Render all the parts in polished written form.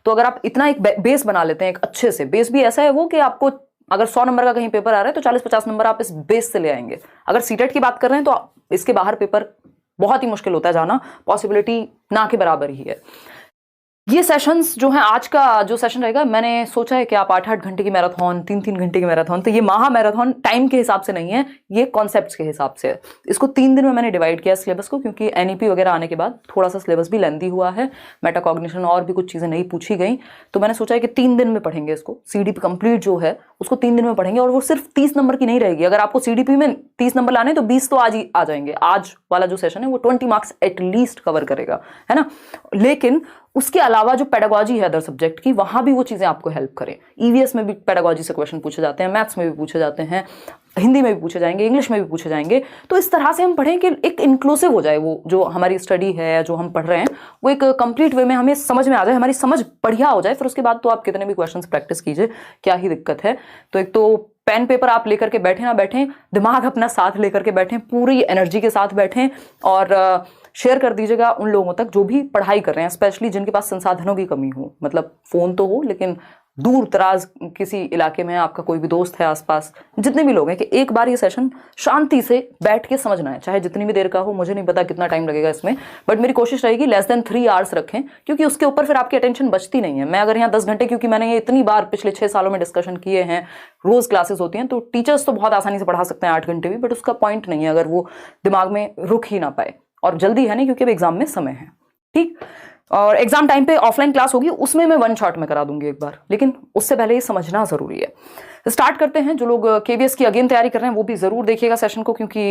तो अगर आप इतना एक बेस बना लेते हैं, एक अच्छे से बेस भी ऐसा है वो कि आपको अगर 100 नंबर का कहीं पेपर आ रहा है तो 40-50 नंबर आप इस बेस से ले आएंगे। अगर सीटेट की बात कर रहे हैं तो इसके बाहर पेपर बहुत ही मुश्किल होता है जाना, पॉसिबिलिटी ना के बराबर ही है। ये सेशंस जो हैं, आज का जो सेशन रहेगा, मैंने सोचा है कि आप 8-8 घंटे की मैराथन, 3-3 घंटे की मैराथन, तो ये महा मैराथन टाइम के हिसाब से नहीं है, ये कॉन्सेप्ट्स के हिसाब से है। इसको 3 दिन में मैंने डिवाइड किया सिलेबस को, क्योंकि एनईपी वगैरह आने के बाद थोड़ा सा सिलेबस भी लेंथी हुआ है, मेटाकॉग्निशन और भी कुछ चीज़ें नहीं पूछी गई, तो मैंने सोचा है कि 3 दिन में पढ़ेंगे इसको। सीडीपी कंप्लीट जो है उसको 3 दिन में पढ़ेंगे, और वो सिर्फ 30 नंबर की नहीं रहेगी। अगर आपको सीडीपी में 30 नंबर लाने तो 20 तो आज ही आ जाएंगे। आज वाला जो सेशन है वो 20 मार्क्स एटलीस्ट कवर करेगा, है ना। लेकिन उसके अलावा जो पेडागोजी है अदर सब्जेक्ट की, वहां भी वो चीजें आपको हेल्प करें। ईवीएस में भी पेडागोजी से क्वेश्चन पूछे जाते हैं, मैथ्स में भी पूछे जाते हैं, हिंदी में भी पूछे जाएंगे, इंग्लिश में भी पूछे जाएंगे। तो इस तरह से हम पढ़ें कि एक इंक्लूसिव हो जाए, वो जो हमारी स्टडी है, जो हम पढ़ रहे हैं, वो एक कंप्लीट वे में हमें समझ में आ जाए, हमारी समझ बढ़िया हो जाए। फिर उसके बाद तो आप कितने भी क्वेश्चंस प्रैक्टिस कीजिए, क्या ही दिक्कत है। तो एक तो पेन पेपर आप लेकर के बैठे ना बैठें, दिमाग अपना साथ लेकर के बैठें, पूरी एनर्जी के साथ बैठें, और शेयर कर दीजिएगा उन लोगों तक जो भी पढ़ाई कर रहे हैं, स्पेशली जिनके पास संसाधनों की कमी हो। मतलब फ़ोन तो हो, लेकिन दूर दराज किसी इलाके में आपका कोई भी दोस्त है आसपास, जितने भी लोग हैं, कि एक बार ये सेशन शांति से बैठ के समझना है, चाहे जितनी भी देर का हो। मुझे नहीं पता कितना टाइम लगेगा इसमें, बट मेरी कोशिश रहेगी लेस देन 3 आवर्स रखें, क्योंकि उसके ऊपर फिर आपकी अटेंशन बचती नहीं है। मैं अगर यहाँ 10 घंटे, क्योंकि मैंने ये इतनी बार पिछले 6 सालों में डिस्कशन किए हैं, रोज क्लासेस होती हैं, तो टीचर्स तो बहुत आसानी से पढ़ा सकते हैं 8 घंटे भी, बट उसका पॉइंट नहीं है अगर वो दिमाग में रुक ही ना पाए। और जल्दी है नहीं, क्योंकि अब एग्जाम में समय है, ठीक। और एग्जाम टाइम पे ऑफलाइन क्लास होगी, उसमें मैं 1 शॉट में करा दूंगी एक बार, लेकिन उससे पहले ये समझना जरूरी है। स्टार्ट करते हैं। जो लोग केवीएस की अगेन तैयारी कर रहे हैं वो भी जरूर देखिएगा सेशन को, क्योंकि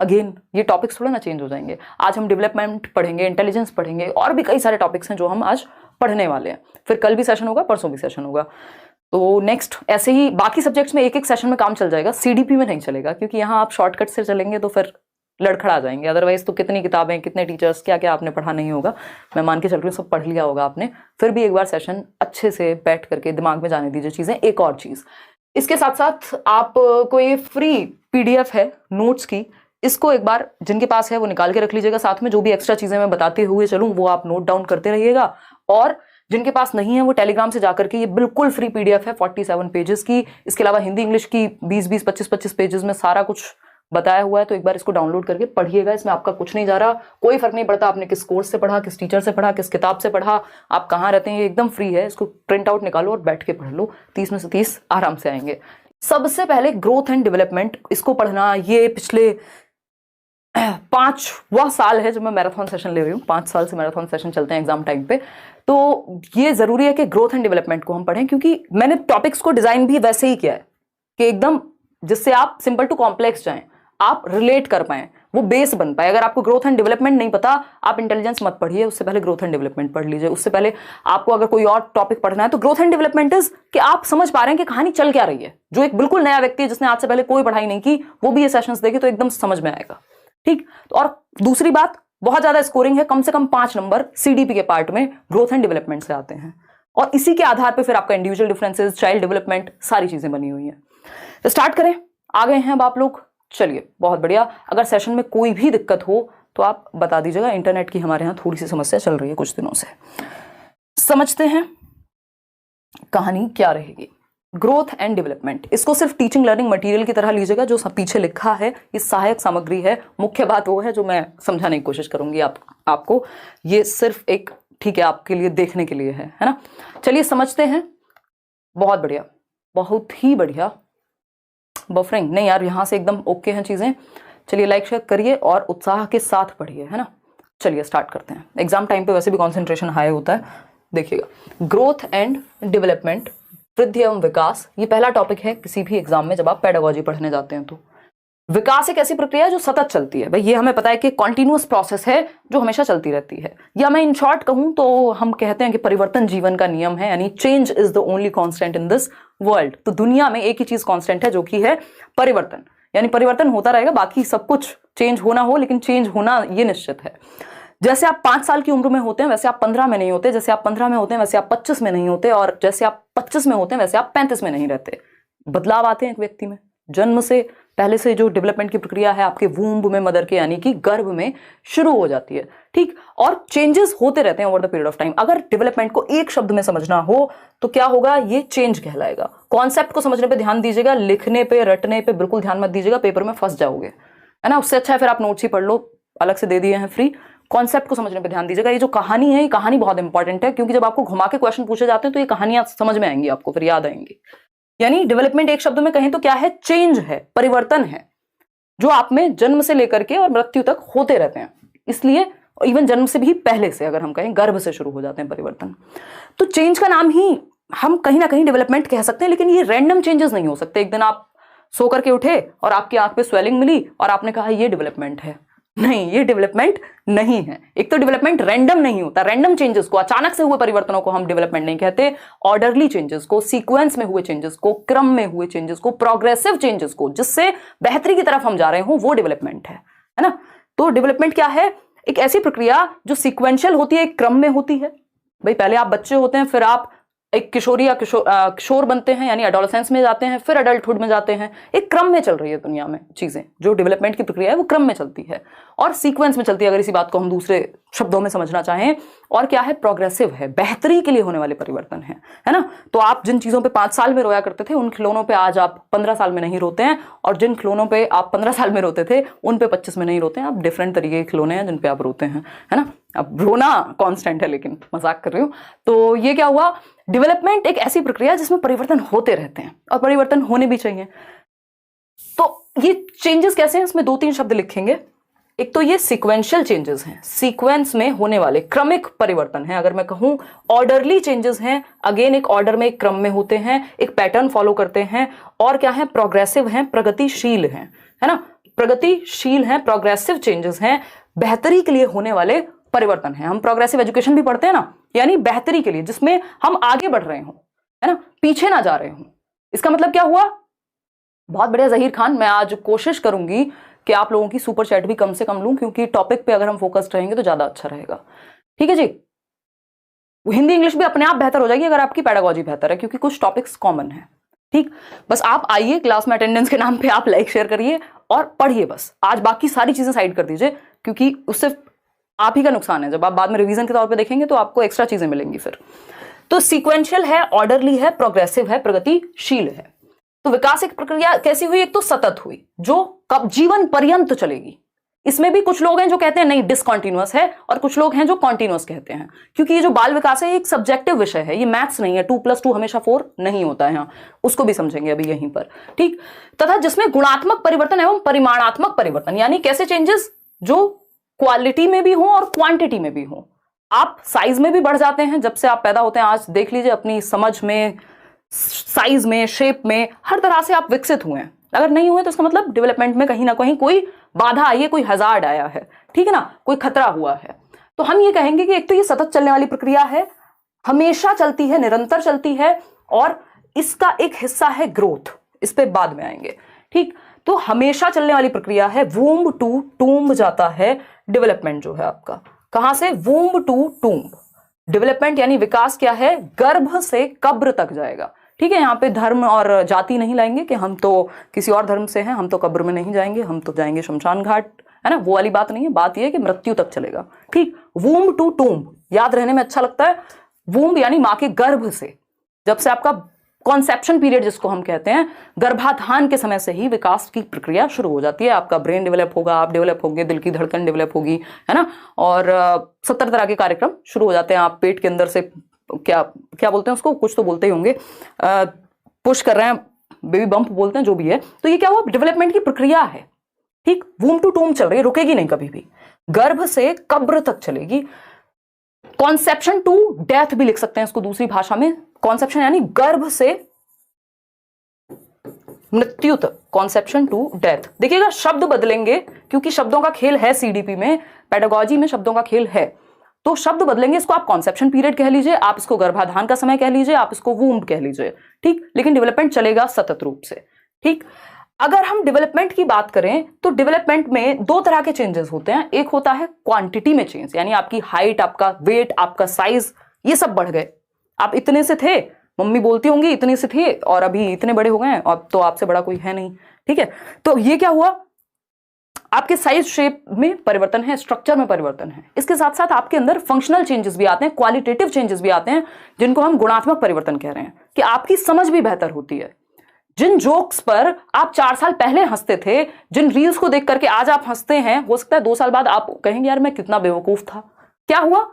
अगेन ये टॉपिक्स थोड़ा ना चेंज हो जाएंगे। आज हम डेवलपमेंट पढ़ेंगे, इंटेलिजेंस पढ़ेंगे, और भी कई सारे टॉपिक्स हैं जो हम आज पढ़ने वाले हैं। फिर कल भी सेशन होगा, परसों भी सेशन होगा। तो नेक्स्ट ऐसे ही बाकी सब्जेक्ट्स में एक एक सेशन में काम चल जाएगा, सीडीपी में नहीं चलेगा, क्योंकि यहाँ आप शॉर्टकट से चलेंगे तो फिर लड़खड़ा जाएंगे। अदरवाइज तो कितनी किताबें, कितने टीचर्स, क्या क्या आपने पढ़ा नहीं होगा, मैं मान के चल रही हूँ सब पढ़ लिया होगा आपने। फिर भी एक बार सेशन अच्छे से बैठ करके दिमाग में जाने दीजिए चीज़ें। एक और चीज़, इसके साथ साथ आप कोई फ्री पीडीएफ है नोट्स की, इसको एक बार जिनके पास है वो निकाल के रख लीजिएगा साथ में। जो भी एक्स्ट्रा चीज़ें मैं बताते हुए चलूँ वो आप नोट डाउन करते रहिएगा। और जिनके पास नहीं है वो टेलीग्राम से जाकर के, ये बिल्कुल फ्री पीडीएफ है 47 पेजेस की। इसके अलावा हिंदी इंग्लिश की 20-20, 25-25 पेजेस में सारा कुछ बताया हुआ है। तो एक बार इसको डाउनलोड करके पढ़िएगा। इसमें आपका कुछ नहीं जा रहा, कोई फर्क नहीं पड़ता आपने किस कोर्स से पढ़ा, किस टीचर से पढ़ा, किस किताब से पढ़ा, आप कहाँ रहते हैं, ये एकदम फ्री है। इसको प्रिंट आउट निकालो और बैठ के पढ़ लो, 30 में से 30 आराम से आएंगे। सबसे पहले ग्रोथ एंड डेवलपमेंट, इसको पढ़ना। ये पिछले 5वां साल है जब मैं मैराथन सेशन ले रही हूँ। 5 साल से मैराथन सेशन चलते हैं एग्जाम टाइम पे। तो ये जरूरी है कि ग्रोथ एंड डेवलपमेंट को हम पढ़ें, क्योंकि मैंने टॉपिक्स को डिजाइन भी वैसे ही किया है कि एकदम जिससे आप सिंपल टू कॉम्प्लेक्स जाएं, आप रिलेट कर पाएं, वो बेस बन पाए। अगर आपको ग्रोथ एंड डेवलपमेंट नहीं पता, आप इंटेलिजेंस मत पढ़िए, उससे पहले ग्रोथ एंड डेवलपमेंट पढ़ लीजिए। उससे पहले आपको अगर कोई और टॉपिक पढ़ना है तो ग्रोथ एंड डेवलपमेंट इज कि आप समझ पा रहे हैं कि कहानी चल क्या रही है। जो एक बिल्कुल नया व्यक्ति है जिसने आज से पहले कोई पढ़ाई नहीं की, वो भी ये सेशंस देखे तो एकदम समझ में आएगा, ठीक। और दूसरी बात, बहुत ज्यादा स्कोरिंग है, कम से कम 5 नंबर सीडीपी के पार्ट में ग्रोथ एंड डेवलपमेंट से आते हैं, और इसी के आधार पर फिर आपका इंडिविजुअल डिफरेंसेस, चाइल्ड डेवलपमेंट, सारी चीजें बनी हुई हैं। तो स्टार्ट करें, आ गए हैं अब आप लोग, चलिए बहुत बढ़िया। अगर सेशन में कोई भी दिक्कत हो तो आप बता दीजिएगा। इंटरनेट की हमारे यहाँ थोड़ी सी समस्या चल रही है कुछ दिनों से। समझते हैं कहानी क्या रहेगी। ग्रोथ एंड डेवलपमेंट, इसको सिर्फ टीचिंग लर्निंग मटेरियल की तरह लीजिएगा। जो पीछे लिखा है ये सहायक सामग्री है, मुख्य बात वो है जो मैं समझाने की कोशिश करूंगी आपको। ये सिर्फ एक, ठीक है, आपके लिए देखने के लिए है ना। चलिए समझते हैं। बहुत बढ़िया, बहुत ही बढ़िया। बफरिंग नहीं यार, यहां से एकदम ओके हैं चीजें। चलिए लाइक शेयर करिए और उत्साह के साथ पढ़िए, है ना। चलिए स्टार्ट करते हैं। एग्जाम टाइम पे वैसे भी कंसंट्रेशन हाई होता है। देखिएगा, ग्रोथ एंड डेवलपमेंट, वृद्धि एवं विकास, ये पहला टॉपिक है किसी भी एग्जाम में जब आप पेडागोजी पढ़ने जाते हैं तो। विकास एक ऐसी प्रक्रिया है जो सतत चलती है। भाई ये हमें पता है कि कॉन्टिन्यूअस प्रोसेस है जो हमेशा चलती रहती है, या मैं इन शॉर्ट कहूं तो हम कहते हैं कि परिवर्तन जीवन का नियम है, यानी change is the only constant in this world. तो दुनिया में एक ही चीज कांस्टेंट है जो कि है परिवर्तन, यानी परिवर्तन होता रहेगा, बाकी सब कुछ चेंज होना हो, लेकिन चेंज होना ये निश्चित है। जैसे आप 5 साल की उम्र में होते हैं वैसे आप 15 में नहीं होते, जैसे आप 15 में होते हैं वैसे आप 25 में नहीं होते, और जैसे आप 25 में होते हैं वैसे आप 35 में नहीं रहते। बदलाव आते हैं एक व्यक्ति में, जन्म से पहले से जो डेवलपमेंट की प्रक्रिया है आपके वूम्ब में मदर के यानी कि गर्भ में शुरू हो जाती है, ठीक। और चेंजेस होते रहते हैं over the period of time. अगर डेवलपमेंट को एक शब्द में समझना हो तो क्या होगा, ये चेंज कहलाएगा। कॉन्सेप्ट को समझने पे ध्यान दीजिएगा, लिखने पे रटने पे बिल्कुल ध्यान मत दीजिएगा, पेपर में फंस जाओगे, है ना। उससे अच्छा है फिर आप नोट्स ही पढ़ लो, अलग से दे दिए हैं फ्री। कॉन्सेप्ट को समझने पे ध्यान दीजिएगा। ये जो कहानी है, ये कहानी बहुत इंपॉर्टेंट है, क्योंकि जब आपको घुमा के क्वेश्चन पूछे जाते हैं तो ये कहानियां समझ में आएंगी, आपको फिर याद आएंगी। यानी डेवलपमेंट एक शब्द में कहें तो क्या है, चेंज है, परिवर्तन है, जो आप में जन्म से लेकर के और मृत्यु तक होते रहते हैं। इसलिए इवन जन्म से भी पहले से अगर हम कहें, गर्भ से शुरू हो जाते हैं परिवर्तन। तो चेंज का नाम ही हम कहीं ना कहीं डेवलपमेंट कह सकते हैं, लेकिन ये रैंडम चेंजेस नहीं हो सकते। एक दिन आप सो करके उठे और आपकी आंख पे स्वेलिंग मिली और आपने कहा ये डेवलपमेंट है। नहीं, ये डेवलपमेंट नहीं है। एक तो डेवलपमेंट रैंडम नहीं होता, रैंडम चेंजेस को, अचानक से हुए परिवर्तनों को हम डेवलपमेंट नहीं कहते। ऑर्डरली चेंजेस को, सीक्वेंस में हुए चेंजेस को, क्रम में हुए चेंजेस को, प्रोग्रेसिव चेंजेस को, जिससे बेहतरी की तरफ हम जा रहे हो, वो डेवलपमेंट है ना। तो डेवलपमेंट क्या है, एक ऐसी प्रक्रिया जो सीक्वेंशियल होती है, एक क्रम में होती है। भाई पहले आप बच्चे होते हैं, फिर आप एक किशोरी या किशोर बनते हैं, यानी एडोलेसेंस में जाते हैं, फिर अडल्टहुड में जाते हैं। एक क्रम में चल रही है दुनिया में चीजें, जो डेवलपमेंट की प्रक्रिया है वो क्रम में चलती है और सीक्वेंस में चलती है, अगर इसी बात को हम दूसरे शब्दों में समझना चाहें। और क्या है, प्रोग्रेसिव है, बेहतरी के लिए होने वाले परिवर्तन है ना। तो आप जिन चीजों पे 5 साल में रोया करते थे, उन खिलौनों पे आज आप 15 साल में नहीं रोते हैं, और जिन खिलौनों पे आप 15 साल में रोते थे, उन पे 25 में नहीं रोते हैं। आप डिफरेंट तरीके के खिलौने हैं जिन पे आप रोते हैं, है ना। अब रोना कांस्टेंट है, लेकिन मजाक कर रही हूं। तो ये क्या हुआ, डेवलपमेंट एक ऐसी प्रक्रिया जिसमें परिवर्तन होते रहते हैं और परिवर्तन होने भी चाहिए। तो ये चेंजेस कैसे हैं, इसमें 2-3 शब्द लिखेंगे। एक तो ये सीक्वेंशियल चेंजेस हैं, सीक्वेंस में होने वाले क्रमिक परिवर्तन है। अगर मैं कहूं ऑर्डरली चेंजेस हैं, अगेन एक ऑर्डर में, एक क्रम में होते हैं, एक पैटर्न फॉलो करते हैं। और क्या है, प्रोग्रेसिव हैं, प्रगतिशील हैं, है ना। प्रगतिशील हैं, प्रोग्रेसिव चेंजेस हैं, बेहतरी के लिए होने वाले परिवर्तन है। हम प्रोग्रेसिव एजुकेशन भी पढ़ते हैं ना, यानी बेहतरी के लिए, जिसमें हम आगे बढ़ रहे हो, है ना, पीछे ना जा रहे हो। इसका मतलब क्या हुआ, बहुत बढ़िया ज़हीर खान, मैं आज कोशिश करूंगी कि आप लोगों की सुपर चैट भी कम से कम लूं, क्योंकि टॉपिक पे अगर हम फोकस्ड रहेंगे तो ज्यादा अच्छा रहेगा। ठीक है जी, हिंदी इंग्लिश भी अपने आप बेहतर हो जाएगी अगर आपकी पेडागोजी बेहतर है, क्योंकि कुछ टॉपिक्स कॉमन है। ठीक, बस आप आइए क्लास में, अटेंडेंस के नाम पे आप लाइक शेयर करिए और पढ़िए बस। आज बाकी सारी चीजें साइड कर दीजिए, क्योंकि उससे आप ही का नुकसान है। जब आप बाद में रिवीजन के तौर पे देखेंगे तो आपको एक्स्ट्रा चीजें मिलेंगी फिर। तो सीक्वेंशियल है, ऑर्डरली है, प्रोग्रेसिव है, प्रगतिशील है। तो विकास एक प्रक्रिया कैसी हुई, एक तो सतत हुई, जो कब जीवन पर्यंत चलेगी। इसमें भी कुछ लोग हैं जो कहते हैं नहीं डिसकंटिन्यूअस है, और कुछ लोग हैं जो कॉन्टिन्यूअस कहते हैं, क्योंकि ये जो बाल विकास है एक सब्जेक्टिव विषय है, ये मैथ्स नहीं है। 2+2 हमेशा 4 नहीं होता है, उसको भी समझेंगे अभी यहीं पर। ठीक, तथा जिसमें गुणात्मक परिवर्तन एवं परिमाणात्मक परिवर्तन, यानी कैसे चेंजेस जो क्वालिटी में भी हो और क्वांटिटी में भी हो। आप साइज में भी बढ़ जाते हैं जब से आप पैदा होते हैं। आज देख लीजिए, अपनी समझ में, साइज में, शेप में, हर तरह से आप विकसित हुए हैं। अगर नहीं हुए तो इसका मतलब डेवलपमेंट में कहीं ना कहीं कोई बाधा आई है, कोई हजार्ड आया है, ठीक है ना, कोई खतरा हुआ है। तो हम ये कहेंगे कि एक तो ये सतत चलने वाली प्रक्रिया है, हमेशा चलती है, निरंतर चलती है, और इसका एक हिस्सा है ग्रोथ। इस पे बाद में आएंगे। ठीक, तो हमेशा चलने वाली प्रक्रिया है। वूम्ब टू टूम्ब जाता है डेवलपमेंट जो है आपका। कहां से, वूम्ब टू टूम्ब। डेवलपमेंट यानी विकास क्या है, गर्भ से कब्र तक जाएगा। ठीक है, यहाँ पे धर्म और जाति नहीं लाएंगे कि हम तो किसी और धर्म से हैं, हम तो कब्र में नहीं जाएंगे, हम तो जाएंगे शमशान घाट, है ना, वो वाली बात नहीं है। बात यह है कि मृत्यु तक चलेगा। ठीक, वूम्ब टू टूम्ब याद रहने में अच्छा लगता है। वूम्ब यानी मां के गर्भ से, जब से आपका कॉन्सेप्शन पीरियड जिसको हम कहते हैं, गर्भाधान के समय से ही विकास की प्रक्रिया शुरू हो जाती है। आपका ब्रेन डेवलप होगा, आप डेवलप होंगे, दिल की धड़कन डेवलप होगी, है ना, और 70 तरह के कार्यक्रम शुरू हो जाते हैं। आप पेट के अंदर से क्या क्या बोलते हैं उसको, कुछ तो बोलते ही होंगे, पुश कर रहे हैं, बेबी बम्प बोलते हैं, जो भी है। तो ये क्या हुआ, डेवलपमेंट की प्रक्रिया है। ठीक, वूम्ब टू टूम्ब चल रही है, रुकेगी नहीं कभी भी, गर्भ से कब्र तक चलेगी। कॉन्सेप्शन टू डेथ भी लिख सकते हैं इसको दूसरी भाषा में। कॉन्सेप्शन यानी गर्भ से मृत्यु तक, कॉन्सेप्शन टू डेथ। देखिएगा शब्द बदलेंगे, क्योंकि शब्दों का खेल है सीडीपी में, पेडागोजी में शब्दों का खेल है। तो शब्द बदलेंगे, इसको आप कॉन्सेप्शन पीरियड कह लीजिए, आप इसको गर्भाधान का समय कह लीजिए, आप इसको वूम्ब कह लीजिए। ठीक, लेकिन डेवलपमेंट चलेगा सतत रूप से। ठीक, अगर हम डेवलपमेंट की बात करें तो डेवलपमेंट में 2 तरह के चेंजेस होते हैं। एक होता है क्वांटिटी में चेंज, यानी आपकी हाइट, आपका वेट, आपका साइज, ये सब बढ़ गए। आप इतने से थे मम्मी बोलती होंगी इतनी सी थी और अभी इतने बड़े हो गए हैं, अब तो आपसे बड़ा कोई है नहीं, ठीक है। तो ये क्या हुआ, आपके साइज शेप में परिवर्तन है, स्ट्रक्चर में परिवर्तन है। इसके साथ साथ आपके अंदर फंक्शनल चेंजेस भी आते हैं, क्वालिटेटिव चेंजेस भी आते हैं, जिनको हम गुणात्मक परिवर्तन कह रहे हैं, कि आपकी समझ भी बेहतर होती है। जिन जोक्स पर आप 4 साल पहले हंसते थे, जिन रील्स को देख करके आज आप हंसते हैं, हो सकता है 2 साल बाद आप कहेंगे यार मैं कितना बेवकूफ था। क्या हुआ,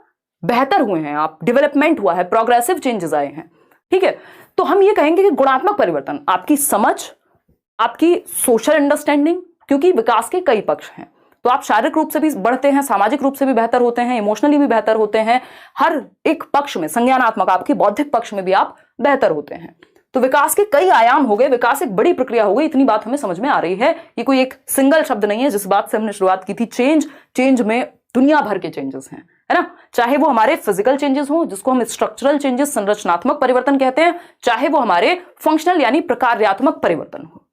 बेहतर हुए हैं आप, डेवलपमेंट हुआ है, प्रोग्रेसिव चेंजेस आए हैं, ठीक है। तो हम ये कहेंगे कि गुणात्मक परिवर्तन, आपकी समझ, आपकी सोशल अंडरस्टैंडिंग, क्योंकि विकास के कई पक्ष हैं। तो आप शारीरिक रूप से भी बढ़ते हैं, सामाजिक रूप से भी बेहतर होते हैं, इमोशनली भी बेहतर होते हैं, हर एक पक्ष में, संज्ञानात्मक आपके बौद्धिक पक्ष में भी आप बेहतर होते हैं। तो विकास के कई आयाम हो गए, विकास एक बड़ी प्रक्रिया हो गई, इतनी बात हमें समझ में आ रही है। ये कोई एक सिंगल शब्द नहीं है, जिस बात से हमने शुरुआत की थी, चेंज में दुनिया भर के चेंजेस हैं, है ना। चाहे वो हमारे फिजिकल चेंजेस हो, जिसको हम स्ट्रक्चरल चेंजेस, संरचनात्मक परिवर्तन कहते हैं, चाहे वो हमारे फंक्शनल यानी प्रकार्यात्मक परिवर्तन हो,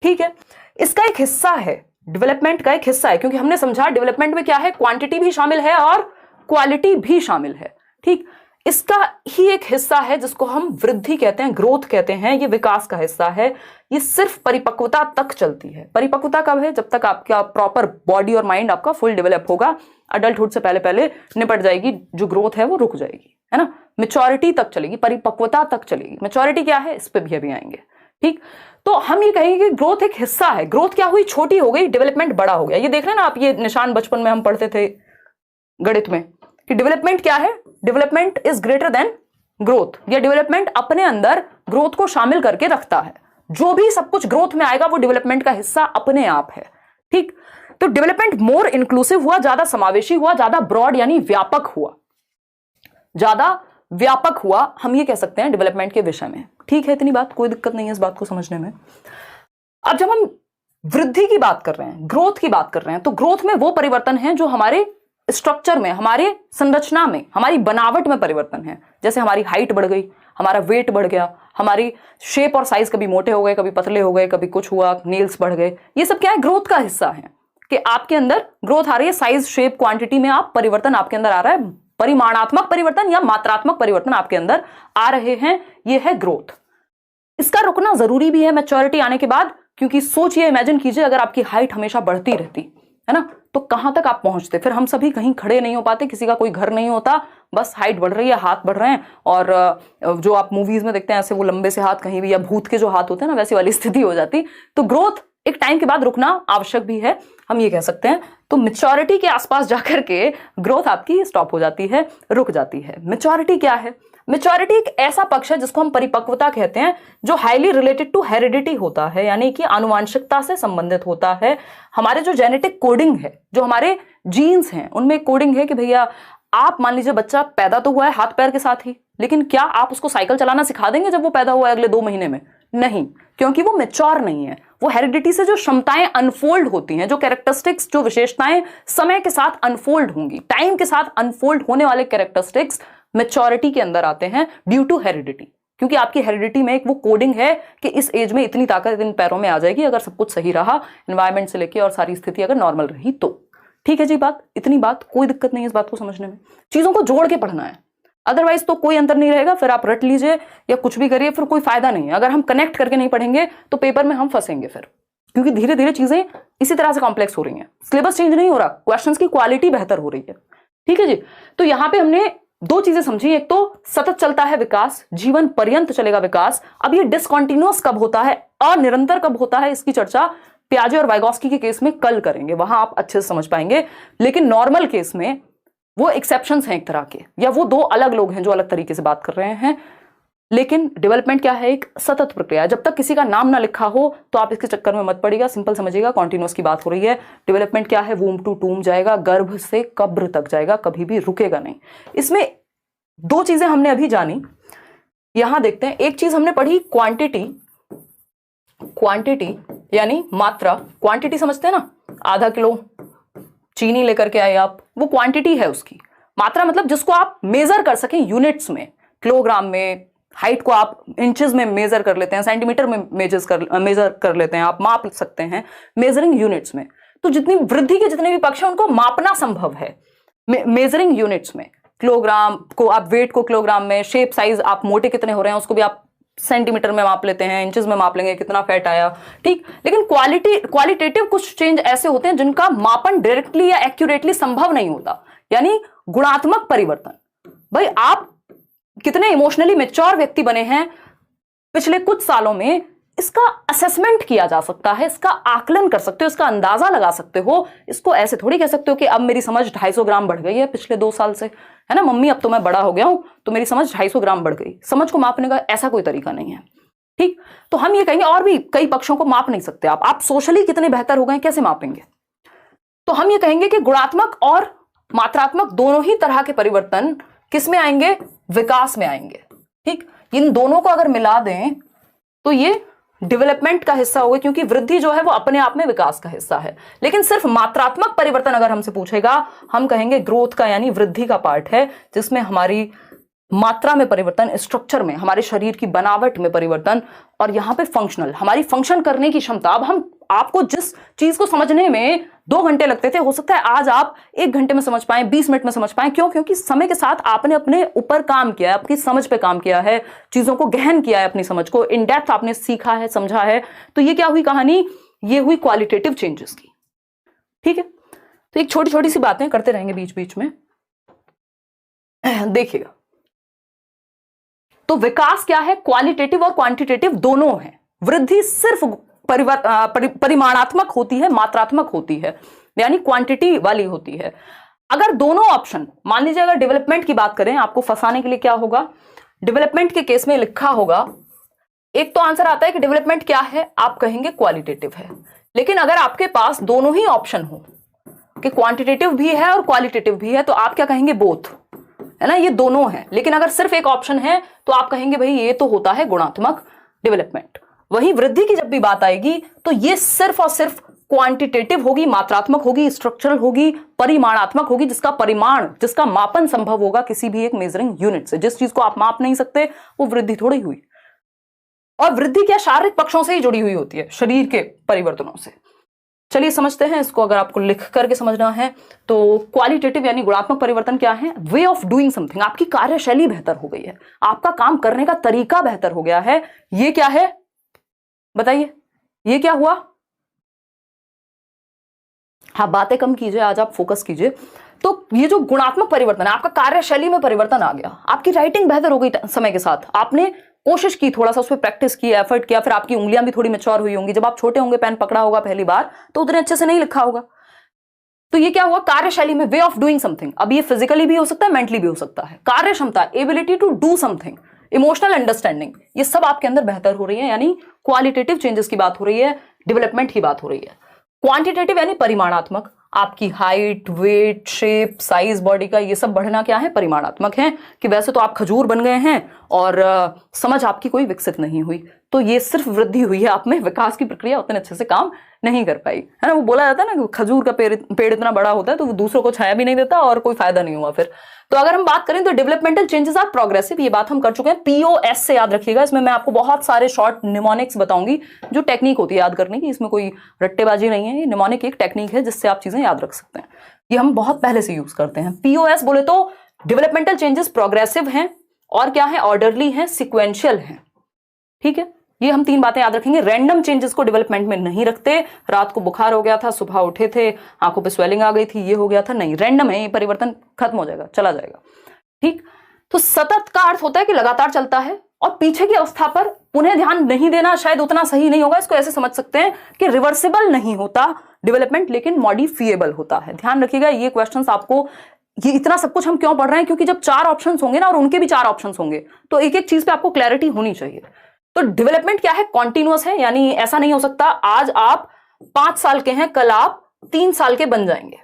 ठीक है। इसका एक हिस्सा है, डेवलपमेंट का एक हिस्सा है, क्योंकि हमने समझा डेवलपमेंट में क्या है, क्वांटिटी भी शामिल है और क्वालिटी भी शामिल है, ठीक। इसका ही एक हिस्सा है जिसको हम वृद्धि कहते हैं, ग्रोथ कहते हैं, ये विकास का हिस्सा है। ये सिर्फ परिपक्वता तक चलती है। परिपक्वता कब है, जब तक आपका प्रॉपर बॉडी और माइंड आपका फुल डेवलप होगा। अडल्टहुड से पहले पहले निपट जाएगी, जो ग्रोथ है वो रुक जाएगी, है ना। मेच्योरिटी तक चलेगी, परिपक्वता तक चलेगी। मेच्योरिटी क्या है, इस पे भी अभी आएंगे, ठीक। तो हम ये कहेंगे कि ग्रोथ एक हिस्सा है। ग्रोथ क्या हुई, छोटी हो गई, डेवलपमेंट बड़ा हो गया। ये देख रहे हैं ना आप, ये निशान बचपन में हम पढ़ते थे गणित में, कि डेवलपमेंट क्या है, development is greater than growth, या डेवलपमेंट अपने अंदर ग्रोथ को शामिल करके रखता है। जो भी सब कुछ ग्रोथ में आएगा वो डेवलपमेंट का हिस्सा अपने आप है, ठीक। तो डेवलपमेंट मोर इंक्लूसिव हुआ, ज्यादा समावेशी हुआ, ज्यादा ब्रॉड यानी व्यापक हुआ, ज्यादा व्यापक हुआ, हम ये कह सकते हैं डेवलपमेंट के विषय में, ठीक है। इतनी बात, कोई दिक्कत नहीं है इस बात को समझने में। अब जब हम वृद्धि की बात कर रहे हैं, ग्रोथ की बात कर रहे हैं, तो ग्रोथ में वो परिवर्तन है जो हमारे स्ट्रक्चर में, हमारे संरचना में, हमारी बनावट में परिवर्तन है। जैसे हमारी हाइट बढ़ गई, हमारा वेट बढ़ गया, हमारी शेप और साइज कभी मोटे हो गए, कभी पतले हो गए, कभी कुछ हुआ, नेल्स बढ़ गए। ये सब क्या है, ग्रोथ का हिस्सा है, कि आपके अंदर ग्रोथ आ रही है, साइज, शेप, क्वांटिटी में आप परिवर्तन आपके अंदर आ रहा है, परिमाणात्मक परिवर्तन या मात्रात्मक परिवर्तन आपके अंदर आ रहे हैं, ये है ग्रोथ। इसका रुकना जरूरी भी है मैच्योरिटी आने के बाद, क्योंकि सोचिए, इमेजिन कीजिए, अगर आपकी हाइट हमेशा बढ़ती रहती, है ना, तो कहां तक आप पहुंचते। फिर हम सभी कहीं खड़े नहीं हो पाते, किसी का कोई घर नहीं होता, बस हाइट बढ़ रही है, हाथ बढ़ रहे हैं, और जो आप मूवीज में देखते हैं ऐसे वो लंबे से हाथ कहीं भी, या भूत के जो हाथ होते हैं ना, वैसी वाली स्थिति हो जाती। तो ग्रोथ एक टाइम के बाद रुकना आवश्यक भी है, हम ये कह सकते हैं। तो मैच्योरिटी के आसपास जाकर के ग्रोथ आपकी स्टॉप हो जाती है, रुक जाती है। मैच्योरिटी क्या है, मैच्योरिटी एक ऐसा पक्ष है जिसको हम परिपक्वता कहते हैं, जो हाईली रिलेटेड टू हेरिडिटी होता है, यानी कि आनुवांशिकता से संबंधित होता है। हमारे जो जेनेटिक कोडिंग है, जो हमारे जीन्स हैं, उनमें कोडिंग है कि भैया आप मान लीजिए बच्चा पैदा तो हुआ है हाथ पैर के साथ ही, लेकिन क्या आप उसको साइकिल चलाना सिखा देंगे जब वो पैदा हुआ है अगले 2 महीने में? नहीं, क्योंकि वो मैच्योर नहीं है। वो हेरिडिटी से जो क्षमताएं अनफोल्ड होती हैं, जो कैरेक्टरिस्टिक्स, जो विशेषताएं समय के साथ अनफोल्ड होंगी, टाइम के साथ अनफोल्ड होने वाले कैरेक्टरिस्टिक्स मैच्योरिटी के अंदर आते हैं ड्यू टू हेरिडिटी। क्योंकि आपकी हेरिडिटी में एक वो कोडिंग है कि इस एज में इतनी ताकत इन पैरों में आ जाएगी, अगर सब कुछ सही रहा, एनवायरमेंट से लेके और सारी स्थिति अगर नॉर्मल रही तो। ठीक है जी, बात इतनी बात, कोई दिक्कत नहीं है इस बात को समझने में। चीजों को जोड़ के पढ़ना है, अदरवाइज तो कोई अंतर नहीं रहेगा। फिर आप रट लीजिए या कुछ भी करिए, फिर कोई फायदा नहीं है। अगर हम कनेक्ट करके नहीं पढ़ेंगे तो पेपर में हम फंसेंगे फिर, क्योंकि धीरे धीरे चीजें इसी तरह से कॉम्प्लेक्स हो रही हैं। सिलेबस चेंज नहीं हो रहा, क्वेश्चंस की क्वालिटी बेहतर हो रही है। ठीक है जी, तो यहां पे हमने 2 चीजें समझी। एक तो सतत चलता है विकास, जीवन पर्यंत चलेगा विकास। अब ये डिसकंटिन्यूअस कब होता है, अनिरंतर कब होता है, इसकी चर्चा पियाजे और वाइगोस्की के केस में कल करेंगे, वहां आप अच्छे से समझ पाएंगे। लेकिन नॉर्मल केस में वो एक्सेप्शंस हैं एक तरह के, या वो 2 अलग लोग हैं जो अलग तरीके से बात कर रहे हैं। लेकिन डेवलपमेंट क्या है, एक सतत प्रक्रिया है। जब तक किसी का नाम ना लिखा हो तो आप इसके चक्कर में मत पड़िएगा, सिंपल समझिएगा, कॉन्टिन्यूअस की बात हो रही है। डेवलपमेंट क्या है, वूम टू टूम जाएगा, गर्भ से कब्र तक जाएगा, कभी भी रुकेगा नहीं। इसमें 2 चीजें हमने अभी जानी, यहां देखते हैं। एक चीज हमने पढ़ी क्वांटिटी, क्वांटिटी यानी मात्रा। क्वांटिटी समझते हैं ना, आधा किलो चीनी लेकर के आए आप, वो क्वांटिटी है उसकी। मात्रा मतलब जिसको आप मेजर कर सकें यूनिट्स में, किलोग्राम में। हाइट को आप इंचेस में मेजर कर लेते हैं, सेंटीमीटर में मेजर कर लेते हैं, आप माप सकते हैं मेजरिंग यूनिट्स में। तो जितनी वृद्धि के जितने भी पक्ष हैं उनको मापना संभव है मेजरिंग यूनिट्स में। किलोग्राम को आप वेट को किलोग्राम में, शेप साइज आप मोटे कितने हो रहे हैं उसको भी आप सेंटीमीटर में माप लेते हैं, इंचेस में माप लेंगे कितना फैट आया, ठीक। लेकिन क्वालिटेटिव कुछ चेंज ऐसे होते हैं जिनका मापन डायरेक्टली या एक्यूरेटली संभव नहीं होता, यानी गुणात्मक परिवर्तन। भाई आप कितने इमोशनली मैच्योर व्यक्ति बने हैं पिछले कुछ सालों में, इसका असेसमेंट किया जा सकता है, इसका आकलन कर सकते हो, इसका अंदाजा लगा सकते हो। इसको ऐसे थोड़ी कह सकते हो कि अब मेरी समझ 250 ग्राम बढ़ गई है पिछले 2 साल से, है ना मम्मी, अब तो मैं बड़ा हो गया हूं तो मेरी समझ 250 ग्राम बढ़ गई। समझ को मापने का ऐसा कोई तरीका नहीं है, ठीक। तो हम ये कहेंगे, और भी कई पक्षों को माप नहीं सकते आप सोशली कितने बेहतर हो गए कैसे मापेंगे। तो हम ये कहेंगे कि गुणात्मक और मात्रात्मक दोनों ही तरह के परिवर्तन किस में आएंगे, विकास में आएंगे, ठीक। इन दोनों को अगर मिला दें तो ये डेवलपमेंट का हिस्सा होगा, क्योंकि वृद्धि जो है वो अपने आप में विकास का हिस्सा है। लेकिन सिर्फ मात्रात्मक परिवर्तन अगर हमसे पूछेगा, हम कहेंगे ग्रोथ का यानी वृद्धि का पार्ट है, जिसमें हमारी मात्रा में परिवर्तन, स्ट्रक्चर में, हमारे शरीर की बनावट में परिवर्तन, और यहां पे फंक्शनल, हमारी फंक्शन करने की क्षमता। अब हम आपको जिस चीज को समझने में 2 घंटे लगते थे, हो सकता है आज आप 1 घंटे में समझ पाए, 20 मिनट में समझ पाए। क्यों? क्योंकि समय के साथ आपने अपने ऊपर काम किया है, आपकी समझ पे काम किया है, चीजों को गहन किया है, अपनी समझ को इन डेप्थ आपने सीखा है, समझा है। तो ये क्या हुई कहानी, ये हुई क्वालिटेटिव चेंजेस की, ठीक है। तो एक छोटी छोटी सी बातें करते रहेंगे बीच बीच में, देखिएगा। तो विकास क्या है, क्वालिटेटिव और क्वांटिटेटिव दोनों है। वृद्धि सिर्फ परिमाणात्मक होती है, मात्रात्मक होती है, यानी क्वांटिटी वाली होती है। अगर दोनों ऑप्शन, मान लीजिए अगर डेवलपमेंट की बात करें, आपको फंसाने के लिए क्या होगा, डेवलपमेंट के केस में लिखा होगा, एक तो आंसर आता है कि डेवलपमेंट क्या है, आप कहेंगे क्वालिटेटिव है। लेकिन अगर आपके पास दोनों ही ऑप्शन हो कि क्वांटिटेटिव भी है और क्वालिटेटिव भी है, तो आप क्या कहेंगे, बोथ, है ना, ये दोनों है। लेकिन अगर सिर्फ एक ऑप्शन है तो आप कहेंगे भाई ये तो होता है गुणात्मक डेवलपमेंट। वहीं वृद्धि की जब भी बात आएगी तो ये सिर्फ और सिर्फ क्वांटिटेटिव होगी, मात्रात्मक होगी, स्ट्रक्चरल होगी, परिमाणात्मक होगी, जिसका परिमाण, जिसका मापन संभव होगा किसी भी एक मेजरिंग यूनिट से। जिस चीज को आप माप नहीं सकते वो वृद्धि थोड़ी हुई। और वृद्धि क्या शारीरिक पक्षों से ही जुड़ी हुई होती है, शरीर के परिवर्तनों से। चलिए समझते हैं इसको। अगर आपको लिख करके समझना है तो क्वालिटेटिव यानी गुणात्मक परिवर्तन क्या है, वे ऑफ डूइंग समथिंग, आपकी कार्यशैली बेहतर हो गई है, आपका काम करने का तरीका बेहतर हो गया है। ये क्या है बताइए, ये क्या हुआ। हाँ, बातें कम कीजिए आज, आप फोकस कीजिए। तो ये जो गुणात्मक परिवर्तन है, आपका कार्यशैली में परिवर्तन आ गया, आपकी राइटिंग बेहतर हो गई समय के साथ, आपने कोशिश की, थोड़ा सा उस पर प्रैक्टिस की, एफर्ट किया, फिर आपकी उंगलियां भी थोड़ी मैच्योर हुई होंगी। जब आप छोटे होंगे, पेन पकड़ा होगा पहली बार तो उतने अच्छे से नहीं लिखा होगा। तो ये क्या हुआ, कार्यशैली में, वे ऑफ डूइंग समथिंग। अब ये फिजिकली भी हो सकता है, मेंटली भी हो सकता है। कार्य क्षमता, ability to do something, emotional understanding, ये सब आपके अंदर बेहतर हो रही है, यानी क्वालिटेटिव चेंजेस की बात हो रही है, डेवलपमेंट की बात हो रही है। क्वांटिटेटिव यानी परिमाणात्मक, आपकी height, weight, shape, size body का, ये सब बढ़ना क्या है, परिमाणात्मक है। कि वैसे तो आप खजूर बन गए हैं और समझ आपकी कोई विकसित नहीं हुई, तो ये सिर्फ वृद्धि हुई है, आप में विकास की प्रक्रिया उतने अच्छे से काम नहीं कर पाई, है ना। वो बोला जाता है ना कि खजूर का पेड़ इतना बड़ा होता है तो वो दूसरों को छाया भी नहीं देता और कोई फायदा नहीं हुआ फिर। तो अगर हम बात करें तो डेवलपमेंटल चेंजेस आर प्रोग्रेसिव, ये बात हम कर चुके हैं। POS से याद रखिएगा, इसमें मैं आपको बहुत सारे शॉर्ट निमोनिक्स बताऊंगी, जो टेक्निक होती है याद करने की, इसमें कोई रट्टेबाजी नहीं है। ये निमोनिक एक टेक्निक है जिससे आप चीजें याद रख सकते हैं, ये हम बहुत पहले से यूज करते हैं। POS बोले तो डेवलपमेंटल चेंजेस प्रोग्रेसिव हैं और क्या है, ऑर्डरली हैं, सिक्वेंशियल हैं, ठीक है। ये हम 3 बातें याद रखेंगे। रैंडम चेंजेस को डेवलपमेंट में नहीं रखते, रात को बुखार हो गया था, सुबह उठे थे, आंखों पे स्वेलिंग आ गई थी, ये हो गया था, नहीं, रैंडम है, ये परिवर्तन खत्म हो जाएगा, चला जाएगा, ठीक। तो सतत का अर्थ होता है कि लगातार चलता है, और पीछे की अवस्था पर पुनः ध्यान नहीं देना शायद उतना सही नहीं होगा। इसको ऐसे समझ सकते हैं कि रिवर्सिबल नहीं होता डेवलपमेंट, लेकिन मॉडिफिएबल होता है। ध्यान रखिएगा, ये क्वेश्चंस आपको, ये इतना सब कुछ हम क्यों पढ़ रहे हैं, क्योंकि जब 4 ऑप्शंस होंगे ना और उनके भी 4 ऑप्शंस होंगे तो एक एक चीज पे आपको क्लैरिटी होनी चाहिए। तो डेवलपमेंट क्या है, कॉन्टिन्यूअस है, यानी ऐसा नहीं हो सकता आज आप 5 साल के हैं, कल आप 3 साल के बन जाएंगे,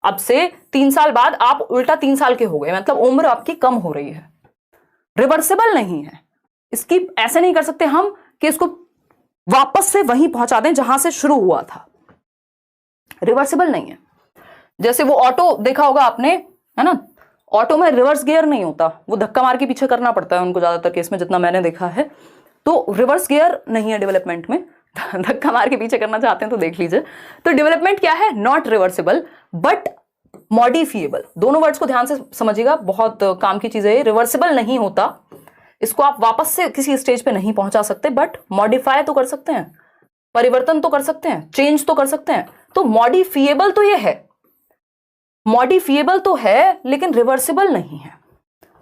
अब से 3 साल बाद आप उल्टा 3 साल के हो गए, मतलब उम्र आपकी कम हो रही है। रिवर्सिबल नहीं है, इसकी ऐसे नहीं कर सकते हम कि इसको वापस से वहीं पहुंचा दें जहां से शुरू हुआ था, रिवर्सिबल नहीं है। जैसे वो ऑटो देखा होगा आपने, है ना, ऑटो में रिवर्स गियर नहीं होता, वो धक्का मार के पीछे करना पड़ता है उनको ज्यादातर केस में, जितना मैंने देखा है। तो रिवर्स गियर नहीं है डेवलपमेंट में, धक्का मार के पीछे करना चाहते हैं तो देख लीजिए। तो डेवलपमेंट क्या है, नॉट रिवर्सिबल बट मॉडिफिएबल, दोनों वर्ड्स को ध्यान से समझिएगा, बहुत काम की चीज है। रिवर्सिबल नहीं होता, इसको आप वापस से किसी स्टेज पे नहीं पहुंचा सकते, बट मॉडिफाई तो कर सकते हैं, परिवर्तन तो कर सकते हैं, चेंज तो कर सकते हैं। तो मॉडिफिएबल तो ये है, मॉडिफिएबल तो है, लेकिन रिवर्सिबल नहीं है।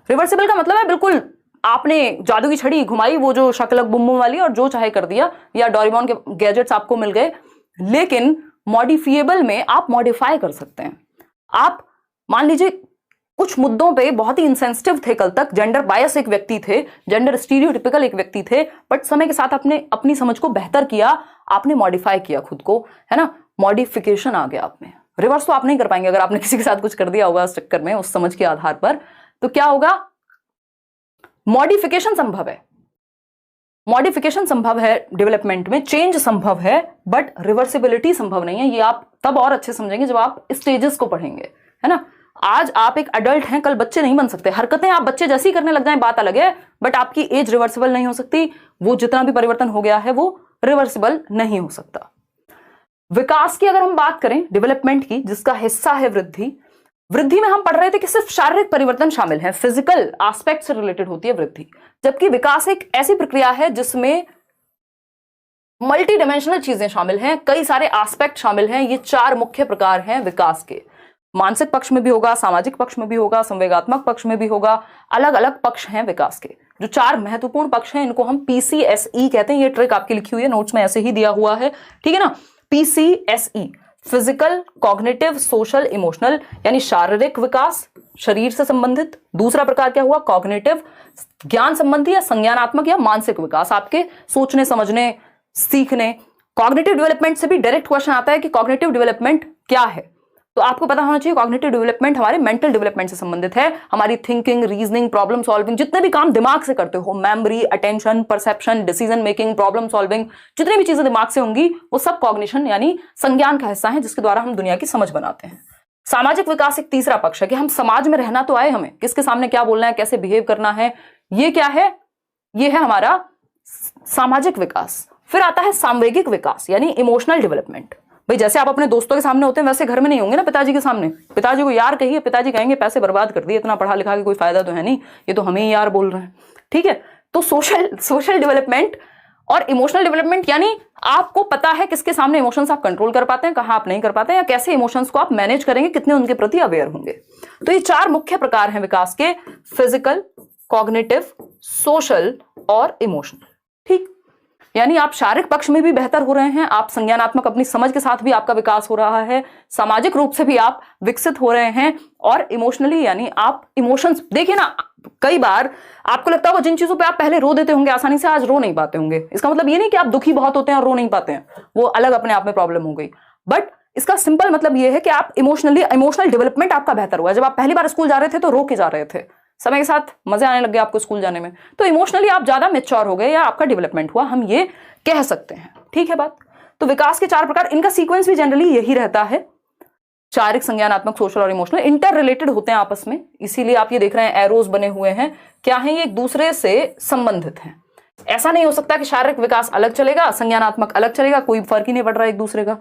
रिवर्सिबल का मतलब है बिल्कुल आपने जादू की छड़ी घुमाई, वो जो शकलक बुम बुम वाली, और जो चाहे कर दिया, या डोरेमोन के गैजेट्स आपको मिल गए। लेकिन मॉडिफिएबल में आप मॉडिफाई कर सकते हैं। आप मान लीजिए कुछ मुद्दों पे बहुत ही इंसेंसिटिव थे, कल तक जेंडर बायस एक व्यक्ति थे, जेंडर स्टीरियोटिपिकल एक व्यक्ति थे, बट समय के साथ आपने अपनी समझ को बेहतर किया, आपने मॉडिफाई किया खुद को, है ना, मॉडिफिकेशन आ गया आप में। रिवर्स तो आप नहीं कर पाएंगे अगर आपने किसी के साथ कुछ कर दिया होगा उस चक्कर में, उस समझ के आधार पर। तो क्या होगा, मॉडिफिकेशन संभव है, मॉडिफिकेशन संभव है डेवलपमेंट में, चेंज संभव है, बट रिवर्सिबिलिटी संभव नहीं है। ये आप तब और अच्छे समझेंगे जब आप स्टेजेस को पढ़ेंगे, है ना। आज आप एक अडल्ट हैं, कल बच्चे नहीं बन सकते। हरकतें आप बच्चे जैसी करने लग जाएं बात अलग है, बट आपकी एज रिवर्सिबल नहीं हो सकती। वो जितना भी परिवर्तन हो गया है वो रिवर्सिबल नहीं हो सकता। विकास की अगर हम बात करें, डेवलपमेंट की, जिसका हिस्सा है वृद्धि, वृद्धि में हम पढ़ रहे थे कि सिर्फ शारीरिक परिवर्तन शामिल है, फिजिकल एस्पेक्ट से रिलेटेड होती है वृद्धि, जबकि विकास एक ऐसी प्रक्रिया है जिसमें मल्टी डिमेंशनल चीजें शामिल हैं, कई सारे एस्पेक्ट शामिल हैं। ये 4 मुख्य प्रकार हैं विकास के। मानसिक पक्ष में भी होगा, सामाजिक पक्ष में भी होगा, संवेगात्मक पक्ष में भी होगा, अलग अलग पक्ष हैं विकास के। जो 4 महत्वपूर्ण पक्ष हैं इनको हम PCSE कहते हैं। ये ट्रिक आपकी लिखी हुई है नोट्स में, ऐसे ही दिया हुआ है, ठीक है ना। PCSE, physical, cognitive, social, emotional, यानी शारीरिक विकास, शरीर से संबंधित। दूसरा प्रकार क्या हुआ, कॉग्निटिव, ज्ञान संबंधी या संज्ञानात्मक या मानसिक विकास, आपके सोचने समझने सीखने। कॉग्निटिव डेवलपमेंट से भी डायरेक्ट क्वेश्चन आता है कि कॉग्निटिव डेवलपमेंट क्या है, तो आपको पता होना चाहिए कॉग्निटिव डेवलपमेंट हमारे मेंटल डेवलपमेंट से संबंधित है। हमारी थिंकिंग, रीजनिंग, प्रॉब्लम सॉल्विंग, जितने भी काम दिमाग से करते हो, memory, attention, perception, decision making, problem solving, जितनी भी चीजें दिमाग से होंगी वो सब कॉग्निशन यानी संज्ञान का हिस्सा है, जिसके द्वारा हम दुनिया की समझ बनाते हैं। सामाजिक विकास एक तीसरा पक्ष है कि हम समाज में रहना तो आए, हमें किसके सामने क्या बोलना है, कैसे बिहेव करना है, ये क्या है, ये है हमारा सामाजिक विकास। फिर आता है सामवेगिक विकास यानी इमोशनल डेवलपमेंट। भाई जैसे आप अपने दोस्तों के सामने होते हैं वैसे घर में नहीं होंगे ना पिताजी के सामने। पिताजी को यार कहिए, पिताजी कहेंगे पैसे बर्बाद कर दिए, इतना पढ़ा लिखा के कोई फायदा तो है नहीं, ये तो हमें ही यार बोल रहे हैं, ठीक है। तो सोशल डेवलपमेंट और इमोशनल डेवलपमेंट यानी आपको पता है किसके सामने इमोशंस आप कंट्रोल कर पाते हैं, कहां आप नहीं कर पाते हैं, या कैसे इमोशंस को आप मैनेज करेंगे, कितने उनके प्रति अवेयर होंगे। तो ये 4 मुख्य प्रकार हैं विकास के, फिजिकल, कॉग्निटिव, सोशल और इमोशनल, ठीक। यानी आप शारीरिक पक्ष में भी बेहतर हो रहे हैं, आप संज्ञानात्मक अपनी समझ के साथ भी आपका विकास हो रहा है, सामाजिक रूप से भी आप विकसित हो रहे हैं, और इमोशनली यानी आप इमोशंस, देखिए ना, कई बार आपको लगता होगा जिन चीजों पे आप पहले रो देते होंगे आसानी से, आज रो नहीं पाते होंगे। इसका मतलब ये नहीं कि आप दुखी बहुत होते हैं और रो नहीं पाते हैं, वो अलग अपने आप में प्रॉब्लम हो गई, बट इसका सिंपल मतलब ये है कि आप इमोशनल डेवलपमेंट आपका बेहतर हुआ। जब आप पहली बार स्कूल जा रहे थे तो रो के जा रहे थे, समय के साथ मजे आने लग गए आपको स्कूल जाने में, तो इमोशनली आप ज्यादा मैच्योर हो गए या आपका डेवलपमेंट हुआ, हम ये कह सकते हैं, ठीक है बात। तो विकास के 4 प्रकार, इनका सीक्वेंस भी जनरली यही रहता है, शारीरिक, संज्ञानात्मक, सोशल और इमोशनल, इंटर रिलेटेड होते हैं आपस में, इसीलिए आप ये देख रहे हैं एरोज बने हुए हैं, क्या है, ये एक दूसरे से संबंधित हैं। ऐसा नहीं हो सकता कि शारीरिक विकास अलग चलेगा, संज्ञानात्मक अलग चलेगा, कोई फर्क ही नहीं पड़ रहा एक दूसरे का।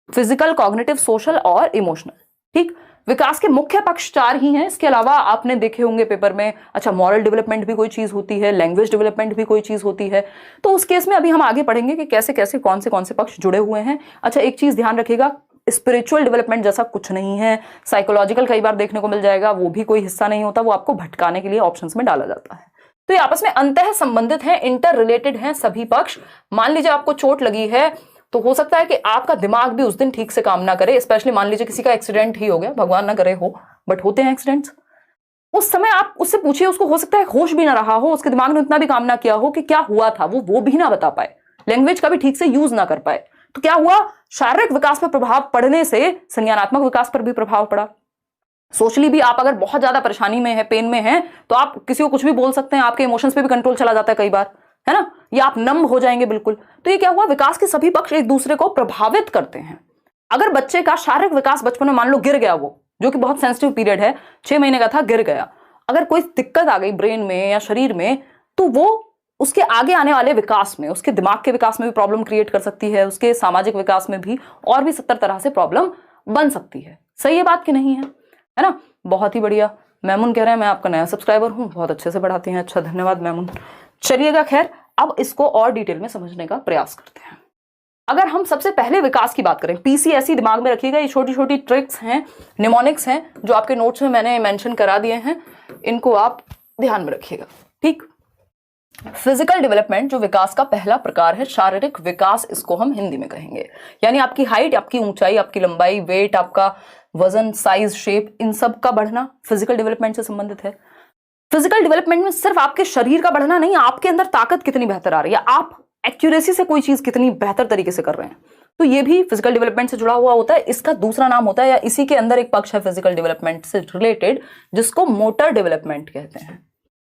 फिजिकल, कॉग्निटिव, सोशल और इमोशनल, ठीक। विकास के मुख्य पक्ष 4 ही हैं, इसके अलावा आपने देखे होंगे पेपर में, अच्छा मॉरल डेवलपमेंट भी कोई चीज होती है, लैंग्वेज डेवलपमेंट भी कोई चीज होती है, तो उस केस में अभी हम आगे पढ़ेंगे कि कैसे कैसे कौन से पक्ष जुड़े हुए हैं। अच्छा एक चीज ध्यान रखिएगा, स्पिरिचुअल डेवलपमेंट जैसा कुछ नहीं है, साइकोलॉजिकल कई बार देखने को मिल जाएगा, वो भी कोई हिस्सा नहीं होता, वो आपको भटकाने के लिए ऑप्शंस में डाला जाता है। तो ये आपस में अंतः संबंधित हैं, इंटर रिलेटेड हैं सभी पक्ष। मान लीजिए आपको चोट लगी है तो हो सकता है कि आपका दिमाग भी उस दिन ठीक से काम ना करे, स्पेशली मान लीजिए किसी का एक्सीडेंट ही हो गया, भगवान ना करे हो, बट होते हैं एक्सीडेंट्स, उस समय आप उससे पूछिए, उसको हो सकता है होश भी ना रहा हो, उसके दिमाग ने उतना भी काम ना किया हो कि क्या हुआ था, वो भी ना बता पाए, लैंग्वेज का भी ठीक से यूज ना कर पाए। तो क्या हुआ, शारीरिक विकास पर प्रभाव पड़ने से संज्ञानात्मक विकास पर भी प्रभाव पड़ा। सोशली भी आप अगर बहुत ज्यादा परेशानी में है, पेन में है, तो आप किसी को कुछ भी बोल सकते हैं, आपके इमोशंस पे भी कंट्रोल चला जाता है कई बार, है ना, या आप नम हो जाएंगे बिल्कुल। तो ये क्या हुआ, विकास के सभी पक्ष एक दूसरे को प्रभावित करते हैं। अगर बच्चे का शारीरिक विकास बचपन में मान लो गिर गया, वो जो कि बहुत सेंसिटिव पीरियड है, 6 महीने का था, गिर गया, अगर कोई दिक्कत आ गई ब्रेन में या शरीर में, तो वो उसके आगे आने वाले विकास में, उसके दिमाग के विकास में भी प्रॉब्लम क्रिएट कर सकती है, उसके सामाजिक विकास में भी, और भी 70 तरह से प्रॉब्लम बन सकती है। सही है बात कि नहीं है? है ना? बहुत ही बढ़िया। मैमुन कह रहे हैं मैं आपका नया सब्सक्राइबर हूं, बहुत अच्छे से पढ़ाती हैं। अच्छा, धन्यवाद मैमुन। चलिएगा, खैर अब इसको और डिटेल में समझने का प्रयास करते हैं। अगर हम सबसे पहले विकास की बात करें, पीसीएसई दिमाग में रखिएगा, ये छोटी छोटी ट्रिक्स हैं, निमोनिक्स हैं, जो आपके नोट्स में मैंने मेंशन करा दिए हैं, इनको आप ध्यान में रखिएगा। ठीक, फिजिकल डेवलपमेंट जो विकास का पहला प्रकार है, शारीरिक विकास इसको हम हिंदी में कहेंगे। यानी आपकी हाइट, आपकी ऊंचाई, आपकी लंबाई, वेट, आपका वजन, साइज, शेप, इन सब का बढ़ना फिजिकल डेवलपमेंट से संबंधित है। फिजिकल डेवलपमेंट में सिर्फ आपके शरीर का बढ़ना नहीं, आपके अंदर ताकत कितनी बेहतर आ रही है, आप एक्यूरेसी से कोई चीज कितनी बेहतर तरीके से कर रहे हैं, तो ये भी फिजिकल डेवलपमेंट से जुड़ा हुआ होता है। इसका दूसरा नाम होता है, या इसी के अंदर एक पक्ष है फिजिकल डेवलपमेंट से रिलेटेड, जिसको मोटर डेवलपमेंट कहते हैं।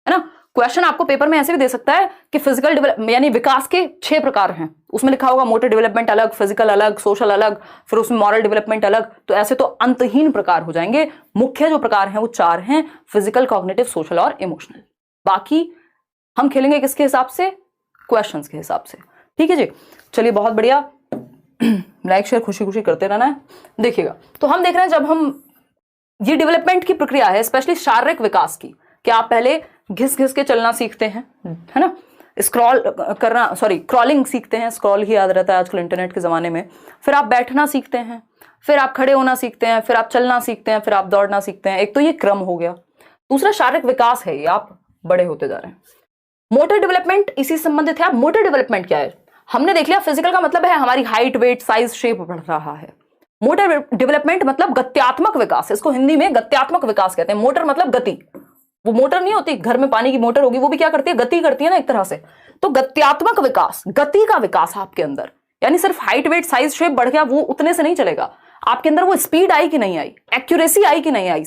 है ना? क्वेश्चन आपको पेपर में ऐसे भी दे सकता है कि फिजिकल डेवलपमेंट यानी विकास के 6 प्रकार हैं, उसमें लिखा होगा मोटर डेवलपमेंट अलग, फिजिकल अलग, सोशल अलग, फिर उसमें मॉरल डेवलपमेंट अलग। तो ऐसे तो अंतहीन प्रकार हो जाएंगे। मुख्य जो प्रकार हैं वो 4 हैं, फिजिकल, कॉग्निटिव, सोशल और इमोशनल। बाकी हम खेलेंगे किसके हिसाब से? क्वेश्चंस के हिसाब से। ठीक है जी, चलिए बहुत बढ़िया। लाइक शेयर खुशी खुशी करते रहना है। देखिएगा, तो हम देख रहे हैं जब हम ये डेवलपमेंट की प्रक्रिया है, स्पेशली शारीरिक विकास की, कि आप पहले घिस घिस के चलना सीखते हैं, है ना, स्क्रॉल करना, सॉरी क्रॉलिंग सीखते हैं, स्क्रॉल ही याद रहता है आजकल इंटरनेट के जमाने में। फिर आप बैठना सीखते हैं, फिर आप खड़े होना सीखते हैं, फिर आप चलना सीखते हैं, फिर आप दौड़ना सीखते हैं। एक तो ये क्रम हो गया। दूसरा शारीरिक विकास है, ये आप बड़े होते जा रहे हैं। मोटर डेवलपमेंट इसी संबंधित है। आप मोटर डेवलपमेंट क्या है? हमने देख लिया फिजिकल का मतलब है हमारी हाइट, वेट, साइज, शेप बढ़ रहा है। मोटर डेवलपमेंट मतलब गत्यात्मक विकास है, इसको हिंदी में गत्यात्मक विकास कहते हैं। मोटर मतलब गति, वो मोटर नहीं होती घर में पानी की मोटर होगी, वो भी क्या करती है? गति करती है ना एक तरह से। तो गत्यात्मक विकास, गति का विकास आपके अंदर, यानी सिर्फ हाइट, वेट, साइज, शेप बढ़ गया, वो उतने से नहीं चलेगा। आपके अंदर वो स्पीड आई कि नहीं आई, एक्यूरेसी आई कि नहीं आई,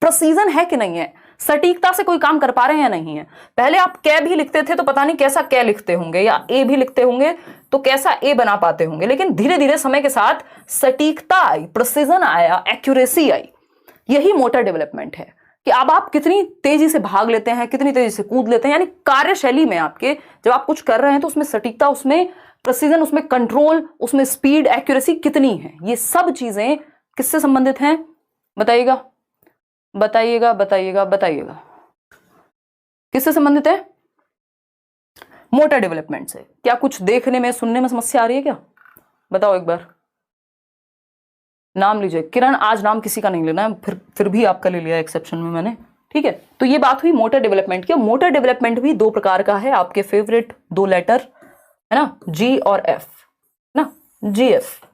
प्रिसीजन है कि नहीं है, सटीकता से कोई काम कर पा रहे हैं या नहीं है। पहले आप कै भी लिखते थे तो पता नहीं कैसा कै लिखते होंगे, या ए भी लिखते होंगे तो कैसा ए बना पाते होंगे, लेकिन धीरे धीरे समय के साथ सटीकता आई, प्रिसीजन आया, एक्यूरेसी आई। यही मोटर डेवलपमेंट है कि अब आप कितनी तेजी से भाग लेते हैं, कितनी तेजी से कूद लेते हैं, यानी कार्यशैली में आपके जब आप कुछ कर रहे हैं तो उसमें सटीकता, उसमें प्रिसीजन, उसमें कंट्रोल, उसमें स्पीड, एक्यूरेसी कितनी है। ये सब चीजें किससे संबंधित हैं? बताइएगा बताइएगा बताइएगा बताइएगा, किससे संबंधित है? मोटर डेवलपमेंट से। क्या कुछ देखने में, सुनने में समस्या आ रही है क्या? बताओ एक बार, नाम लीजिए। किरण, आज नाम किसी का नहीं लेना है, फिर भी आपका ले लिया एक्सेप्शन में मैंने। ठीक है, तो ये बात हुई मोटर डेवलपमेंट की। मोटर डेवलपमेंट भी 2 प्रकार का है, आपके फेवरेट 2 लेटर है ना, जी और एफ ना, जी एफ।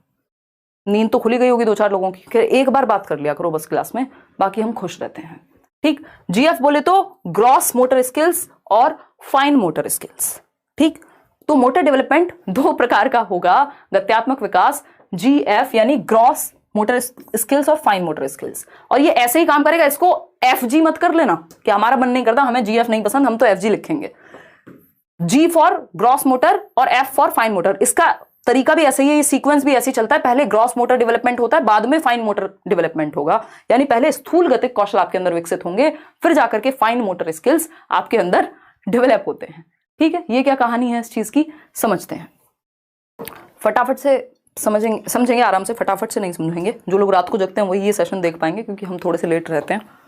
नींद तो खुली गई होगी 2-4 लोगों की, एक बार बात कर लिया करो बस क्लास में, बाकी हम खुश रहते हैं। ठीक, जीएफ बोले तो ग्रॉस मोटर स्किल्स और फाइन मोटर स्किल्स। ठीक, तो मोटर डेवलपमेंट 2 प्रकार का होगा, गत्यात्मक विकास, जीएफ यानी ग्रॉस मोटर स्किल्स और फाइन मोटर स्किल्स। और ये ऐसे ही काम करेगा, इसको एफजी मत कर लेना कि हमारा मन नहीं करता, हमें जीएफ नहीं पसंद, हम तो एफजी लिखेंगे। जी फॉर ग्रॉस मोटर और एफ फॉर फाइन मोटर। इसका तरीका भी ऐसे ही है, ये सीक्वेंस भी ऐसे ही चलता है। पहले ग्रॉस मोटर डेवलपमेंट होता है, बाद में फाइन मोटर डेवलपमेंट होगा। यानी पहले स्थूल गतिक कौशल आपके अंदर विकसित होंगे, फिर जाकर के फाइन मोटर स्किल्स आपके अंदर डेवलप होते हैं। ठीक है, ये क्या कहानी है इस चीज की, समझते हैं। फटाफट से समझेंगे आराम से, फटाफट से नहीं समझेंगे। जो लोग रात को जगते हैं वही ये सेशन देख पाएंगे, क्योंकि हम थोड़े से लेट रहते हैं।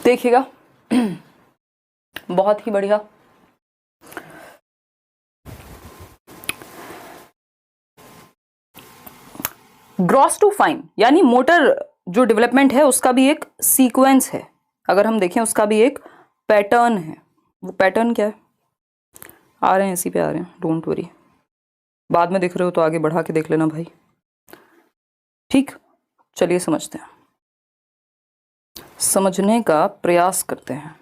देखिएगा, बहुत ही बढ़िया। ग्रॉस टू फाइन यानी मोटर जो डेवलपमेंट है उसका भी एक सीक्वेंस है। अगर हम देखें उसका भी एक पैटर्न है। वो पैटर्न क्या है? आ रहे हैं, इसी पे आ रहे हैं, डोंट वरी। बाद में देख रहे हो तो आगे बढ़ा के देख लेना भाई। ठीक, चलिए समझते हैं, समझने का प्रयास करते हैं,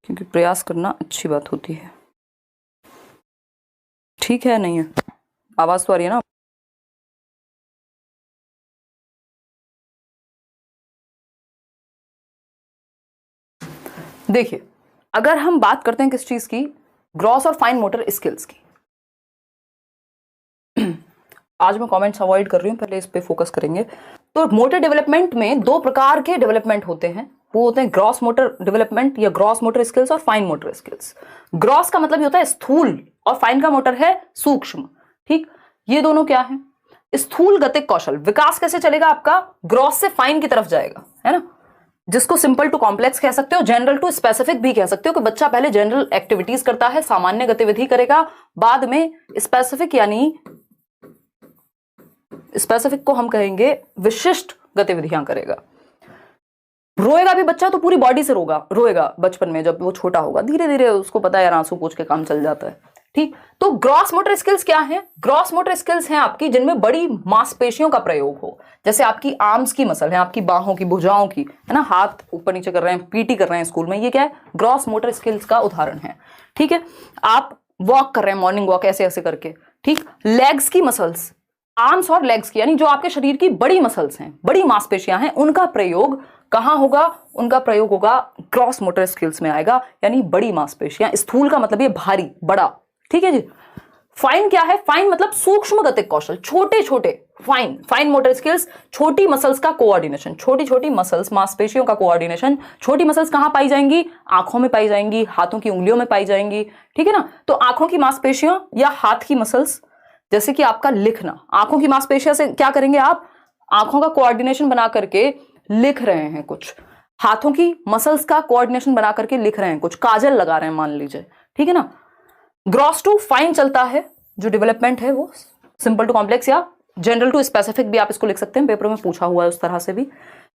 क्योंकि प्रयास करना अच्छी बात होती है। ठीक है, नहीं है? आवाज तो आ रही है ना? देखिए, अगर हम बात करते हैं किस चीज की, ग्रॉस और फाइन मोटर स्किल्स की। आज मैं कमेंट्स अवॉइड कर रही हूं, पहले इस पे फोकस करेंगे। तो मोटर डेवलपमेंट में 2 प्रकार के डेवलपमेंट होते हैं, वो होते हैं ग्रॉस मोटर डेवलपमेंट या ग्रॉस मोटर स्किल्स और फाइन मोटर स्किल्स। ग्रॉस का मतलब ये होता है स्थूल और फाइन का मोटर है सूक्ष्म। ठीक, ये दोनों क्या है? स्थूल गतिक कौशल। विकास कैसे चलेगा आपका? ग्रॉस से फाइन की तरफ जाएगा, है ना, जिसको सिंपल टू कॉम्प्लेक्स कह सकते हो, जनरल टू स्पेसिफिक भी कह सकते हो, कि बच्चा पहले जनरल एक्टिविटीज करता है, सामान्य गतिविधि करेगा, बाद में स्पेसिफिक, यानी स्पेसिफिक को हम कहेंगे विशिष्ट गतिविधियां करेगा। रोएगा भी बच्चा तो पूरी बॉडी से रोएगा बचपन में, जब वो छोटा होगा धीरे धीरे उसको पता है यार आंसू पोंछ के काम चल जाता है। ठीक, तो ग्रॉस मोटर स्किल्स क्या है? ग्रॉस मोटर स्किल्स हैं आपकी जिनमें बड़ी मांसपेशियों का प्रयोग हो, जैसे आपकी आर्म्स की मसल है, आपकी बाहों की, भुजाओं की, है ना, हाथ ऊपर नीचे कर रहे हैं, पीटी कर रहे हैं स्कूल में, ये क्या है? ग्रॉस मोटर स्किल्स का उदाहरण है। ठीक है, आप वॉक कर रहे हैं, मॉर्निंग वॉक ऐसे ऐसे करके। ठीक, लेग्स की मसल्स, आर्म्स और लेग्स की, यानी जो आपके शरीर की बड़ी मसल्स हैं, बड़ी मांसपेशियां हैं, उनका प्रयोग कहां होगा? उनका प्रयोग होगा ग्रॉस मोटर स्किल्स में आएगा, यानी बड़ी मांसपेशियां। स्थूल का मतलब ये भारी, बड़ा। ठीक है जी। फाइन क्या है? फाइन मतलब सूक्ष्म गतिक कौशल, छोटे छोटे। फाइन मोटर स्किल्स, छोटी मसल्स का कोऑर्डिनेशन, छोटी छोटी मसल्स, मांसपेशियों का कोऑर्डिनेशन। छोटी मसल्स कहां पाई जाएंगी? आंखों में पाई जाएंगी, हाथों की उंगलियों में पाई जाएंगी। ठीक है ना, तो आंखों की मांसपेशियां या हाथ की मसल्स, जैसे कि आपका लिखना, आंखों की मांसपेशियों से क्या करेंगे आप? आंखों का कोऑर्डिनेशन बना करके लिख रहे हैं कुछ, हाथों की मसल्स का कोऑर्डिनेशन बना करके लिख रहे हैं कुछ, काजल लगा रहे हैं मान लीजिए। ठीक है ना, ग्रॉस टू फाइन चलता है जो डेवलपमेंट है, वो सिंपल टू कॉम्प्लेक्स या जनरल टू स्पेसिफिक भी आप इसको लिख सकते हैं, पेपर में पूछा हुआ है उस तरह से भी।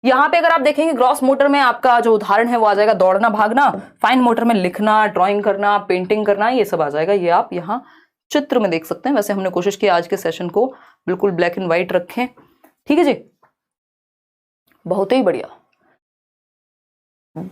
यहां पे अगर आप देखेंगे ग्रॉस मोटर में आपका जो उदाहरण है वो आ जाएगा दौड़ना, भागना। फाइन मोटर में लिखना, ड्राइंग करना, पेंटिंग करना, ये सब आ जाएगा। ये आप यहाँ चित्र में देख सकते हैं। वैसे हमने कोशिश की आज के सेशन को बिल्कुल ब्लैक एंड व्हाइट रखें। ठीक है जी, बहुत ही बढ़िया,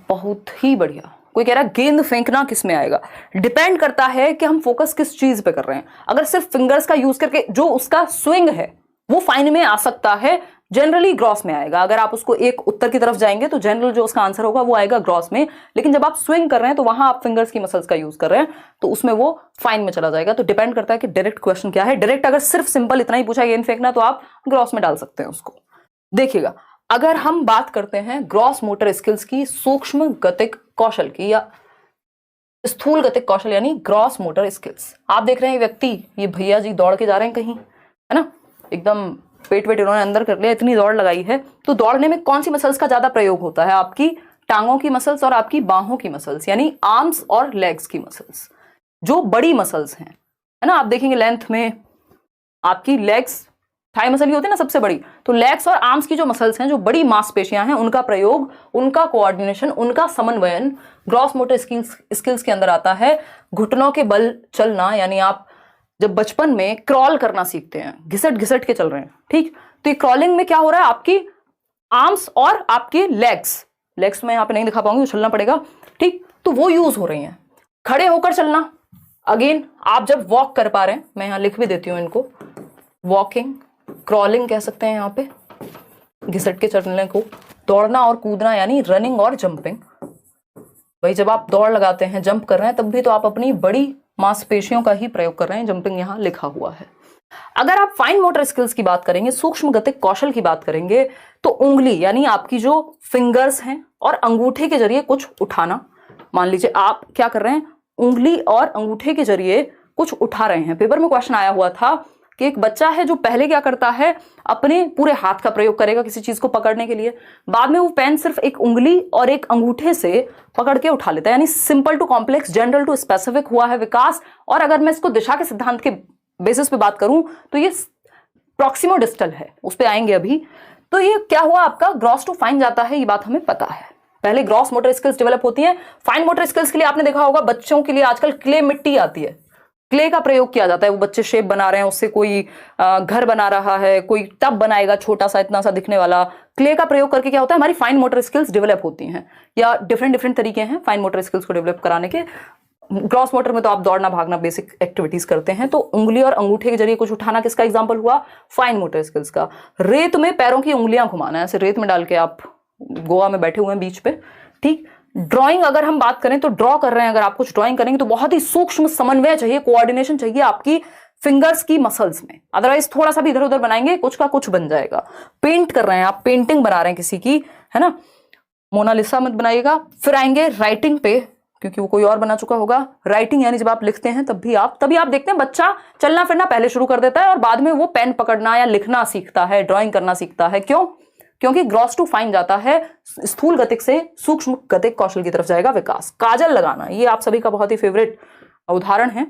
बहुत ही बढ़िया। कोई कह रहा है गेंद फेंकना किस में आएगा? डिपेंड करता है कि हम फोकस किस चीज पे कर रहे हैं। अगर सिर्फ फिंगर्स का यूज करके जो उसका स्विंग है वो फाइन में आ सकता है, जनरली ग्रॉस में आएगा। अगर आप उसको एक उत्तर की तरफ जाएंगे तो जनरल जो उसका आंसर होगा वो आएगा ग्रॉस में। लेकिन जब आप स्विंग कर रहे हैं तो वहां आप फिंगर्स की मसल्स का यूज कर रहे हैं तो उसमें वो फाइन में चला जाएगा। तो डिपेंड करता है कि डायरेक्ट क्वेश्चन क्या है। डायरेक्ट अगर सिर्फ सिंपल इतना ही पूछा गेंद फेंकना तो आप ग्रॉस में डाल सकते हैं उसको। देखिएगा, अगर हम बात करते हैं ग्रॉस मोटर स्किल्स की, सूक्ष्म गतिक कौशल की या स्थूल गतिक कौशल यानी ग्रॉस मोटर स्किल्स, आप देख रहे हैं व्यक्ति, ये भैया जी दौड़ के जा रहे हैं कहीं, है ना, एकदम पेट वेट इन्होंने अंदर कर लिया, इतनी दौड़ लगाई है। तो दौड़ने में कौन सी मसल्स का ज्यादा प्रयोग होता है? आपकी टांगों की मसल्स और आपकी बाहों की मसल्स, यानी आर्म्स और लेग्स की मसल्स, जो बड़ी मसल्स हैं, है ना। आप देखेंगे लेंथ में आपकी लेग्स, थाई मसल ही होती है ना सबसे बड़ी, तो लेग्स और आर्म्स की जो मसल्स हैं, जो बड़ी मांसपेशियां हैं, उनका प्रयोग, उनका कोऑर्डिनेशन, उनका समन्वयन ग्रॉस मोटर स्किल्स के अंदर आता है। घुटनों के बल चलना, यानी आप जब बचपन में क्रॉल करना सीखते हैं, घिसट घिसट के चल रहे हैं, ठीक, तो ये क्रॉलिंग में क्या हो रहा है? आपकी आर्म्स और आपके लेग्स में यहाँ पे नहीं दिखा पाऊंगी, उछलना पड़ेगा, ठीक, तो वो यूज हो रही हैं। खड़े होकर चलना, अगेन आप जब वॉक कर पा रहे हैं, मैं यहाँ लिख भी देती हूँ इनको, वॉकिंग, क्रॉलिंग कह सकते हैं यहाँ पे, घिसट के चलने को। दौड़ना और कूदना यानी रनिंग और जंपिंग। भाई जब आप दौड़ लगाते हैं, जंप कर रहे हैं, तब भी तो आप अपनी बड़ी मांसपेशियों का ही प्रयोग कर रहे हैं, जंपिंग यहाँ लिखा हुआ है। अगर आप फाइन मोटर स्किल्स की बात करेंगे, सूक्ष्म गतिक कौशल की बात करेंगे, तो उंगली यानी आपकी जो फिंगर्स हैं और अंगूठे के जरिए कुछ उठाना। मान लीजिए आप क्या कर रहे हैं, उंगली और अंगूठे के जरिए कुछ उठा रहे हैं। पेपर में क्वेश्चन आया हुआ था कि एक बच्चा है जो पहले क्या करता है, अपने पूरे हाथ का प्रयोग करेगा किसी चीज को पकड़ने के लिए, बाद में वो पेन सिर्फ एक उंगली और एक अंगूठे से पकड़ के उठा लेता है। यानी simple to complex, general to specific हुआ है विकास। और अगर मैं इसको दिशा के सिद्धांत के बेसिस पे बात करूं तो ये प्रॉक्सिमो डिस्टल है, उस पर आएंगे अभी। तो ये क्या हुआ, आपका ग्रॉस टू फाइन जाता है, ये बात हमें पता है। पहले ग्रॉस मोटर स्किल्स डेवलप होती हैं। फाइन मोटर स्किल्स के लिए आपने देखा होगा बच्चों के लिए आजकल क्ले मिट्टी आती है, क्ले का प्रयोग किया जाता है। वो बच्चे शेप बना रहे हैं, उससे कोई घर बना रहा है, कोई टब बनाएगा छोटा सा, इतना सा दिखने वाला। क्ले का प्रयोग करके क्या होता है, हमारी फाइन मोटर स्किल्स डेवलप होती हैं। या डिफरेंट तरीके हैं फाइन मोटर स्किल्स को डेवलप कराने के। ग्रॉस मोटर में तो आप दौड़ना भागना बेसिक एक्टिविटीज करते हैं, तो उंगली और अंगूठे के जरिए कुछ उठाना किसका एग्जाम्पल हुआ, फाइन मोटर स्किल्स का। रेत में पैरों की उंगलियां घुमाना, ऐसे रेत में डाल के आप गोवा में बैठे हुए हैं बीच पे, ठीक। ड्राइंग अगर हम बात करें तो ड्रॉ कर रहे हैं, अगर आप कुछ ड्राइंग करेंगे तो बहुत ही सूक्ष्म समन्वय चाहिए, कोऑर्डिनेशन चाहिए आपकी फिंगर्स की मसल्स में, अदरवाइज थोड़ा सा भी इधर उधर बनाएंगे कुछ का कुछ बन जाएगा। पेंट कर रहे हैं आप, पेंटिंग बना रहे हैं किसी की, है ना, मोनालिसा मत बनाइएगा। फिर आएंगे राइटिंग पे, क्योंकि वो कोई और बना चुका होगा। राइटिंग यानी जब आप लिखते हैं तभी आप देखते हैं बच्चा चलना फिरना पहले शुरू कर देता है और बाद में वो पेन पकड़ना या लिखना सीखता है, ड्राइंग करना सीखता है। क्यों? क्योंकि ग्रॉस टू फाइन जाता है, स्थूल गतिक से सूक्ष्म गतिक कौशल की तरफ जाएगा विकास। काजल लगाना, ये आप सभी का बहुत ही फेवरेट उदाहरण है,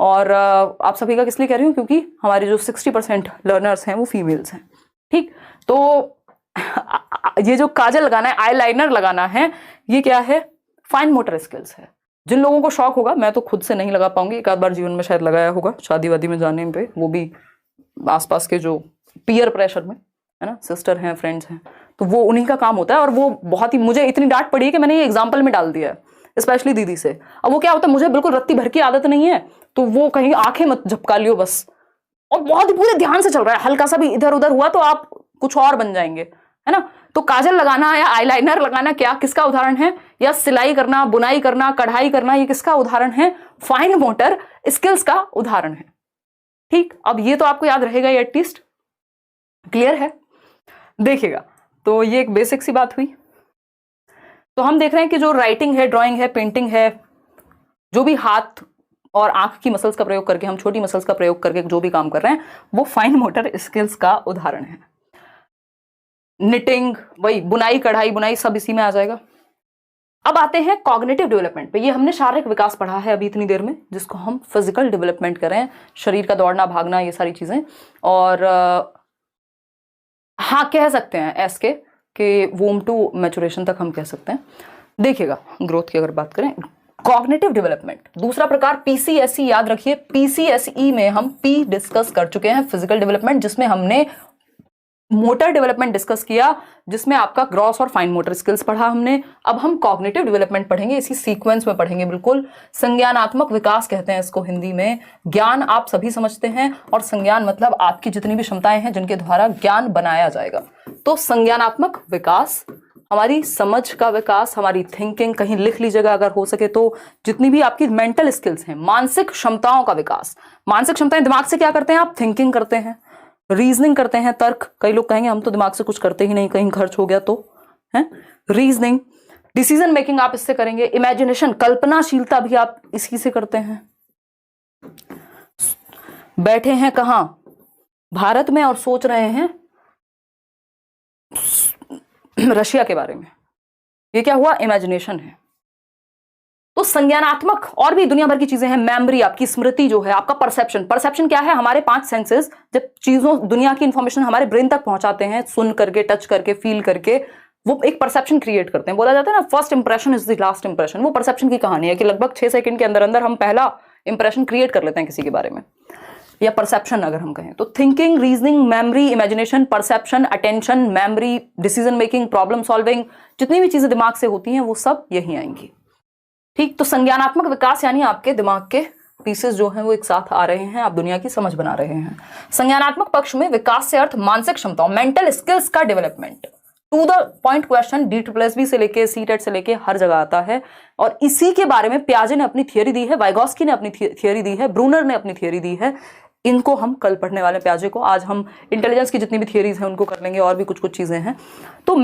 और आप सभी का किस लिए कह रही हूँ, क्योंकि हमारे जो 60% लर्नर्स हैं वो फीमेल्स हैं। ठीक, तो ये जो काजल लगाना है, आईलाइनर लगाना है, ये क्या है? फाइन मोटर स्किल्स है। जिन लोगों को शौक होगा, मैं तो खुद से नहीं लगा पाऊंगी, एक आध बार जीवन में शायद लगाया होगा शादी वादी में जाने पे, वो भी आसपास के जो पीयर प्रेशर में, है ना, सिस्टर हैं, फ्रेंड्स हैं, तो वो उन्हीं का काम होता है। और वो बहुत ही, मुझे इतनी डांट पड़ी है कि मैंने ये एग्जाम्पल में डाल दिया है, स्पेशली दीदी से। अब वो क्या होता है, मुझे बिल्कुल रत्ती भर की आदत नहीं है, तो वो कहीं आंखें मत झपका लियो बस, और बहुत ही पूरे ध्यान से चल रहा है, हल्का सा भी इधर उधर हुआ तो आप कुछ और बन जाएंगे, है ना। तो काजल लगाना या आईलाइनर लगाना क्या, किसका उदाहरण है? या सिलाई करना, बुनाई करना, कढ़ाई करना, ये किसका उदाहरण है? फाइन मोटर स्किल्स का उदाहरण है। ठीक, अब ये तो आपको याद रहेगा ये एटलीस्ट, क्लियर है? देखिएगा, तो ये एक बेसिक सी बात हुई। तो हम देख रहे हैं कि जो राइटिंग है, ड्राइंग है, पेंटिंग है, जो भी हाथ और आंख की मसल्स का प्रयोग करके, हम छोटी मसल्स का प्रयोग करके जो भी काम कर रहे हैं, वो फाइन मोटर स्किल्स का उदाहरण है। निटिंग, वही बुनाई, कढ़ाई, बुनाई, सब इसी में आ जाएगा। अब आते हैं कॉग्निटिव डेवलपमेंट पे। ये हमने शारीरिक विकास पढ़ा है अभी इतनी देर में, जिसको हम फिजिकल डेवलपमेंट करें, शरीर का दौड़ना, भागना, ये सारी चीजें। और हाँ, कह सकते हैं एसके कि वूम टू मैचुरेशन तक हम कह सकते हैं। देखिएगा, ग्रोथ की अगर बात करें, कॉग्निटिव डेवलपमेंट दूसरा प्रकार पीसीएसई, याद रखिए पीसीएसई में हम पी डिस्कस कर चुके हैं, फिजिकल डेवलपमेंट, जिसमें हमने मोटर डेवलपमेंट डिस्कस किया, जिसमें आपका ग्रॉस और फाइन मोटर स्किल्स पढ़ा हमने। अब हम कॉग्निटिव डेवलपमेंट पढ़ेंगे, इसी सीक्वेंस में पढ़ेंगे बिल्कुल। संज्ञानात्मक विकास कहते हैं इसको हिंदी में। ज्ञान आप सभी समझते हैं, और संज्ञान मतलब आपकी जितनी भी क्षमताएं हैं जिनके द्वारा ज्ञान बनाया जाएगा। तो संज्ञानात्मक विकास, हमारी समझ का विकास, हमारी थिंकिंग, कहीं लिख लीजिएगा अगर हो सके तो, जितनी भी आपकी मेंटल स्किल्स हैं, मानसिक क्षमताओं का विकास। मानसिक क्षमताएं, दिमाग से क्या करते हैं आप? थिंकिंग करते हैं, रीजनिंग करते हैं, तर्क। कई लोग कहेंगे हम तो दिमाग से कुछ करते ही नहीं, कहीं खर्च हो गया तो, है। रीजनिंग, डिसीजन मेकिंग आप इससे करेंगे। इमेजिनेशन, कल्पनाशीलता भी आप इसी से करते हैं। बैठे हैं कहां? भारत में, और सोच रहे हैं रशिया के बारे में। ये क्या हुआ? इमेजिनेशन है। तो संज्ञानात्मक और भी दुनिया भर की चीजें हैं। मेमोरी, आपकी स्मृति जो है, आपका परसेप्शन। परसेप्शन क्या है? हमारे 5 सेंसेस जब चीजों, दुनिया की इंफॉर्मेशन हमारे ब्रेन तक पहुंचाते हैं, सुन करके, टच करके, फील करके, वो एक परसेप्शन क्रिएट करते हैं। बोला जाता है ना, first impression is the last impression. वो परसेप्शन की कहानी है कि लगभग 6 सेकंड के अंदर अंदर हम पहला इंप्रेशन क्रिएट कर लेते हैं किसी के बारे में, या परसेप्शन अगर हम कहें तो। Thinking, reasoning, memory, imagination, perception, attention, memory, decision making, problem solving, जितनी भी चीजें दिमाग से होती हैं वो सब यही आएंगी। ठीक, तो संज्ञानात्मक विकास यानी आपके दिमाग के पीसेस जो हैं वो एक साथ आ रहे हैं, आप दुनिया की समझ बना रहे हैं। संज्ञानात्मक पक्ष में विकास से अर्थ मानसिक क्षमताओं, मेंटल स्किल्स का development. To the point question DSSB से लेके सीटेट से लेके हर जगह आता है, और इसी के बारे में पियाजे ने अपनी थियरी दी है, वाइगोस्की ने अपनी थियरी दी है, ब्रूनर ने अपनी थियरी दी है। इनको हम कल पढ़ने वाले पियाजे को। आज हम इंटेलिजेंस की जितनी भी थियरीज हैं उनको कर लेंगे, और भी कुछ कुछ चीजें हैं। तो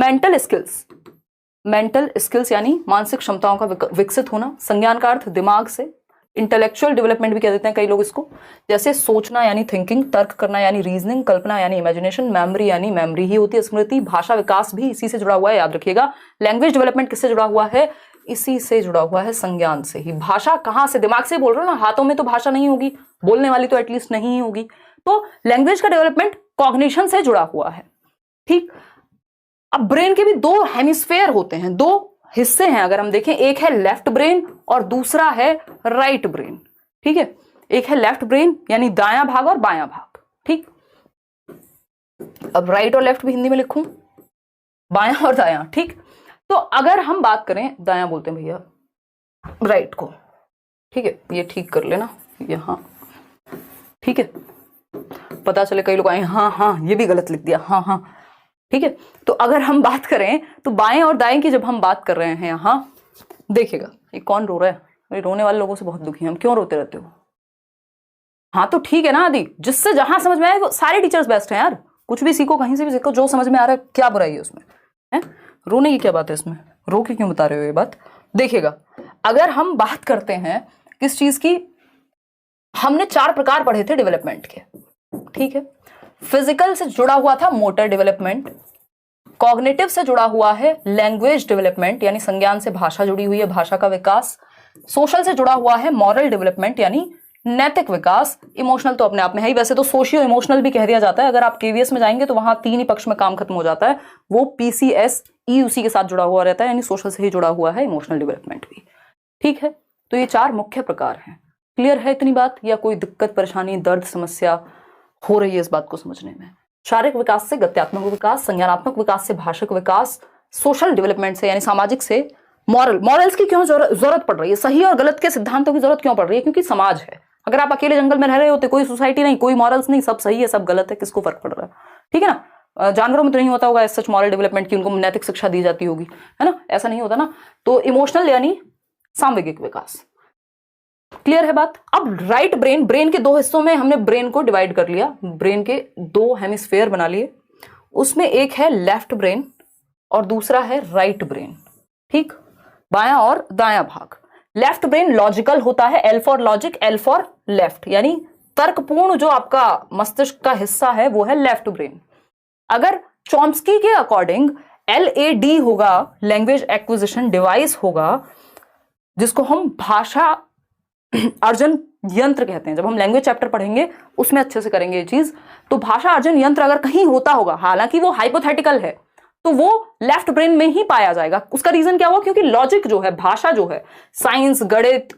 मेंटल स्किल्स यानी मानसिक क्षमताओं का विकसित होना। संज्ञान का अर्थ दिमाग से, इंटेलेक्चुअल डेवलपमेंट भी कह देते हैं कई लोग इसको, जैसे सोचना यानी थिंकिंग, तर्क करना यानी रीजनिंग, कल्पना यानी इमेजिनेशन, मेमोरी यानी मेमोरी ही होती है स्मृति, भाषा विकास भी इसी से जुड़ा हुआ है, याद रखिएगा। लैंग्वेज डेवलपमेंट किससे जुड़ा हुआ है? इसी से जुड़ा हुआ है, संज्ञान से ही। भाषा कहाँ से? दिमाग से बोल रहे हो ना, हाथों में तो भाषा नहीं होगी, बोलने वाली तो एटलीस्ट नहीं ही होगी। तो लैंग्वेज का डेवलपमेंट कॉग्निशन से जुड़ा हुआ है। ठीक, अब ब्रेन के भी 2 हेमिस्फेयर होते हैं, 2 हिस्से हैं अगर हम देखें, एक है लेफ्ट ब्रेन और दूसरा है राइट ब्रेन। ठीक है, एक है लेफ्ट ब्रेन यानी दायां भाग और बायां भाग। ठीक, अब राइट और लेफ्ट भी हिंदी में लिखूं, बायां और दायां। ठीक, तो अगर हम बात करें, दायां बोलते हैं भैया राइट को, ठीक है, ये ठीक कर लेना यहां, ठीक है, पता चले कई लोग आए हाँ ये भी गलत लिख दिया, हाँ, ठीक है। तो अगर हम बात करें तो बाएं और दाएं की जब हम बात कर रहे हैं यहां, देखिएगा ये कौन रो रहा है? रोने वाले लोगों से बहुत दुखी हैं हम, क्यों रोते रहते हो? हाँ तो ठीक है ना आदि, जिससे जहां समझ में आए, वो सारे टीचर्स बेस्ट हैं यार, कुछ भी सीखो, कहीं से भी सीखो, जो समझ में आ रहा है, क्या बुराई है उसमें, है? रोने की क्या बात है इसमें, रो के क्यों बता रहे हो ये बात? देखिएगा, अगर हम बात करते हैं किस चीज की, हमने 4 प्रकार पढ़े थे डेवलपमेंट के, ठीक है। फिजिकल से जुड़ा हुआ था मोटर डेवलपमेंट, कॉग्निटिव से जुड़ा हुआ है लैंग्वेज डेवलपमेंट यानी संज्ञान से भाषा जुड़ी हुई है, भाषा का विकास, सोशल से जुड़ा हुआ है मॉरल डेवलपमेंट यानी नैतिक विकास, इमोशनल तो अपने आप में है ही, वैसे तो सोशियो इमोशनल भी कह दिया जाता है, अगर आप केवीएस में जाएंगे तो वहां 3 ही पक्ष में काम खत्म हो जाता है, वो पीसीएस ई उसी के साथ जुड़ा हुआ रहता है, यानी सोशल से ही जुड़ा हुआ है इमोशनल डेवलपमेंट भी, ठीक है। तो ये 4 मुख्य प्रकार हैं। क्लियर है इतनी बात, या कोई दिक्कत परेशानी दर्द समस्या हो रही है इस बात को समझने में? शारीरिक विकास से गत्यात्मक विकास, संज्ञानात्मक विकास से भाषिक विकास, सोशल डेवलपमेंट से यानी सामाजिक से मॉरल्स की क्यों जरूरत पड़ रही है, सही और गलत के सिद्धांतों की जरूरत क्यों पड़ रही है? क्योंकि समाज है। अगर आप अकेले जंगल में रह रहे होते, कोई सोसाइटी नहीं, कोई मॉरल्स नहीं, सब सही है सब गलत है, किसको फर्क पड़ रहा है? ठीक है ना। जानवरों में तो नहीं होता होगा सच मॉरल डेवलपमेंट की, उनको नैतिक शिक्षा दी जाती होगी, है ना, ऐसा नहीं होता ना। तो इमोशनल यानी सामवेगिक विकास। क्लियर है बात? अब राइट ब्रेन के 2 हिस्सों में हमने ब्रेन को डिवाइड कर लिया, ब्रेन के 2 हेमिस्फेयर बना लिए, उसमें एक है लेफ्ट ब्रेन और दूसरा है राइट ब्रेन, ठीक, बायां और दायां भाग। लेफ्ट ब्रेन लॉजिकल होता है, L for logic, L for left, यानी तर्कपूर्ण जो आपका मस्तिष्क का हिस्सा है वो है लेफ्ट ब्रेन। अगर चॉम्स्की के अकॉर्डिंग LAD होगा, लैंग्वेज एक्विजिशन डिवाइस होगा, जिसको हम भाषा अर्जन यंत्र कहते हैं। जब हम लैंग्वेज चैप्टर पढ़ेंगे उसमें अच्छे से करेंगे ये चीज। तो भाषा अर्जन यंत्र अगर कहीं होता होगा, हालांकि वो हाइपोथेटिकल है, तो वो लेफ्ट ब्रेन में ही पाया जाएगा। उसका रीजन क्या हुआ? क्योंकि लॉजिक जो है, भाषा जो है, साइंस, गणित,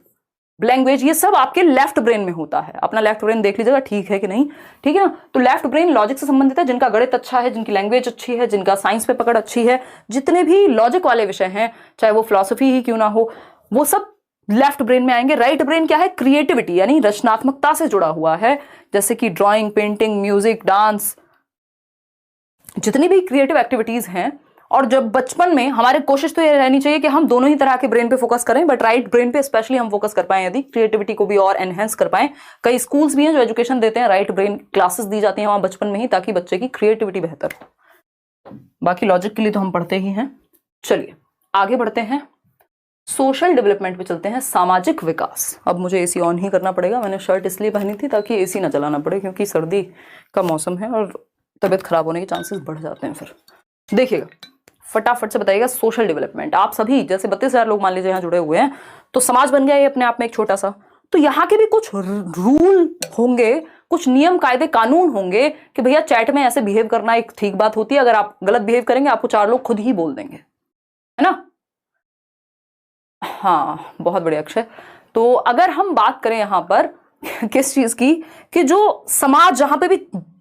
लैंग्वेज, ये सब आपके लेफ्ट ब्रेन में होता है। अपना लेफ्ट ब्रेन देख लीजिएगा, ठीक है कि नहीं, ठीक है ना। तो लेफ्ट ब्रेन लॉजिक से संबंधित है, जिनका गणित अच्छा है, जिनकी लैंग्वेज अच्छी है, जिनका साइंस पे पकड़ अच्छी है, जितने भी लॉजिक वाले विषय हैं, चाहे वो फिलॉसफी ही क्यों ना हो, वो सब लेफ्ट ब्रेन में आएंगे। राइट ब्रेन क्या है? क्रिएटिविटी यानी रचनात्मकता से जुड़ा हुआ है, जैसे कि ड्राइंग, पेंटिंग, म्यूजिक, डांस, जितनी भी क्रिएटिव एक्टिविटीज हैं। और जब बचपन में हमारी कोशिश तो ये रहनी चाहिए कि हम दोनों ही तरह के ब्रेन पे फोकस करें, बट राइट ब्रेन पे स्पेशली हम फोकस कर पाएं, यदि क्रिएटिविटी को भी और एनहेंस कर पाएं। कई स्कूल्स भी हैं जो एजुकेशन देते हैं, राइट ब्रेन क्लासेस दी जाती हैं वहां बचपन में ही, ताकि बच्चे की क्रिएटिविटी बेहतर हो। बाकी लॉजिक के लिए तो हम पढ़ते ही हैं। चलिए आगे बढ़ते हैं, सोशल डेवलपमेंट पे चलते हैं, सामाजिक विकास। अब मुझे एसी ऑन ही करना पड़ेगा, मैंने शर्ट इसलिए पहनी थी ताकि एसी ना चलाना पड़े, क्योंकि सर्दी का मौसम है और तबीयत खराब होने के चांसेस बढ़ जाते हैं। फिर देखिएगा, फटाफट से बताइएगा, सोशल डेवलपमेंट। आप सभी जैसे 32,000 लोग मान लीजिए यहाँ जुड़े हुए हैं, तो समाज बन गया ये अपने आप में एक छोटा सा। तो यहाँ के भी कुछ रूल होंगे, कुछ नियम कायदे कानून होंगे कि भैया चैट में ऐसे बिहेव करना एक ठीक बात होती है, अगर आप गलत बिहेव करेंगे आपको 4 लोग खुद ही बोल देंगे, है ना। हाँ, बहुत बढ़िया अक्षय। तो अगर हम बात करें यहाँ पर किस चीज की, कि जो समाज जहां पे भी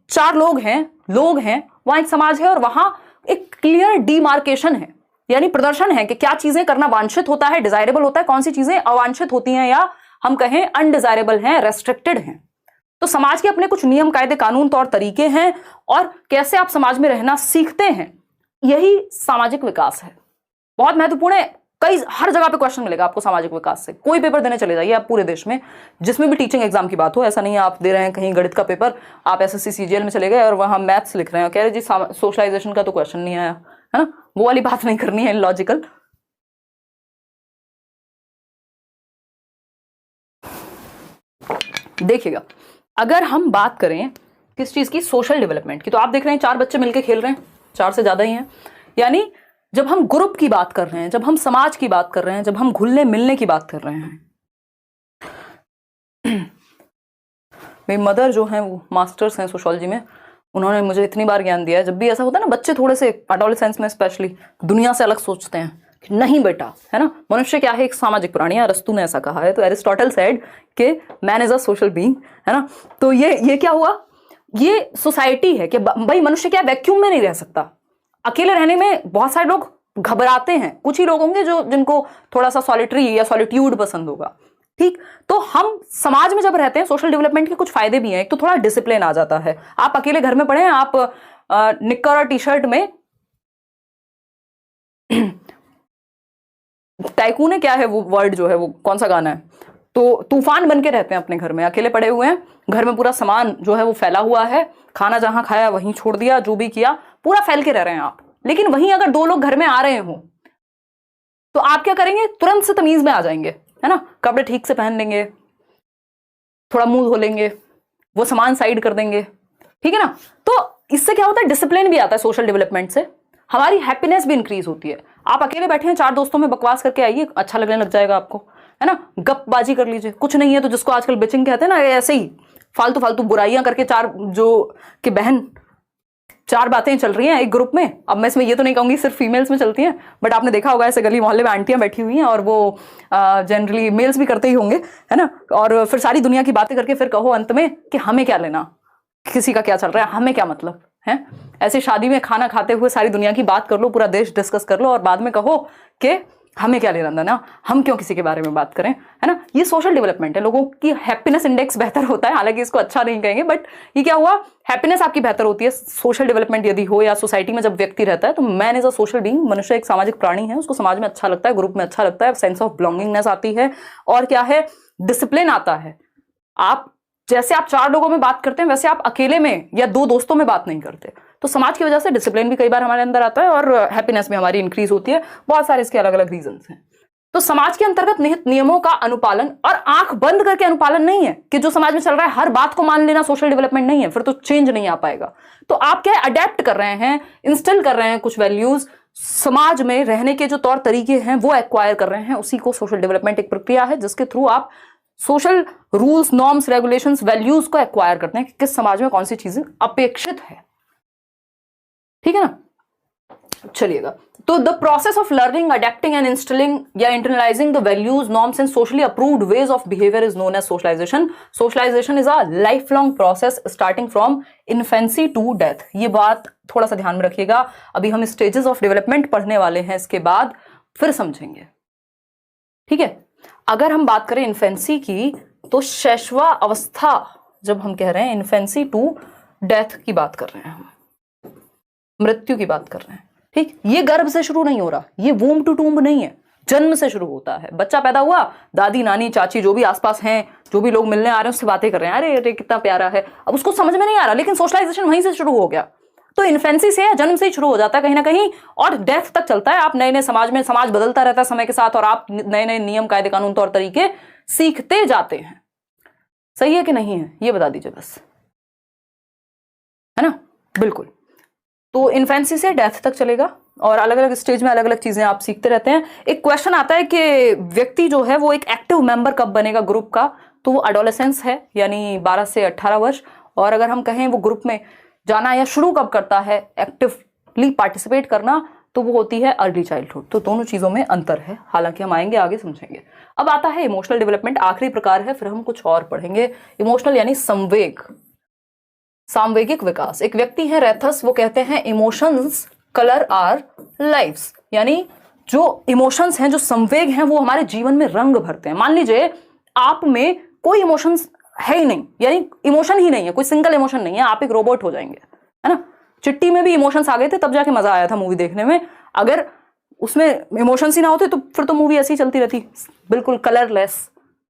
4 लोग हैं वहां एक समाज है, और वहां एक क्लियर डिमार्केशन है, यानी प्रदर्शन है कि क्या चीजें करना वांछित होता है, डिजायरेबल होता है, कौन सी चीजें अवांछित होती हैं या हम कहें अनडिजायरेबल हैं, रेस्ट्रिक्टेड हैं। तो समाज के अपने कुछ नियम कायदे कानून तौर तरीके हैं, और कैसे आप समाज में रहना सीखते हैं, यही सामाजिक विकास है। बहुत महत्वपूर्ण है। हर जगह पे क्वेश्चन मिलेगा आपको सामाजिक विकास से। कोई पेपर देने चले जाइए आप पूरे देश में, जिसमें भी टीचिंग एग्जाम की बात हो, ऐसा नहीं है आप दे रहे हैं कहीं गणित का पेपर, आप SSC CGL में चले गए और वहां मैथ्स लिख रहे हैं, कह रहे जी सोशलाइजेशन का तो क्वेश्चन नहीं आया, है ना। वो वाली बात नहीं करनी है, लॉजिकल। देखिएगा, अगर हम बात करें किस चीज की, सोशल डेवलपमेंट की, तो आप देख रहे हैं 4 बच्चे मिलकर खेल रहे हैं, 4 से ज्यादा ही हैं। यानी जब हम ग्रुप की बात कर रहे हैं, जब हम समाज की बात कर रहे हैं, जब हम घुलने मिलने की बात कर रहे हैं। मेरी मदर जो हैं वो मास्टर्स हैं सोशियोलॉजी में, उन्होंने मुझे इतनी बार ज्ञान दिया है। जब भी ऐसा होता है ना, बच्चे थोड़े से एडोलेसेंस में स्पेशली दुनिया से अलग सोचते हैं कि नहीं बेटा, है ना, मनुष्य क्या है, एक सामाजिक प्राणी है। अरस्तु ने ऐसा कहा है। तो एरिस्टोटल सेड कि man is a social being, है ना। तो ये क्या हुआ, ये सोसाइटी है कि भाई मनुष्य क्या वैक्यूम में नहीं रह सकता। अकेले रहने में बहुत सारे लोग घबराते हैं, कुछ ही लोग होंगे जिनको थोड़ा सा सॉलिटरी या सॉलिट्यूड पसंद होगा, ठीक। तो हम समाज में जब रहते हैं, सोशल डेवलपमेंट के कुछ फायदे भी हैं। एक तो थोड़ा डिसिप्लिन आ जाता है। आप अकेले घर में पढ़े, आप निक्कर और टी-शर्ट में टाइकून क्या है वो वर्ड जो है, वो कौन सा गाना है, तो तूफान बन के रहते हैं अपने घर में, अकेले पड़े हुए हैं, घर में पूरा सामान जो है वो फैला हुआ है, खाना जहां खाया वहीं छोड़ दिया, जो भी किया पूरा फैल के रह रहे हैं आप, लेकिन वहीं अगर दो लोग घर में आ रहे हो तो आप क्या करेंगे, तुरंत से तमीज में आ जाएंगे, है ना, कपड़े ठीक से पहन लेंगे, थोड़ा मुंह धो लेंगे, वो सामान साइड कर देंगे, ठीक है ना। तो इससे क्या होता है, डिसिप्लिन भी आता है सोशल डेवलपमेंट से, हमारी हैप्पीनेस भी इंक्रीज होती है। आप अकेले बैठे हैं, 4 दोस्तों में बकवास करके आइए, अच्छा लगने लग जाएगा आपको, है ना, गपबाजी कर लीजिए, कुछ नहीं है तो जिसको आजकल बिचिंग कहते हैं ना, ऐसे ही फालतू फालतू बुराइयां करके 4 जो कि बहन 4 बातें चल रही हैं एक ग्रुप में। अब मैं इसमें ये तो नहीं कहूंगी सिर्फ फीमेल्स में चलती हैं, बट आपने देखा होगा ऐसे गली मोहल्ले में आंटियां बैठी हुई हैं और वो जनरली मेल्स भी करते ही होंगे, है ना, और फिर सारी दुनिया की बातें करके फिर कहो अंत में कि हमें क्या लेना, किसी का क्या चल रहा है, हमें क्या मतलब है। ऐसे शादी में खाना खाते हुए सारी दुनिया की बात कर लो, पूरा देश डिस्कस कर लो और बाद में कहो कि हमें क्या लेना देना, हम क्यों किसी के बारे में बात करें, है ना। ये सोशल डेवलपमेंट है, लोगों की हैप्पीनेस इंडेक्स बेहतर होता है, हालांकि इसको अच्छा नहीं कहेंगे, बट ये क्या हुआ, हैप्पीनेस आपकी बेहतर होती है सोशल डेवलपमेंट यदि हो, या सोसाइटी में जब व्यक्ति रहता है। तो man is a social being, मनुष्य एक सामाजिक प्राणी है, उसको समाज में अच्छा लगता है, ग्रुप में अच्छा लगता है, सेंस ऑफ बिलोंगिंगनेस आती है, और क्या है, डिसिप्लिन आता है। आप जैसे आप 4 लोगों में बात करते हैं वैसे आप अकेले में या 2 दोस्तों में बात नहीं करते। तो समाज की वजह से डिसिप्लिन भी कई बार हमारे अंदर आता है और हैप्पीनेस भी हमारी इंक्रीज होती है। बहुत सारे इसके अलग अलग रीजंस हैं। तो समाज के अंतर्गत निहित नियमों का अनुपालन, और आंख बंद करके अनुपालन नहीं है कि जो समाज में चल रहा है हर बात को मान लेना सोशल डेवलपमेंट नहीं है, फिर तो चेंज नहीं आ पाएगा। तो आप क्या अडेप्ट कर रहे हैं, इंस्टॉल कर रहे हैं कुछ वैल्यूज, समाज में रहने के जो तौर तरीके हैं वो एक्वायर कर रहे हैं, उसी को सोशल डेवलपमेंट एक प्रक्रिया है जिसके थ्रू आप social rules, norms, regulations, values को एक्वायर करते हैं कि किस समाज में कौन सी चीजें अपेक्षित है, ठीक है ना। चलिएगा, तो the process of learning, adapting and installing या internalising the values, norms and socially approved ways of behaviour is known as socialisation. Socialisation is a life long process starting from infancy to death. ये बात थोड़ा सा ध्यान में रखिएगा, अभी हम स्टेजेस ऑफ डेवलपमेंट पढ़ने वाले हैं, इसके बाद फिर समझेंगे, ठीक है। अगर हम बात करें इन्फेंसी की, तो शैशवा अवस्था जब हम कह रहे हैं, इन्फेंसी टू डेथ की बात कर रहे हैं, हम मृत्यु की बात कर रहे हैं, ठीक। ये गर्भ से शुरू नहीं हो रहा, ये वूम टू टूम्ब नहीं है, जन्म से शुरू होता है। बच्चा पैदा हुआ, दादी, नानी, चाची जो भी आसपास हैं, जो भी लोग मिलने आ रहे हैं उससे बातें कर रहे हैं, अरे अरे कितना प्यारा है, अब उसको समझ में नहीं आ रहा, लेकिन सोशलाइजेशन वहीं से शुरू हो गया। तो इन्फेंसी से, जन्म से ही शुरू हो जाता है कहीं ना कहीं, और डेथ तक चलता है। आप नए नए समाज में, समाज बदलता रहता है समय के साथ, और आप नए नए नियम, कायदे, कानून, तौर तरीके सीखते जाते हैं। सही है कि नहीं है, ये बता दीजिए बस, है ना। बिल्कुल। तो इन्फेंसी से डेथ तक चलेगा, और अलग अलग स्टेज में अलग अलग चीजें आप सीखते रहते हैं। एक क्वेश्चन आता है कि व्यक्ति जो है वो एक एक्टिव मेंबर कब बनेगा ग्रुप का, तो वो एडोलेसेंस है, यानी 12 से 18 वर्ष। और अगर हम कहें वो ग्रुप में जाना या शुरू कब करता है एक्टिवली पार्टिसिपेट करना, तो वो होती है अर्ली चाइल्डहुड। तो दोनों चीजों में अंतर है, हालांकि हम आएंगे आगे समझेंगे। अब आता है इमोशनल डेवलपमेंट, आखिरी प्रकार है, फिर हम कुछ और पढ़ेंगे। इमोशनल यानी संवेग, सामवेगिक विकास। एक व्यक्ति है रेथस, वो कहते हैं इमोशंस कलर आर लाइव्स, यानी जो इमोशंस हैं, जो संवेग हैं, वो हमारे जीवन में रंग भरते हैं। मान लीजिए आप में कोई इमोशंस है ही नहीं, यानी इमोशन ही नहीं है, कोई सिंगल इमोशन नहीं है, आप एक रोबोट हो जाएंगे, है ना। चिट्टी में भी इमोशंस आ गए थे, तब जाके मजा आया था मूवी देखने में। अगर उसमें इमोशंस ही ना होते तो फिर तो मूवी ऐसी ही चलती रहती, बिल्कुल कलरलेस,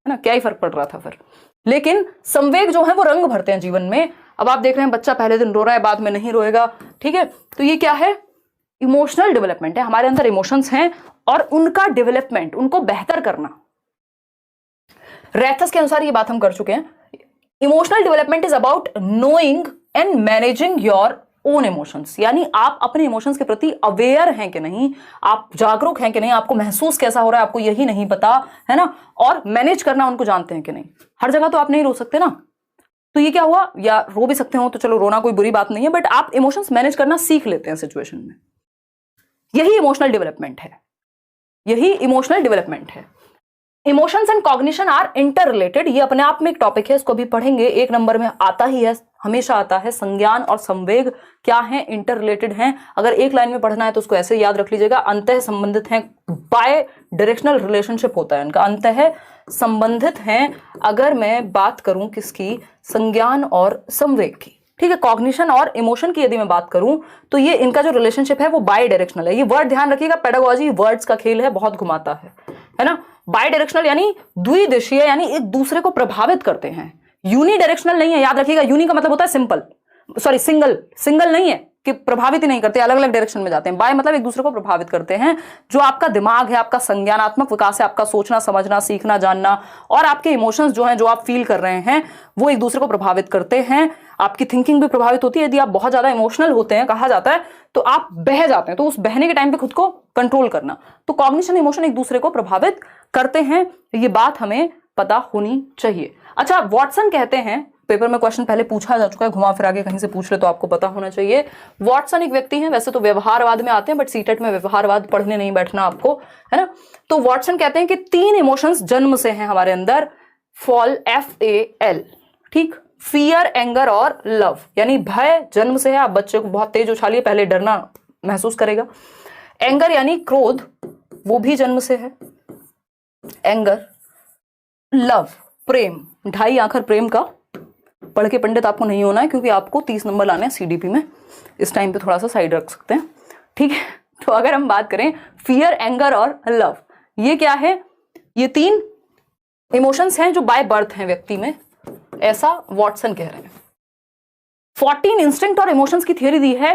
है ना, क्या ही फर्क पड़ रहा था फिर। लेकिन संवेग जो है वो रंग भरते हैं जीवन में। अब आप देख रहे हैं बच्चा पहले दिन रो रहा है, बाद में नहीं रोएगा, ठीक है। तो ये क्या है, इमोशनल डेवलपमेंट है, हमारे अंदर इमोशंस हैं और उनका डेवलपमेंट, उनको बेहतर करना। रेथस के अनुसार ये बात हम कर चुके हैं। Emotional development is about knowing and managing your own emotions, यानी आप अपने इमोशंस के प्रति अवेयर हैं कि नहीं, आप जागरूक हैं कि नहीं, आपको महसूस कैसा हो रहा है आपको यही नहीं पता, है ना, और मैनेज करना उनको जानते हैं कि नहीं। हर जगह तो आप नहीं रो सकते ना, तो ये क्या हुआ, या रो भी सकते हो तो चलो, रोना कोई बुरी बात नहीं है, बट आप इमोशंस मैनेज करना सीख लेते हैं सिचुएशन में। यही इमोशनल डेवलपमेंट है, यही इमोशनल डेवलपमेंट है। Emotions and cognition are interrelated, ये अपने आप में एक टॉपिक है, इसको भी पढ़ेंगे। 1 नंबर में आता ही है, हमेशा आता है। संज्ञान और संवेग क्या है, इंटर रिलेटेड हैं। अगर एक लाइन में पढ़ना है तो उसको ऐसे याद रख लीजिएगा, अंतः संबंधित हैं, बाय डायरेक्शनल रिलेशनशिप होता है इनका, अंतः संबंधित हैं। अगर मैं बात करूं किसकी, संज्ञान और संवेग की, ठीक है, कॉग्निशन और इमोशन की यदि मैं बात करूं, तो ये इनका जो रिलेशनशिप है वो बाय डायरेक्शनल है। ये वर्ड ध्यान रखिएगा, पेडागोजी वर्ड्स का खेल है, बहुत घुमाता है ना। बाय डायरेक्शनल यानी द्विदिशीय, यानी एक दूसरे को प्रभावित करते हैं। यूनी डायरेक्शनल नहीं है, याद रखिएगा। यूनी का मतलब होता है सिंपल, सॉरी सिंगल, सिंगल नहीं है, कि प्रभावित ही नहीं करते, अलग अलग डायरेक्शन में जाते हैं। बाय मतलब एक दूसरे को प्रभावित करते हैं। जो आपका दिमाग है, आपका संज्ञानात्मक विकास है, आपका सोचना समझना सीखना जानना, और आपके इमोशंस जो हैं, जो आप फील कर रहे हैं, वो एक दूसरे को प्रभावित करते हैं। आपकी थिंकिंग भी प्रभावित होती है। यदि आप बहुत ज्यादा इमोशनल होते हैं, कहा जाता है, तो आप बह जाते हैं। तो उस बहने के टाइम पे खुद को कंट्रोल करना। तो कॉग्निशन इमोशन एक दूसरे को प्रभावित करते हैं, ये बात हमें पता होनी चाहिए। अच्छा, वॉटसन कहते हैं, पेपर में क्वेश्चन पहले पूछा जा चुका है, घुमा फिरा के कहीं से पूछ ले तो आपको पता होना चाहिए। वॉटसन एक व्यक्ति हैं, वैसे तो व्यवहारवाद में आते हैं, बट सीटेट में व्यवहारवाद पढ़ने नहीं बैठना आपको, है ना। तो वॉटसन कहते हैं कि 3 इमोशंस जन्म से हैं हमारे अंदर, फॉल FAL, ठीक, फियर, एंगर और लव। यानी भय जन्म से है, आप बच्चे को बहुत तेज उछालिए, पहले डरना महसूस करेगा। एंगर यानी क्रोध, वो भी जन्म से है, एंगर। लव, प्रेम, 2.5 आखर प्रेम का। पढ़ के पंडित आपको नहीं होना है, क्योंकि आपको 30 नंबर लाने हैं CDP में। इस टाइम पे थोड़ा सा साइड रख सकते हैं, ठीक है। तो अगर हम बात करें फियर, एंगर और लव, ये क्या है? ये 3 इमोशंस हैं जो बाय बर्थ हैं व्यक्ति में, ऐसा वॉटसन कह रहे हैं। 14 इंस्टिंक्ट और इमोशंस की थियरी दी है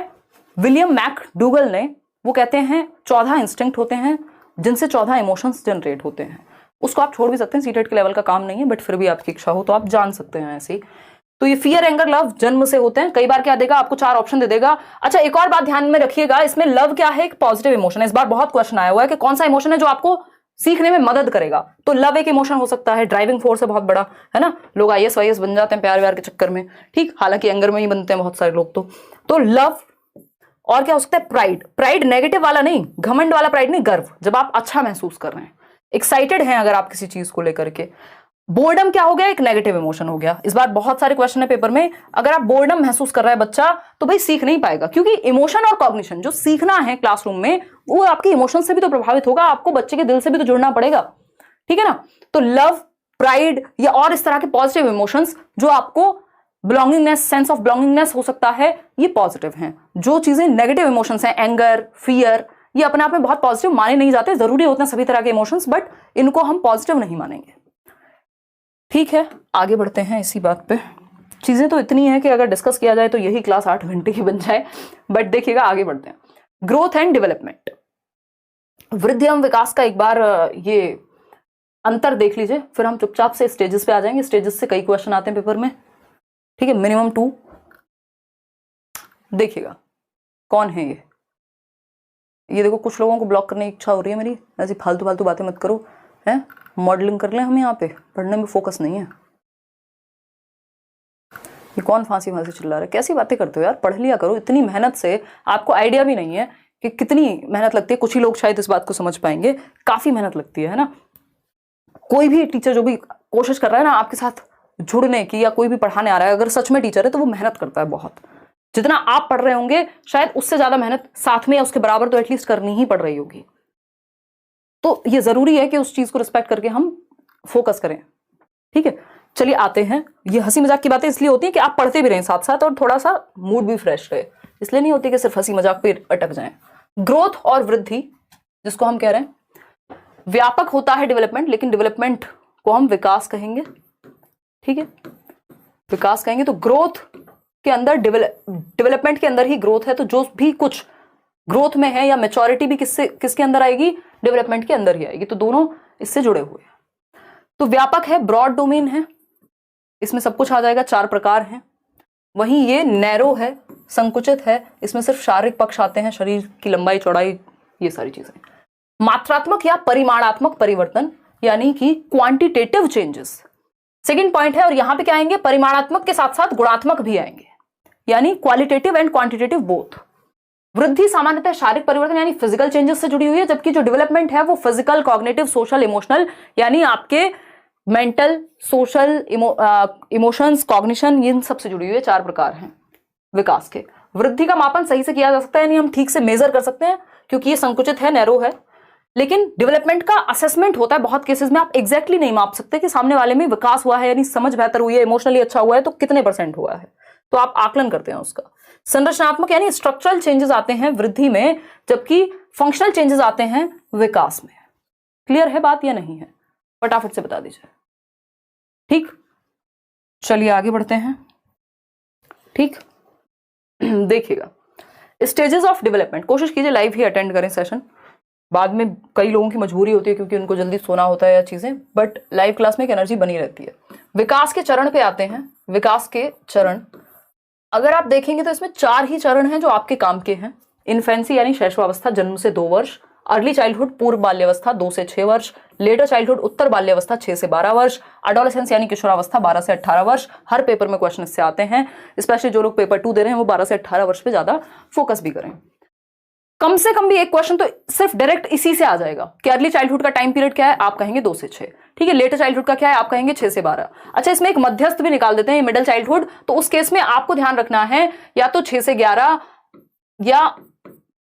विलियम मैकडूगल ने। वो कहते हैं 14 इंस्टिंक्ट होते हैं जिनसे 14 इमोशंस जनरेट होते हैं। उसको आप छोड़ भी सकते हैं, सीटेट के लेवल का काम नहीं है, बट फिर भी आपकी इच्छा हो तो आप जान सकते हैं ऐसे ही। तो ये फियर, एंगर, लव जन्म से होते हैं। कई बार क्या देगा आपको, 4 ऑप्शन दे देगा। अच्छा, एक और बात ध्यान में रखिएगा, इसमें लव क्या है? एक पॉजिटिव इमोशन है। इस बार बहुत क्वेश्चन आया हुआ है कि कौन सा इमोशन है जो आपको सीखने में मदद करेगा। तो लव एक इमोशन हो सकता है, ड्राइविंग फोर्स है बहुत बड़ा, है ना। लोग IAS वाईएस बन जाते हैं प्यार व्यार के चक्कर में, ठीक, हालांकि एंगर में ही बनते हैं बहुत सारे लोग। तो लव। और क्या हो सकता है? प्राइड। प्राइड नेगेटिव वाला नहीं, घमंड वाला प्राइड नहीं, गर्व, जब आप अच्छा महसूस कर रहे हैं, एक्साइटेड हैं अगर आप किसी चीज को लेकर के। बोर्डम क्या हो गया? एक नेगेटिव इमोशन हो गया। इस बार बहुत सारे क्वेश्चन है पेपर में, अगर आप बोर्डम महसूस कर रहा है बच्चा, तो भाई सीख नहीं पाएगा, क्योंकि इमोशन और कॉग्निशन जो सीखना है क्लासरूम में, वो आपके इमोशन से भी तो प्रभावित होगा, आपको बच्चे के दिल से भी तो जुड़ना पड़ेगा, ठीक है ना। तो लव, प्राइड या और इस तरह के पॉजिटिव इमोशंस जो आपको बिलोंगिंगनेस, सेंस ऑफ बिलोंगिंगनेस हो सकता है, ये पॉजिटिव हैं। जो चीजें नेगेटिव इमोशंस हैं, एंगर, फियर, ये अपने आप में बहुत पॉजिटिव माने नहीं जाते। जरूरी होते हैं सभी तरह के इमोशंस, बट इनको हम पॉजिटिव नहीं मानेंगे, ठीक है। आगे बढ़ते हैं इसी बात पे। चीजें तो इतनी है कि अगर डिस्कस किया जाए तो यही क्लास 8 घंटे की बन जाए, बट देखिएगा आगे बढ़ते हैं। ग्रोथ एंड डेवलपमेंट, वृद्धि एवं विकास का एक बार ये अंतर देख लीजिए, फिर हम चुपचाप से स्टेजेस पे आ जाएंगे। स्टेजेस से कई क्वेश्चन आते हैं पेपर में, ठीक है, मिनिमम 2। देखिएगा कौन है ये देखो, कुछ लोगों को ब्लॉक करने की इच्छा हो रही है मेरी, ऐसी फालतू फालतू बातें मत करो, हैं। मॉडलिंग कर लें हम, यहाँ पे पढ़ने में फोकस नहीं है। ये कौन फांसी फांसी चिल्ला रहा है? कैसी बातें करते हो यार, पढ़ लिया करो। इतनी मेहनत से आपको आइडिया भी नहीं है कि कितनी मेहनत लगती है। कुछ ही लोग शायद इस बात को समझ पाएंगे, काफी मेहनत लगती है ना। कोई भी टीचर जो भी कोशिश कर रहा है ना आपके साथ जुड़ने की, या कोई भी पढ़ाने आ रहा है, अगर सच में टीचर है तो वो मेहनत करता है बहुत। जितना आप पढ़ रहे होंगे शायद उससे ज्यादा मेहनत साथ में या उसके बराबर तो एटलीस्ट करनी ही पड़ रही होगी। तो ये जरूरी है कि उस चीज को रिस्पेक्ट करके हम फोकस करें, ठीक है। चलिए आते हैं, ये हंसी मजाक की बातें इसलिए होती है कि आप पढ़ते भी रहें साथ साथ और थोड़ा सा मूड भी फ्रेश रहे, इसलिए नहीं होती कि सिर्फ हंसी मजाक पे अटक जाएं। ग्रोथ और वृद्धि, जिसको हम कह रहे हैं, व्यापक होता है डेवलपमेंट, लेकिन डेवलपमेंट को हम विकास कहेंगे, ठीक है, विकास कहेंगे। तो ग्रोथ के अंदर डेवलपमेंट के अंदर ही ग्रोथ है, तो जो भी कुछ ग्रोथ में है या मैच्योरिटी भी किसके अंदर आएगी? डेवलपमेंट के अंदर ही आएगी। तो दोनों इससे जुड़े हुए हैं। तो व्यापक है, ब्रॉड डोमेन है, इसमें सब कुछ आ जाएगा, 4 प्रकार हैं। वहीं ये नैरो है, संकुचित है, इसमें सिर्फ शारीरिक पक्ष आते हैं, शरीर की लंबाई चौड़ाई, ये सारी चीजें। मात्रात्मक या परिमाणात्मक परिवर्तन, यानी कि क्वांटिटेटिव चेंजेस, सेकंड पॉइंट है। और यहां पे क्या आएंगे? परिमाणात्मक के साथ साथ गुणात्मक भी आएंगे, यानी क्वालिटेटिव एंड क्वांटिटेटिव बोथ। वृद्धि सामान्यतः शारीरिक परिवर्तन यानी फिजिकल चेंजेस से जुड़ी हुई है, जबकि जो डेवलपमेंट है वो फिजिकल, कॉग्निटिव, सोशल, इमोशनल, यानी आपके मेंटल, सोशल, इमोशंस, कॉग्निशन, इन सब से जुड़ी हुई है। 4 प्रकार हैं विकास के। वृद्धि का मापन सही से किया जा सकता है, यानी हम ठीक से मेजर कर सकते हैं, क्योंकि ये संकुचित है, नैरो है। लेकिन डेवलपमेंट का असेसमेंट होता है बहुत केसेस में, आप एग्जैक्टली नहीं माप सकते कि सामने वाले में विकास हुआ है, यानी समझ बेहतर हुई है, इमोशनली अच्छा हुआ है, तो कितने % हुआ है, तो आप आकलन करते हैं उसका। संरचनात्मक यानी स्ट्रक्चरल चेंजेस आते हैं वृद्धि में, जबकि फंक्शनल चेंजेस आते हैं विकास में। क्लियर है बात या नहीं है? फटाफट से बता दीजिए, ठीक। चलिए आगे बढ़ते हैं, ठीक। देखिएगा, स्टेजेस ऑफ डेवलपमेंट, कोशिश कीजिए लाइव ही अटेंड करें सेशन, बाद में कई लोगों की मजबूरी होती है क्योंकि उनको जल्दी सोना होता है या चीजें, बट लाइव क्लास में एक एनर्जी बनी रहती है। विकास के चरण पे आते हैं। विकास के चरण अगर आप देखेंगे तो इसमें 4 ही चरण हैं जो आपके काम के हैं। इन्फेंसी यानी शैशवावस्था, जन्म से 2 वर्ष। अर्ली चाइल्डहुड, पूर्व बाल्यावस्था 2 से 6 वर्ष। लेटर चाइल्डहुड, उत्तर बाल्यावस्था 6 से 12 वर्ष। एडोलेसेंस यानी किशोरावस्था 12 से 18 वर्ष। हर पेपर में क्वेश्चन इससे आते हैं, स्पेशली जो लोग पेपर 2 दे रहे हैं वो 12 से 18 वर्ष पे ज्यादा फोकस भी करें। कम से कम भी एक क्वेश्चन तो सिर्फ डायरेक्ट इसी से आ जाएगा कि अर्ली चाइल्डहुड का टाइम पीरियड क्या है, आप कहेंगे 2 से 6, ठीक है। लेटर चाइल्डहुड का क्या है, आप कहेंगे 6 से 12। अच्छा, इसमें एक मध्यस्थ भी निकाल देते हैं, मिडिल चाइल्डहुड, तो उस केस में आपको ध्यान रखना है या तो 6 से 11 या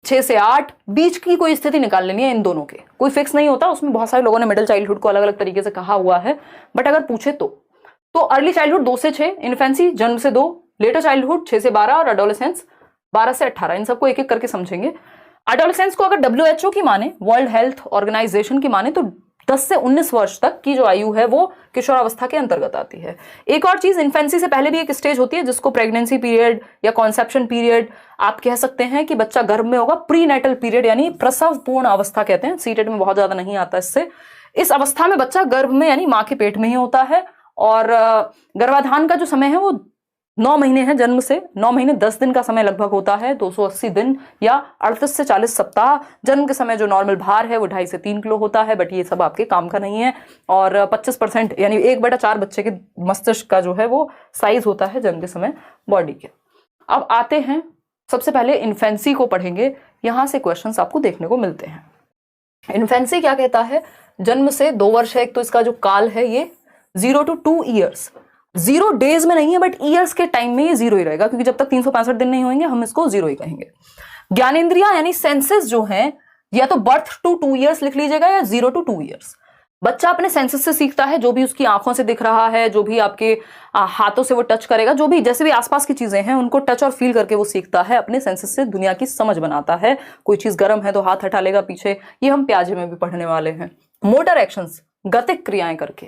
6 से 8, बीच की कोई स्थिति निकाल लेनी है। इन दोनों के कोई फिक्स नहीं होता, उसमें बहुत सारे लोगों ने मिडिल चाइल्डहुड को अलग अलग तरीके से कहा हुआ है, बट अगर पूछे तो अर्ली चाइल्डहुड 2 से 6, इन्फेंसी जन्म से 2, लेटर चाइल्डहुड 6 से 12 और एडोलेसेंस 12 से 18। इन सबको एक एक करके समझेंगे। एडोलेसेंस को अगर WHO की माने, वर्ल्ड हेल्थ ऑर्गेनाइजेशन की माने, तो 10 से 19 वर्ष तक की जो आयु है वो किशोरावस्था के अंतर्गत आती है। एक और चीज, इन्फेंसी से पहले भी एक स्टेज होती है जिसको प्रेगनेंसी पीरियड या कॉन्सेप्शन पीरियड आप कह सकते हैं, कि बच्चा गर्भ में होगा, प्रीनेटल पीरियड यानी प्रसव पूर्ण अवस्था कहते हैं, सीटेट में बहुत ज्यादा नहीं आता इससे। इस अवस्था में बच्चा गर्भ में यानी माँ के पेट में ही होता है, और गर्भाधान का जो समय है वो 9 महीने है, जन्म से 9 महीने 10 दिन का समय लगभग होता है, 280 दिन या 38 से 40 सप्ताह। जन्म के समय जो नॉर्मल भार है वो 2.5 से 3 किलो होता है, बट ये सब आपके काम का नहीं है। और 25% यानी 1/4 बच्चे के मस्तिष्क का जो है वो साइज होता है जन्म के समय बॉडी के। अब आते हैं, सबसे पहले इन्फेंसी को पढ़ेंगे, यहां से क्वेश्चंस आपको देखने को मिलते हैं। इन्फेंसी क्या कहता है, जन्म से 2 वर्ष है, एक तो इसका जो काल है ये 0 to 2 ईयर्स, 0 डेज में नहीं है बट ईयर्स के टाइम में ये 0 ही रहेगा, क्योंकि जब तक 365 दिन नहीं होंगे हम इसको 0 ही कहेंगे। ज्ञानेंद्रियां यानी सेंसेस जो हैं, या तो बर्थ टू 2 ईयर्स लिख लीजिएगा या 0 to 2 ईयर्स। बच्चा अपने सेंसेस से सीखता है, जो भी उसकी आंखों से दिख रहा है, जो भी आपके हाथों से वो टच करेगा, जो भी जैसे भी आसपास की चीजें हैं उनको टच और फील करके वो सीखता है, अपने सेंसेस से दुनिया की समझ बनाता है। कोई चीज गर्म है तो हाथ हटा लेगा पीछे, ये हम प्याजे में भी पढ़ने वाले हैं। मोटर एक्शंस, गतिक क्रियाएं करके,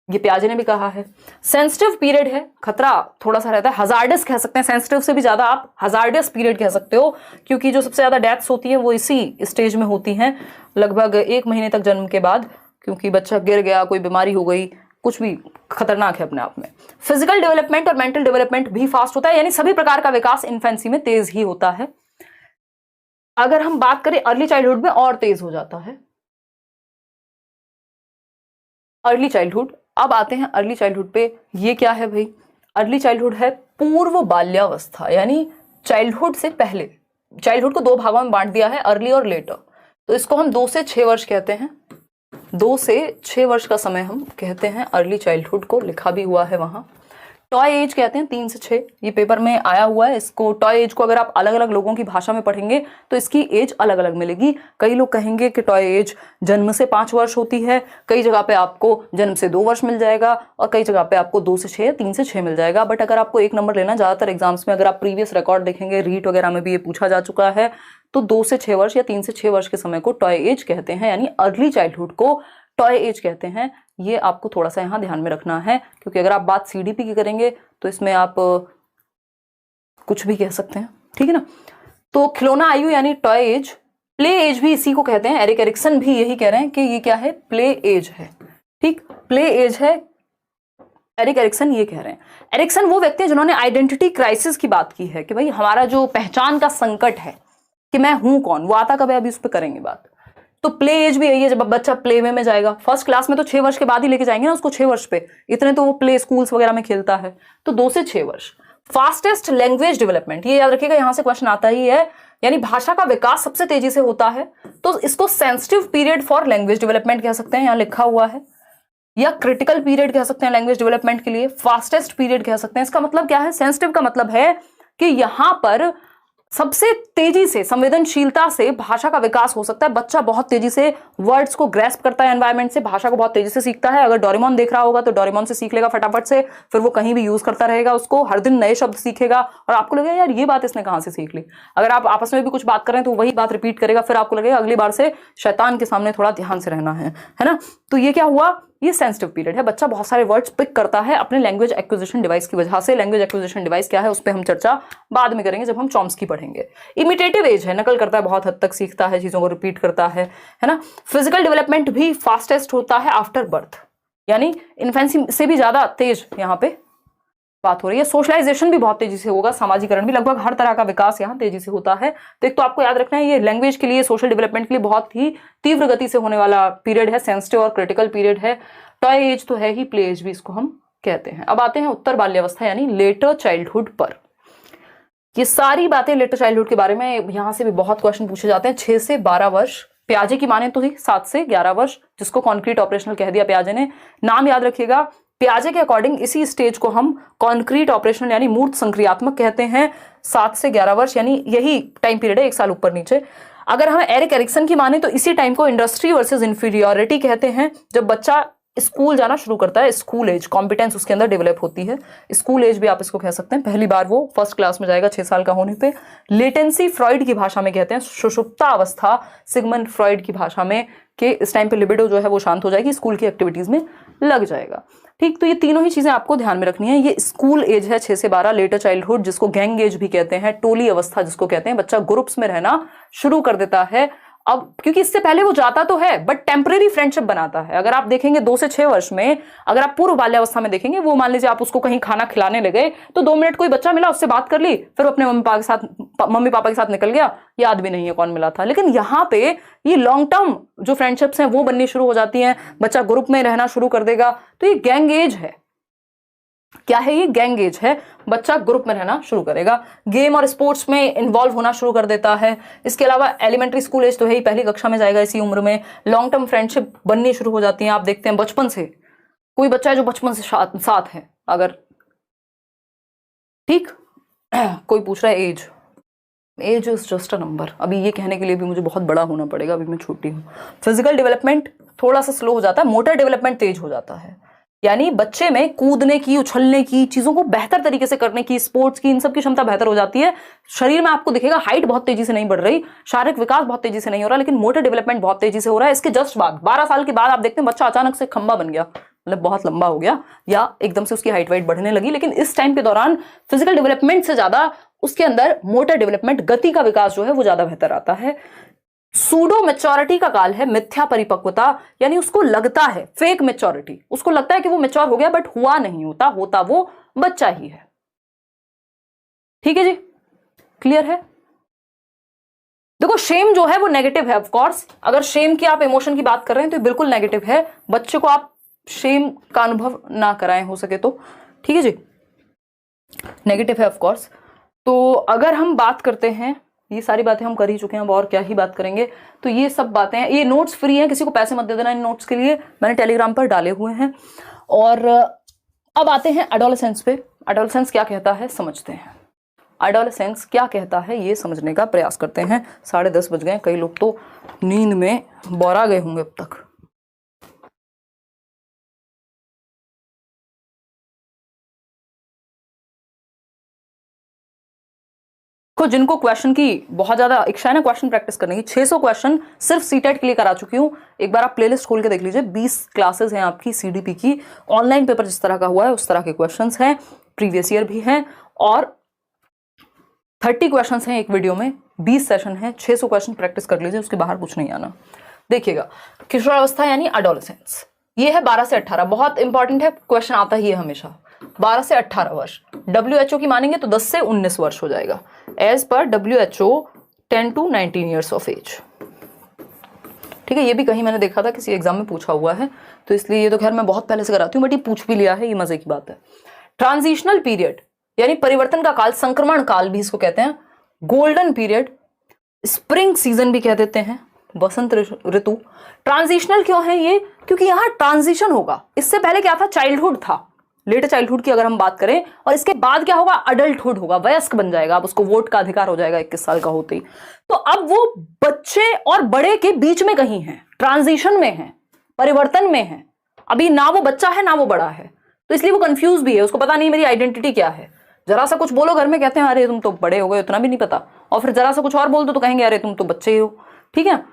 ये प्याजे ने भी कहा है। सेंसिटिव पीरियड है, खतरा थोड़ा सा रहता है, हजार्डस कह सकते हैं, सेंसिटिव से भी ज्यादा आप हजार्डस पीरियड कह सकते हो, क्योंकि जो सबसे ज्यादा डेथ्स होती हैं वो इसी स्टेज में होती हैं, लगभग 1 महीने तक जन्म के बाद, क्योंकि बच्चा गिर गया, कोई बीमारी हो गई, कुछ भी खतरनाक है अपने आप में। फिजिकल डेवलपमेंट और मेंटल डेवलपमेंट भी फास्ट होता है, यानी सभी प्रकार का विकास इन्फेंसी में तेज ही होता है। अगर हम बात करें अर्ली चाइल्डहुड में और तेज हो जाता है अर्ली चाइल्डहुड। अब आते हैं अर्ली चाइल्डहुड पे, ये क्या है भाई, अर्ली चाइल्डहुड है पूर्व बाल्यावस्था, यानी चाइल्डहुड से पहले। चाइल्डहुड को 2 भागों में बांट दिया है, अर्ली और लेटर, तो इसको हम 2 से 6 वर्ष कहते हैं। 2 से 6 वर्ष का समय हम कहते हैं अर्ली चाइल्डहुड को, लिखा भी हुआ है वहां। टॉय एज कहते हैं 3 से 6, ये पेपर में आया हुआ है। इसको टॉय एज को अगर आप अलग अलग लोगों की भाषा में पढ़ेंगे तो इसकी एज अलग अलग मिलेगी। कई लोग कहेंगे कि टॉय एज जन्म से 5 वर्ष होती है, कई जगह पे आपको जन्म से 2 वर्ष मिल जाएगा, और कई जगह पे आपको 2 से 6 या 3 से 6 मिल जाएगा। बट अगर आपको 1 नंबर लेना, ज्यादातर एग्जाम्स में अगर आप प्रीवियस रिकॉर्ड देखेंगे, रीट वगैरह में भी ये पूछा जा चुका है, तो 2 से 6 वर्ष या 3 से 6 वर्ष के समय को टॉय एज कहते हैं, यानी अर्ली चाइल्डहुड को टॉय एज कहते हैं। ये आपको थोड़ा सा यहाँ ध्यान में रखना है, क्योंकि अगर आप बात CDP की करेंगे तो इसमें आप कुछ भी कह सकते हैं, ठीक है ना। तो खिलौना आयु यानी टॉय एज, प्ले एज भी इसी को कहते हैं। एरिक एरिक्सन भी यही कह रहे हैं कि ये क्या है, प्ले एज है, ठीक, प्ले एज है। एरिक एरिक्सन ये कह रहे हैं। एरिक्सन वो व्यक्ति है जिन्होंने आइडेंटिटी क्राइसिस की बात की है, कि भाई हमारा जो पहचान का संकट है कि मैं हूं कौन, वो आता कब है, अभी उस पर करेंगे बात। तो प्ले एज भी यही है, जब बच्चा प्ले वे में जाएगा। फर्स्ट क्लास में तो 6 वर्ष के बाद ही लेके जाएंगे ना उसको, 6 वर्ष पे, इतने तो वो प्ले स्कूल्स वगैरह में खेलता है, तो 2 से 6 वर्ष। फास्टेस्ट लैंग्वेज डेवलपमेंट, ये याद रखिएगा, यहां से क्वेश्चन आता ही है, यानी भाषा का विकास सबसे तेजी से होता है, तो इसको sensitive period for language development कह सकते हैं, यहां लिखा हुआ है, या क्रिटिकल पीरियड कह सकते हैं लैंग्वेज डेवलपमेंट के लिए, फास्टेस्ट पीरियड कह सकते हैं। इसका मतलब क्या है, सेंसिटिव का मतलब है कि यहां पर सबसे तेजी से, संवेदनशीलता से भाषा का विकास हो सकता है। बच्चा बहुत तेजी से वर्ड्स को ग्रैस्प करता है एनवायरनमेंट से, भाषा को बहुत तेजी से सीखता है। अगर डोरेमोन देख रहा होगा तो डोरेमोन से सीख लेगा फटाफट से, फिर वो कहीं भी यूज करता रहेगा उसको, हर दिन नए शब्द सीखेगा, और आपको लगेगा यार ये बात इसने कहां से सीख ली। अगर आप आपस में भी कुछ बात करें तो वही बात रिपीट करेगा, फिर आपको लगेगा अगली बार से शैतान के सामने थोड़ा ध्यान से रहना है ना। तो ये क्या हुआ, ये सेंसिटिव पीरियड है। बच्चा बहुत सारे वर्ड्स पिक करता है अपने लैंग्वेज एक्विजिशन डिवाइस की वजह से। लैंग्वेज एक्विजिशन डिवाइस क्या है उस पर हम चर्चा बाद में करेंगे जब हम चॉम्स्की पढ़ेंगे। इमिटेटिव एज है, नकल करता है, बहुत हद तक सीखता है, चीजों को रिपीट करता है ना। फिजिकल डेवलपमेंट भी फास्टेस्ट होता है आफ्टर बर्थ, यानी इन्फेंसी से भी ज्यादा तेज यहाँ पे बात हो रही है। सोशलाइजेशन भी बहुत तेजी से होगा, सामाजिकरण भी, लगभग हर तरह का विकास यहाँ तेजी से होता है। तो एक तो आपको याद रखना है ये लैंग्वेज के लिए, सोशल डेवलपमेंट के लिए बहुत ही तीव्र गति से होने वाला पीरियड है, सेंसिटिव और क्रिटिकल पीरियड है। टॉय एज तो है ही, प्ले एज भी इसको हम कहते हैं। अब आते हैं उत्तर बाल्यावस्था यानी लेटर चाइल्डहुड पर। ये सारी बातें लेटर चाइल्डहुड के बारे में यहाँ से भी बहुत क्वेश्चन पूछे जाते हैं। 6 से 12 वर्ष, प्याजे की माने तो 7 से 11 वर्ष, जिसको कॉन्क्रीट ऑपरेशनल कह दिया प्याजे ने। नाम याद रखिएगा, प्याजे के अकॉर्डिंग इसी स्टेज को हम कॉन्क्रीट ऑपरेशनल यानी मूर्त संक्रियात्मक कहते हैं। 7 से 11 वर्ष यानी यही टाइम पीरियड है, 1 साल ऊपर नीचे। अगर हम एरिक एरिक्सन की माने तो इसी टाइम को इंडस्ट्री वर्सेस इंफीरियोरिटी कहते हैं, जब बच्चा स्कूल जाना शुरू करता है, स्कूल एज, कॉम्पिटेंस उसके अंदर डेवलप होती है। स्कूल एज भी आप इसको कह सकते हैं, पहली बार वो फर्स्ट क्लास में जाएगा 6 साल का होने पे। लेटेंसी फ्रॉइड की भाषा में कहते हैं, सुषुप्ता अवस्था सिगमंड फ्रॉइड की भाषा में, कि इस टाइम पे लिबिडो जो है वो शांत हो जाएगी, स्कूल की एक्टिविटीज में लग जाएगा। ठीक, तो ये तीनों ही चीजें आपको ध्यान में रखनी है। ये स्कूल एज है 6 से 12, लेटर चाइल्डहुड जिसको गैंग एज भी कहते हैं, टोली अवस्था जिसको कहते हैं, बच्चा ग्रुप्स में रहना शुरू कर देता है। अब क्योंकि इससे पहले वो जाता तो है बट टेम्परेरी फ्रेंडशिप बनाता है। अगर आप देखेंगे 2 से 6 वर्ष में, अगर आप पूर्व बाल्यावस्था में देखेंगे, वो मान लीजिए आप उसको कहीं खाना खिलाने लगे तो 2 मिनट कोई बच्चा मिला, उससे बात कर ली, फिर वो अपने मम्मी पापा के साथ निकल गया, याद भी नहीं है कौन मिला था। लेकिन यहाँ पे ये लॉन्ग टर्म जो फ्रेंडशिप्स हैं वो बननी शुरू हो जाती हैं, बच्चा ग्रुप में रहना शुरू कर देगा। तो ये गैंग एज है। क्या है ये? गैंग एज है, बच्चा ग्रुप में रहना शुरू करेगा, गेम और स्पोर्ट्स में इन्वॉल्व होना शुरू कर देता है। इसके अलावा एलिमेंट्री स्कूल एज तो है ही, पहली कक्षा में जाएगा इसी उम्र में। लॉन्ग टर्म फ्रेंडशिप बननी शुरू हो जाती है। आप देखते हैं बचपन से कोई बच्चा है जो बचपन से साथ है, अगर ठीक कोई पूछ रहा है age is just a number. अभी ये कहने के लिए भी मुझे बहुत बड़ा होना पड़ेगा, अभी मैं छोटी हूँ। फिजिकल डेवलपमेंट थोड़ा सा स्लो हो जाता है, मोटर डेवलपमेंट तेज हो जाता है, यानी बच्चे में कूदने की, उछलने की, चीजों को बेहतर तरीके से करने की, स्पोर्ट्स की, इन सब की क्षमता बेहतर हो जाती है। शरीर में आपको दिखेगा हाइट बहुत तेजी से नहीं बढ़ रही, शारीरिक विकास बहुत तेजी से नहीं हो रहा, लेकिन मोटर डेवलपमेंट बहुत तेजी से हो रहा है। इसके जस्ट बाद 12 साल के बाद आप देखते हैं बच्चा अचानक से खंबा बन गया, मतलब बहुत लंबा हो गया, या एकदम से उसकी हाइट वाइट बढ़ने लगी। लेकिन इस टाइम के दौरान फिजिकल डेवलपमेंट से ज्यादा उसके अंदर मोटर डेवलपमेंट, गति का विकास जो है वो ज्यादा बेहतर आता है। सूडो मेच्योरिटी का काल है, मिथ्या परिपक्वता, यानी उसको लगता है, फेक मेच्योरिटी, उसको लगता है कि वो मेच्योर हो गया बट हुआ नहीं, होता वो बच्चा ही है। ठीक है जी, क्लियर है? देखो शेम जो है वो नेगेटिव है, ऑफ कोर्स। अगर शेम की आप इमोशन की बात कर रहे हैं तो ये बिल्कुल नेगेटिव है, बच्चे को आप शेम का अनुभव ना कराएं हो सके तो। ठीक है जी, नेगेटिव है ऑफ कोर्स। तो अगर हम बात करते हैं, ये सारी बातें हम कर ही चुके हैं, अब और क्या ही बात करेंगे। तो ये सब बातें हैं, ये नोट्स फ्री हैं, किसी को पैसे मत दे देना इन नोट्स के लिए, मैंने टेलीग्राम पर डाले हुए हैं। और अब आते हैं एडोलेसेंस पे। एडोलेसेंस क्या कहता है समझते हैं। एडोलेसेंस क्या कहता है ये समझने का प्रयास करते हैं। 10:30 बज गए, कई लोग तो नींद में बौरा गए होंगे अब तक। तो जिनको क्वेश्चन की बहुत ज्यादा इच्छा है ना क्वेश्चन प्रैक्टिस करने की, 600 क्वेश्चन सिर्फ सीटेट के लिए करा चुकी हूं। एक बार आप प्लेलिस्ट खोल के देख लीजिए, 20 क्लासेस हैं आपकी सीडीपी की। ऑनलाइन पेपर जिस तरह का हुआ है उस तरह के क्वेश्चंस हैं, प्रीवियस ईयर भी हैं, और 30 क्वेश्चंस हैं एक वीडियो में, 20 सेशन है, 600 क्वेश्चन प्रैक्टिस कर लीजिए, उसके बाहर कुछ नहीं आना। देखिएगा, किशोरावस्था यानी एडोलेसेंस, ये है 12 से 18, बहुत इंपॉर्टेंट है, क्वेश्चन आता ही है हमेशा। 12 से 18 वर्ष, WHO की मानेंगे तो 10 से 19 वर्ष हो जाएगा। As per WHO 10 to 19 years of age. ठीक है, ये भी कहीं मैंने देखा था, किसी एग्जाम में पूछा हुआ है, तो इसलिए ये तो खैर मैं बहुत पहले से कराती हूँ, बट ये पूछ भी लिया है, ये मजे की बात है। ट्रांजिशनल पीरियड यानी परिवर्तन का काल, संक्रमण काल भी इसको कहते हैं, गोल्डन पीरियड, स्प्रिंग सीजन भी कह देते हैं, वसंत ऋतु। ट्रांजिशनल क्यों है ये? क्योंकि यहाँ ट्रांजिशन होगा। इससे पहले क्या था? चाइल्डहुड था, लेटर चाइल्डहुड की अगर हम बात करें, और इसके बाद क्या होगा? अडल्टहुड होगा, वयस्क बन जाएगा, अब उसको वोट का अधिकार हो जाएगा 21 साल का होते ही। तो अब वो बच्चे और बड़े के बीच में कहीं है, ट्रांजिशन में है, परिवर्तन में है, अभी ना वो बच्चा है ना वो बड़ा है, तो इसलिए वो कंफ्यूज भी है, उसको पता नहीं मेरी आइडेंटिटी क्या है। जरा सा कुछ बोलो घर में, कहते हैं अरे तुम तो बड़े हो गए, उतना भी नहीं पता, और फिर जरा सा कुछ और बोल दो तो कहेंगे अरे तुम तो बच्चे ही हो। ठीक है,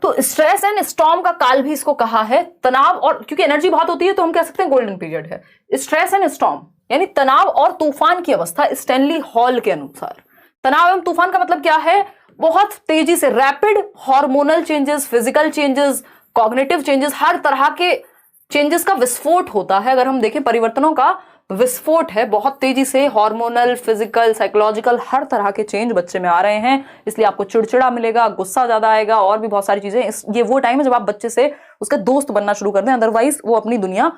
तो स्ट्रेस एंड स्टॉर्म का काल भी इसको कहा है। तनाव और, क्योंकि एनर्जी बहुत होती है तो हम कह सकते हैं गोल्डन पीरियड है। स्ट्रेस एंड स्टॉर्म यानी तनाव और तूफान की अवस्था स्टैनली हॉल के अनुसार। तनाव एवं तूफान का मतलब क्या है? बहुत तेजी से rapid hormonal changes, physical changes, cognitive changes, हर तरह के चेंजेस का विस्फोट होता है। अगर हम देखें परिवर्तनों का विस्फोट है, बहुत तेजी से हार्मोनल, फिजिकल, साइकोलॉजिकल हर तरह के चेंज बच्चे में आ रहे हैं। इसलिए आपको चिड़चिड़ा मिलेगा, गुस्सा ज्यादा आएगा और भी बहुत सारी चीजें। ये वो टाइम है जब आप बच्चे से उसका दोस्त बनना शुरू कर दें, अदरवाइज वो अपनी दुनिया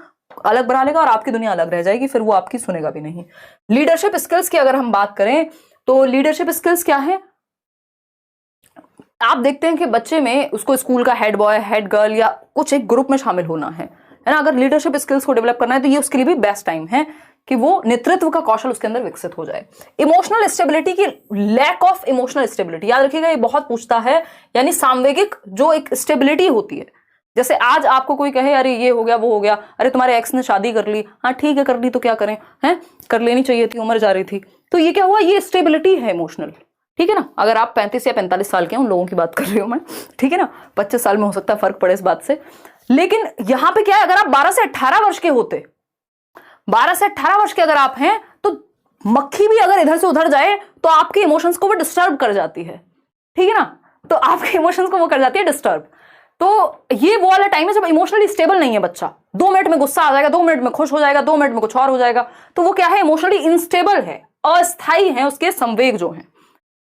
अलग बना लेगा और आपकी दुनिया अलग रह जाएगी, फिर वो आपकी सुनेगा भी नहीं। लीडरशिप स्किल्स की अगर हम बात करें तो लीडरशिप स्किल्स क्या है? आप देखते हैं कि बच्चे में उसको स्कूल का हेड बॉय, हेड गर्ल या कुछ एक ग्रुप में शामिल होना है ना। अगर लीडरशिप स्किल्स को डेवलप करना है तो ये उसके लिए भी बेस्ट टाइम है कि वो नेतृत्व का कौशल उसके अंदर विकसित हो जाए। इमोशनल स्टेबिलिटी की, लैक ऑफ इमोशनल स्टेबिलिटी, याद रखिएगा ये बहुत पूछता है। यानी सामवेगिक जो एक स्टेबिलिटी होती है, जैसे आज आपको कोई कहे अरे ये हो गया वो हो गया, अरे तुम्हारे एक्स ने शादी कर ली, हाँ ठीक है कर ली तो क्या करें, हैं कर लेनी चाहिए थी, उम्र जा रही थी, तो ये क्या हुआ? ये स्टेबिलिटी है इमोशनल, ठीक है ना। अगर आप 35 या 45 साल के हैं, उन लोगों की बात कर रही हूं मैं, ठीक है ना, 25 साल में हो सकता है फर्क पड़े इस बात से। लेकिन यहां पे क्या है, अगर आप 12 से 18 वर्ष के होते, 12 से 18 वर्ष के अगर आप हैं, तो मक्खी भी अगर इधर से उधर जाए तो आपके इमोशंस को वो डिस्टर्ब कर जाती है, ठीक है ना। तो आपके इमोशंस को वो कर जाती है डिस्टर्ब। तो ये वो वाला टाइम है जब इमोशनली स्टेबल नहीं है बच्चा। 2 मिनट में गुस्सा आ जाएगा, 2 मिनट में खुश हो जाएगा, 2 मिनट में कुछ और हो जाएगा। तो वो क्या है? इमोशनली इनस्टेबल है, अस्थायी है उसके संवेग जो हैं,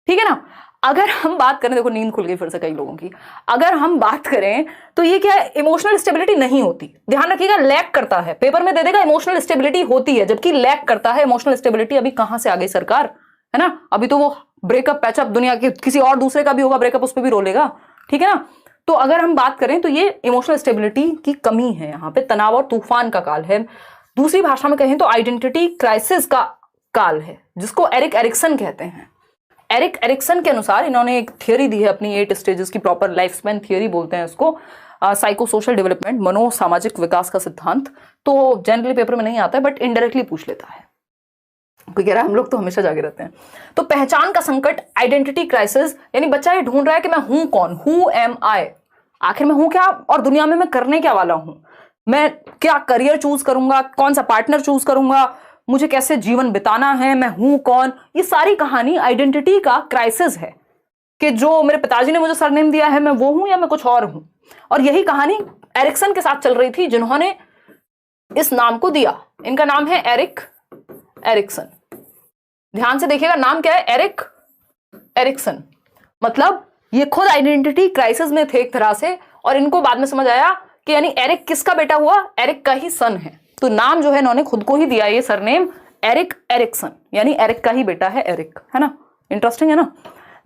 ठीक है ना। अगर हम बात करें, देखो नींद खुल गई फिर से कई लोगों की, अगर हम बात करें तो ये क्या है? इमोशनल स्टेबिलिटी नहीं होती। ध्यान रखिएगा, लैक करता है। पेपर में दे देगा इमोशनल स्टेबिलिटी होती है, जबकि लैक करता है। इमोशनल स्टेबिलिटी अभी कहां से आ गई सरकार, है ना। अभी तो वो ब्रेकअप पैचअप दुनिया के किसी और दूसरे का भी होगा ब्रेकअप, उस पर भी रोलेगा, ठीक है ना। तो अगर हम बात करें तो ये इमोशनल स्टेबिलिटी की कमी है, यहाँ पे तनाव और तूफान का काल है। दूसरी भाषा में कहें तो आइडेंटिटी क्राइसिस का काल है, जिसको एरिक एरिक्सन कहते हैं। एरिक एरिक्सन के अनुसार इन्होंने एक थियरी दी है अपनी 8 स्टेजेस की, प्रॉपर लाइफ स्पैन थियरी बोलते हैं इसको, साइको सोशल डेवलपमेंट, मनो सामाजिक विकास का सिद्धांत। तो जनरली पेपर में नहीं आता है बट इनडायरेक्टली पूछ लेता है, कोई कह रहा है हम लोग तो हमेशा जागे रहते हैं। तो पहचान का संकट, आइडेंटिटी क्राइसिस, यानी बच्चा ये ढूंढ रहा है कि मैं हूं कौन, हु एम आई, आखिर मैं हूं क्या और दुनिया में मैं करने क्या वाला हूं, मैं क्या करियर चूज करूंगा, कौन सा पार्टनर चूज करूंगा, मुझे कैसे जीवन बिताना है, मैं हूं कौन। ये सारी कहानी आइडेंटिटी का क्राइसिस है कि जो मेरे पिताजी ने मुझे सरनेम दिया है, मैं वो हूं या मैं कुछ और हूं। और यही कहानी एरिक्सन के साथ चल रही थी, जिन्होंने इस नाम को दिया। इनका नाम है एरिक एरिक्सन। ध्यान से देखिएगा, नाम क्या है? Erik Erikson. मतलब ये खुद आइडेंटिटी क्राइसिस में थे एक तरह से, और इनको बाद में समझ आया कि यानी एरिक किसका बेटा हुआ? एरिक का ही सन है। तो नाम जो है इन्होंने खुद को ही दिया, ये सरनेम एरिक एरिक्सन, यानी एरिक का ही बेटा है एरिक, है ना। इंटरेस्टिंग है ना।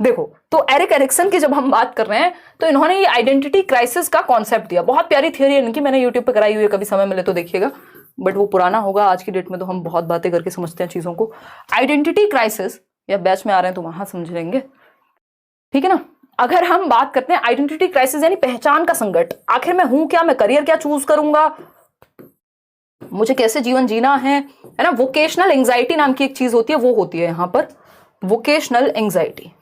देखो, तो एरिक एरिक्सन की जब हम बात कर रहे हैं तो इन्होंने ये आइडेंटिटी क्राइसिस का कॉन्सेप्ट दिया। बहुत प्यारी थियरी है इनकी, मैंने यूट्यूब पे कराई हुई है, कभी समय मिले तो देखिएगा, बट वो पुराना होगा। आज की डेट में तो हम बहुत बातें करके समझते हैं चीजों को। आइडेंटिटी क्राइसिस, या बैच में आ रहे हैं तो वहां समझ लेंगे, ठीक है ना। अगर हम बात करते हैं आइडेंटिटी क्राइसिस यानी पहचान का संकट, आखिर मैं हूं क्या, मैं करियर क्या चूज करूंगा, मुझे कैसे जीवन जीना है ना। वोकेशनल एंजाइटी नाम की एक चीज होती है, वो होती है यहां पर वोकेशनल एंजाइटी,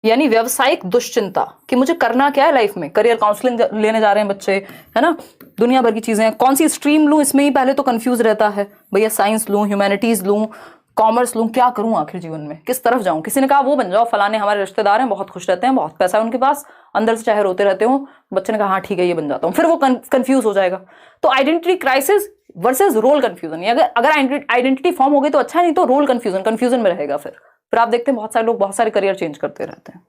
यानी व्यवसायिक दुश्चिंता कि मुझे करना क्या है लाइफ में। करियर काउंसलिंग लेने जा रहे हैं बच्चे, है ना, दुनिया भर की चीजें, कौन सी स्ट्रीम लूं, इसमें ही पहले तो कंफ्यूज रहता है, भैया साइंस लूं, ह्यूमैनिटीज लूं, कॉमर्स लूं, क्या करूं आखिर जीवन में, किस तरफ जाऊं। किसी ने कहा वो बन जाओ, फलाने हमारे रिश्तेदार हैं, बहुत खुश रहते हैं, बहुत पैसा है उनके पास, अंदर से चाहे रोते रहते हो। बच्चे ने कहा हाँ ठीक है ये बन जाता हूं, फिर वो कंफ्यूज हो जाएगा। तो identity crisis versus role confusion, अगर आइडेंटिटी फॉर्म हो गई तो अच्छा, नहीं तो रोल कंफ्यूजन में रहेगा। फिर आप देखते हैं बहुत सारे लोग बहुत सारे करियर चेंज करते रहते हैं।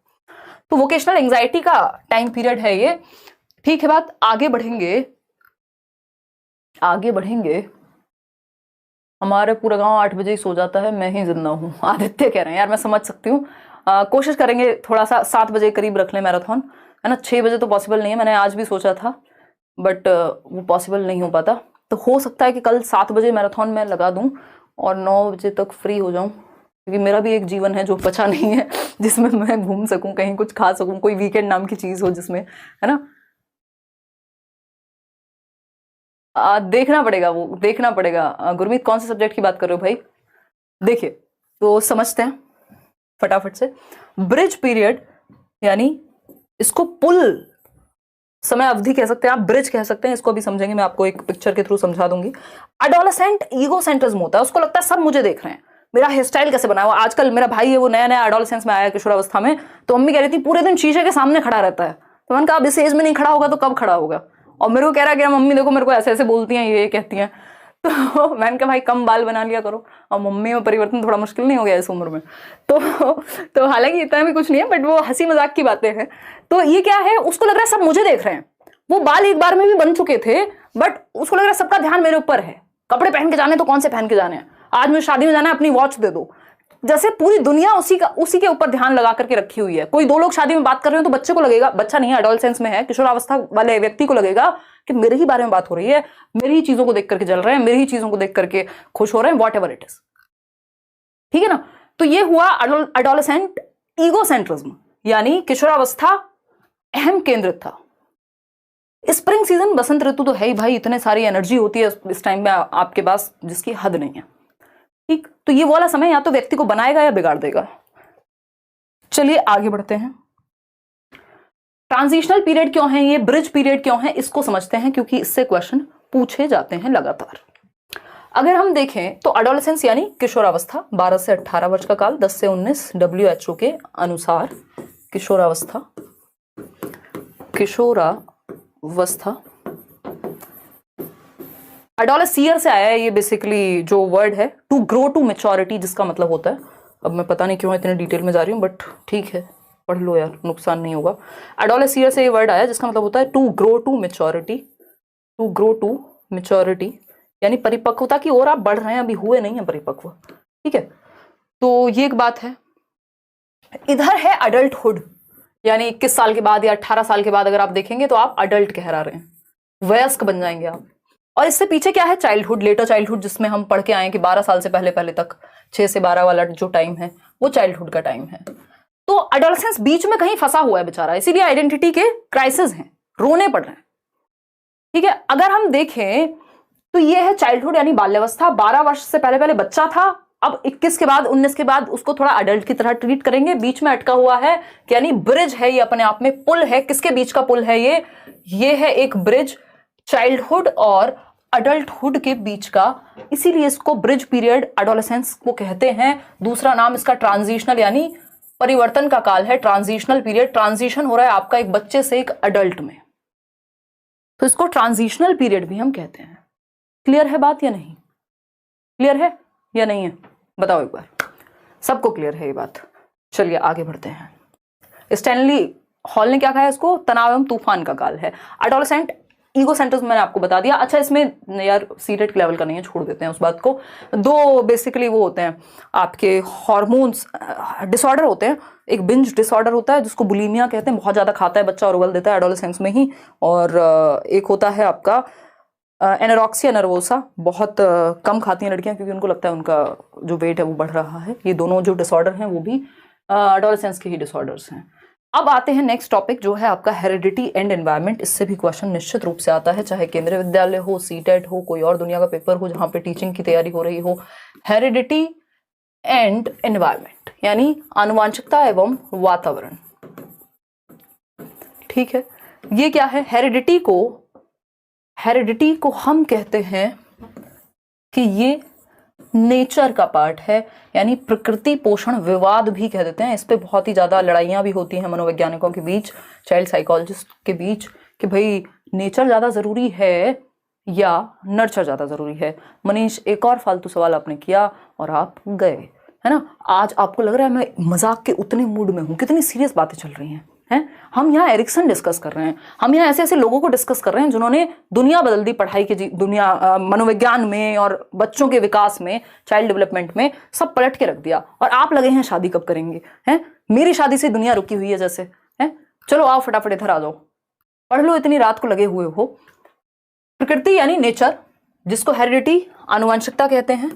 तो वोकेशनल एंजाइटी का टाइम पीरियड है ये, ठीक है। बात आगे बढ़ेंगे। हमारे पूरा गांव 8 बजे ही सो जाता है, मैं ही जिंदा हूँ, आदित्य कह रहे हैं। यार मैं समझ सकती हूँ, कोशिश करेंगे थोड़ा सा 7 बजे करीब रख लें मैराथन, है ना। 6 बजे तो पॉसिबल नहीं है, मैंने आज भी सोचा था बट वो पॉसिबल नहीं हो पाता। तो हो सकता है कि कल 7 बजे मैराथन में लगा दूं और 9 बजे तक फ्री हो जाऊं, क्योंकि मेरा भी एक जीवन है जो बचा नहीं है, जिसमें मैं घूम सकूं, कहीं कुछ खा सकूं, कोई वीकेंड नाम की चीज हो जिसमें, है ना। देखना पड़ेगा। गुरमीत कौन से सब्जेक्ट की बात कर रहे हो भाई? देखिए तो समझते हैं फटाफट से। ब्रिज पीरियड यानी इसको पुल समय अवधि कह सकते हैं आप, ब्रिज कह सकते हैं, इसको अभी समझेंगे, मैं आपको एक पिक्चर के थ्रू समझा दूंगी। एडोलेसेंट ईगो सेंट्रिज्म होता है, उसको लगता है सब मुझे देख रहे हैं, मेरा हेयर स्टाइल कैसे बना हुआ। आजकल मेरा भाई है वो नया नया एडोलेसेंस में आया किशोरावस्था में, तो मम्मी कह रही थी पूरे दिन शीशे के सामने खड़ा रहता है। तो मैंने कहा अब इस एज में नहीं खड़ा होगा तो कब खड़ा होगा। और मेरे को कह रहा है कि मम्मी देखो मेरे को ऐसे ऐसे बोलती हैं, ये कहती हैं। तो मैंने कहा भाई कम बाल बना लिया करो। और मम्मी में परिवर्तन थोड़ा मुश्किल नहीं हो गया इस उम्र में? तो हालांकि इतना भी कुछ नहीं है, बट वो हंसी मजाक की बातें हैं। तो ये क्या है, उसको लग रहा है सब मुझे देख रहे हैं। वो बाल एक बार में भी बन चुके थे, बट उसको लग रहा है सबका ध्यान मेरे ऊपर है। कपड़े पहन के जाने तो कौन से पहन के जाने हैं, आज मुझे शादी में जाना है अपनी वॉच दे दो। जैसे पूरी दुनिया उसी के ऊपर ध्यान लगा करके रखी हुई है। कोई दो लोग शादी में बात कर रहे हो तो बच्चे को लगेगा, बच्चा नहीं है एडोलसेंस में है, किशोरावस्था वाले व्यक्ति को लगेगा कि मेरे ही बारे में बात हो रही है, मेरी ही चीजों को देख करके जल रहे हैं, मेरी ही चीजों को देख करके खुश हो रहे हैं, वॉट एवर इट इज। ठीक है ना? तो ये हुआ एडोलसेंट ईगो सेंट्रिज्म, यानी किशोरावस्था अहम केंद्रित था। स्प्रिंग सीजन, बसंत ऋतु तो है ही भाई, इतने सारी एनर्जी होती है इस टाइम में आपके पास जिसकी हद नहीं है। ठीक, तो ये वाला समय या तो व्यक्ति को बनाएगा या बिगाड़ देगा। चलिए आगे बढ़ते हैं। ट्रांजिशनल पीरियड क्यों है, ये ब्रिज पीरियड क्यों है, इसको समझते हैं, क्योंकि इससे क्वेश्चन पूछे जाते हैं लगातार। अगर हम देखें तो एडोलेसेंस यानी किशोरावस्था, 12 से 18 वर्ष का काल, 10 से 19 WHO के अनुसार किशोरावस्था एडोलेसियर से आया है ये बेसिकली जो वर्ड है, टू ग्रो टू मैच्योरिटी, जिसका मतलब होता है, अब मैं पता नहीं क्यों इतने डिटेल में जा रही हूँ, बट ठीक है पढ़ लो यार, नुकसान नहीं होगा। एडोलेसियर से ये वर्ड आया जिसका मतलब होता है टू ग्रो टू मैच्योरिटी, यानी परिपक्वता की ओर आप बढ़ रहे हैं, अभी हुए नहीं है परिपक्व। ठीक है, तो ये एक बात है। इधर है अडल्टहुड, यानी 21 साल के बाद या 18 साल के बाद अगर आप देखेंगे तो आप अडल्ट कहला रहे हैं, वयस्क बन जाएंगे आप। और इससे पीछे क्या है, चाइल्डहुड, लेटर चाइल्डहुड, जिसमें हम पढ़ के आए कि 12 साल से पहले तक, 6 से 12 वाला जो टाइम है वो चाइल्डहुड का टाइम है। तो एडोलेसेंस बीच में कहीं फंसा हुआ है बेचारा, इसीलिए आइडेंटिटी के क्राइसिस हैं, रोने पड़ रहे हैं। ठीक है, अगर हम देखें तो ये है चाइल्डहुड यानी बाल्यावस्था, 12 वर्ष से पहले बच्चा था, अब 21 के बाद 19 के बाद उसको थोड़ा अडल्ट की तरह ट्रीट करेंगे। बीच में अटका हुआ है, यानी ब्रिज है ये, अपने आप में पुल है। किसके बीच का पुल है ये है एक ब्रिज, चाइल्डहुड और अडल्टहुड के बीच का, इसीलिए इसको ब्रिज पीरियड एडोलेसेंस को कहते हैं। दूसरा नाम इसका ट्रांजिशनल यानी परिवर्तन का काल है, ट्रांजिशनल पीरियड। ट्रांजिशन हो रहा है आपका एक बच्चे से एक अडल्ट में, तो इसको ट्रांजिशनल पीरियड भी हम कहते हैं। क्लियर है बात या नहीं? क्लियर है या नहीं है, बताओ एक बार, सबको क्लियर है ये बात? चलिए आगे बढ़ते हैं। स्टैनली हॉल ने क्या कहा है इसको, तनाव एवं तूफान का काल है। एडोलेसेंट ईगो सेंट्रिज्म मैंने आपको बता दिया। अच्छा, इसमें यार सीटेट के लेवल का नहीं है, छोड़ देते हैं उस बात को। दो बेसिकली वो होते हैं आपके हार्मोन्स डिसऑर्डर होते हैं। एक बिंज डिसऑर्डर होता है जिसको बुलीमिया कहते हैं, बहुत ज्यादा खाता है बच्चा और उगल देता है एडोलेसेंस में ही। और एक होता है आपका एनोरेक्सिया नर्वोसा, बहुत कम खाती हैं लड़कियां क्योंकि उनको लगता है उनका जो वेट है वो बढ़ रहा है। ये दोनों जो डिसऑर्डर हैं वो भी एडोलेसेंस के ही डिसऑर्डर्स हैं। अब आते हैं नेक्स्ट टॉपिक जो है आपका हेरिडिटी एंड एनवायरनमेंट। इससे भी क्वेश्चन निश्चित रूप से आता है, चाहे केंद्रीय विद्यालय हो, सीटेट हो, कोई और दुनिया का पेपर हो जहां पे टीचिंग की तैयारी हो रही हो। हेरिडिटी एंड एनवायरनमेंट यानी आनुवांशिकता एवं वातावरण। ठीक है, ये क्या है, हेरिडिटी को हम कहते हैं कि ये नेचर का पार्ट है, यानी प्रकृति पोषण विवाद भी कह देते हैं। इस पे बहुत ही ज्यादा लड़ाइयां भी होती हैं मनोवैज्ञानिकों के बीच, चाइल्ड साइकोलॉजिस्ट के बीच, कि भाई नेचर ज्यादा जरूरी है या नर्चर ज्यादा जरूरी है। मनीष, एक और फालतू सवाल आपने किया और आप गए, है ना। आज आपको लग रहा है मैं मजाक के उतने मूड में हूं, कितनी सीरियस बातें चल रही हैं। हम यहाँ एरिक्सन डिस्कस कर रहे हैं, हम यहाँ ऐसे ऐसे लोगों को डिस्कस कर रहे हैं जिन्होंने दुनिया बदल दी पढ़ाई की, दुनिया मनोविज्ञान में और बच्चों के विकास में, चाइल्ड डेवलपमेंट में, सब पलट के रख दिया। और आप लगे हैं शादी कब करेंगे, हैं? मेरी शादी से दुनिया रुकी हुई है जैसे, हैं? चलो आओ फटाफट इधर आ जाओ, पढ़ लो, इतनी रात को लगे हुए हो। प्रकृति यानी नेचर, जिसको हेरिडिटी आनुवंशिकता कहते हैं।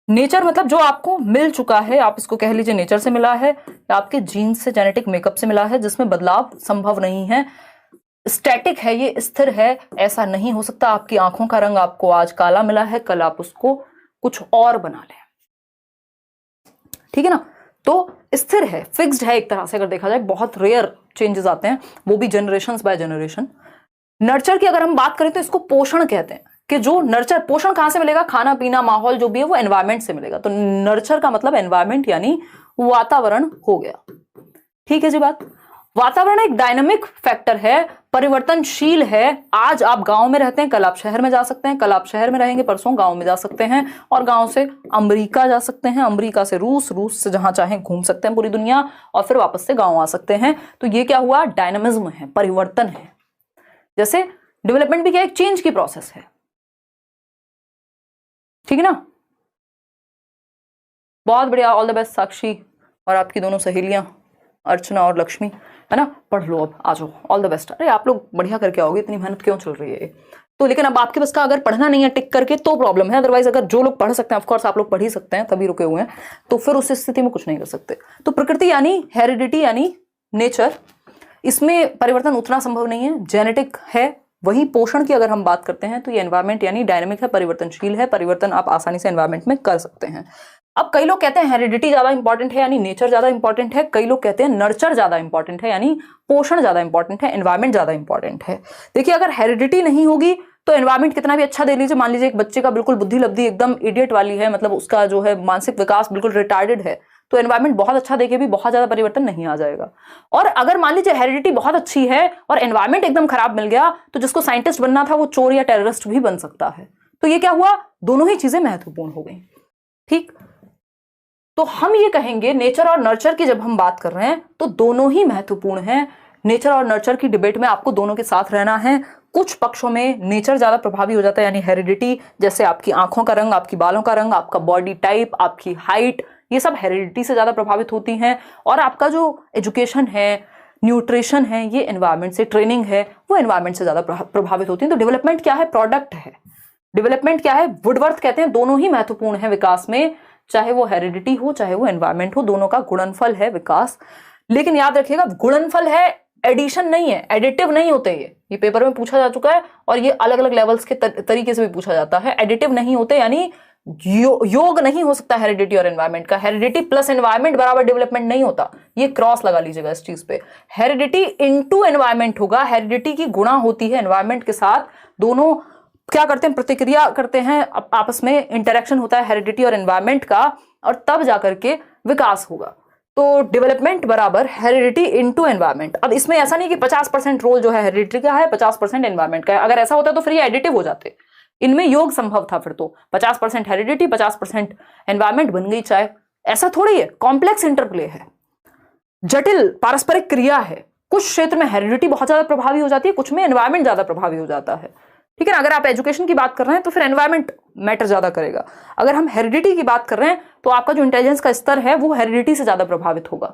नेचर मतलब जो आपको मिल चुका है, आप इसको कह लीजिए नेचर से मिला है या आपके जीन्स से, जेनेटिक मेकअप से मिला है, जिसमें बदलाव संभव नहीं है, स्टैटिक है, ये स्थिर है, ऐसा नहीं हो सकता। आपकी आंखों का रंग आपको आज काला मिला है, कल आप उसको कुछ और बना लें। ठीक है ना। तो स्थिर है, फिक्स्ड है एक तरह से अगर देखा जाए, बहुत रेयर चेंजेस आते हैं, वो भी जनरेशन बाय जनरेशन। नर्चर की अगर हम बात करें तो इसको पोषण कहते हैं, कि जो नर्चर, पोषण कहां से मिलेगा, खाना पीना माहौल जो भी है वो एनवायरमेंट से मिलेगा। तो नर्चर का मतलब एनवायरमेंट यानी वातावरण हो गया। ठीक है जी बात। वातावरण एक डायनामिक फैक्टर है, परिवर्तनशील है। आज आप गांव में रहते हैं, कल आप शहर में जा सकते हैं, कल आप शहर में रहेंगे, परसों गांव में जा सकते हैं, और गांव से अमेरिका जा सकते हैं, अमेरिका से रूस, रूस से जहां चाहें घूम सकते हैं पूरी दुनिया, और फिर वापस से गांव आ सकते हैं। तो ये क्या हुआ, डायनामिज्म है, परिवर्तन है। जैसे डेवलपमेंट भी क्या, एक चेंज की प्रोसेस है। ठीक है ना। बहुत बढ़िया, ऑल द बेस्ट साक्षी और आपकी दोनों सहेलियां अर्चना और लक्ष्मी, है ना। पढ़ लो अब, आ जाओ, ऑल द बेस्ट। अरे आप लोग बढ़िया करके आओगे, इतनी मेहनत क्यों चल रही है। तो लेकिन अब आपके बस का अगर पढ़ना नहीं है टिक करके तो प्रॉब्लम है, अदरवाइज अगर जो लोग पढ़ सकते हैं, ऑफ कोर्स आप लोग पढ़ ही सकते हैं, तभी रुके हुए हैं, तो फिर उस स्थिति में कुछ नहीं कर सकते। तो प्रकृति यानी हेरिडिटी यानी नेचर, इसमें परिवर्तन उतना संभव नहीं है, जेनेटिक है। वही पोषण की अगर हम बात करते हैं तो ये एनवायरमेंट यानी डायनेमिक है, परिवर्तनशील है, परिवर्तन आप आसानी से एनवायरमेंट में कर सकते हैं। अब कई लोग कहते हैं हेरिडिटी ज्यादा इंपॉर्टेंट है यानी नेचर ज्यादा इंपॉर्टेंट है, कई लोग कहते हैं नर्चर ज्यादा इंपॉर्टेंट है यानी पोषण ज्यादा इंपॉर्टेंट है, एनवायरमेंट ज्यादा इंपॉर्टेंट है। देखिए अगर हेरिडिटी नहीं होगी तो एनवायरमेंट कितना भी अच्छा दे लीजिए, मान लीजिए एक बच्चे का बिल्कुल बुद्धि लब्धि एकदम इडियट वाली है, मतलब उसका जो है मानसिक विकास बिल्कुल रिटार्डेड है, तो एनवायरमेंट बहुत अच्छा देके भी बहुत ज्यादा परिवर्तन नहीं आ जाएगा। और अगर मान लीजिए हेरिडिटी बहुत अच्छी है और एनवायरमेंट एकदम खराब मिल गया, तो जिसको साइंटिस्ट बनना था वो चोर या टेररिस्ट भी बन सकता है। तो ये क्या हुआ, दोनों ही चीजें महत्वपूर्ण हो गई। ठीक, तो हम ये कहेंगे नेचर और नर्चर की जब हम बात कर रहे हैं तो दोनों ही महत्वपूर्ण हैं। नेचर और नर्चर की डिबेट में आपको दोनों के साथ रहना है। कुछ पक्षों में नेचर ज्यादा प्रभावी हो जाता है यानी हेरिडिटी, जैसे आपकी आंखों का रंग, आपकी बालों का रंग, आपका बॉडी टाइप, आपकी हाइट, ये सब हेरिडिटी से ज्यादा प्रभावित होती हैं। और आपका जो एजुकेशन है, न्यूट्रिशन है, ये एनवायरमेंट से, ट्रेनिंग है, वो एनवायरमेंट से ज्यादा प्रभावित होती है। तो डेवलपमेंट क्या है, प्रोडक्ट है। डेवलपमेंट क्या है, वुडवर्थ कहते हैं दोनों ही महत्वपूर्ण है विकास में, चाहे वो हेरिडिटी हो चाहे वो एनवायरमेंट हो, दोनों का गुणनफल है विकास। लेकिन याद रखिएगा गुणनफल है, एडिशन नहीं है, एडिटिव नहीं होते। ये पेपर में पूछा जा चुका है और ये अलग अलग लेवल्स के तरीके से भी पूछा जाता है। एडिटिव नहीं होते यानी योग नहीं हो सकता हेरिडिटी और एनवायरमेंट का। हेरिडिटी प्लस एनवायरमेंट बराबर डेवलपमेंट नहीं होता, ये क्रॉस लगा लीजिएगा इस चीज पे। हेरिडिटी इनटू एनवायरमेंट होगा, हेरिडिटी की गुणा होती है एनवायरमेंट के साथ, दोनों क्या करते हैं, प्रतिक्रिया करते हैं, आपस में इंटरेक्शन होता है हेरिडिटी और एनवायरमेंट का, और तब जाकर के विकास होगा। तो डेवलपमेंट बराबर हेरिडिटी इनटू एनवायरमेंट। अब इसमें ऐसा नहीं कि 50% रोल जो है हेरिडिटी का है, 50% एनवायरमेंट का है। अगर ऐसा होता तो फिर ये एडिटिव हो जाते, इनमें योग संभव था, फिर तो 50% हेरिडिटी 50% एनवायरमेंट बन गई चाय। ऐसा थोड़ी है, कॉम्प्लेक्स इंटरप्ले है, जटिल पारस्परिक क्रिया है। कुछ क्षेत्र में हेरिडिटी बहुत ज्यादा प्रभावी हो जाती है, कुछ में एनवायरमेंट ज्यादा प्रभावी हो जाता है। ठीक है ना। अगर आप एजुकेशन की बात कर रहे हैं तो फिर एनवायरमेंट मैटर ज्यादा करेगा। अगर हम हेरिडिटी की बात कर रहे हैं तो आपका जो इंटेलिजेंस का स्तर है वो हेरिडिटी से ज्यादा प्रभावित होगा।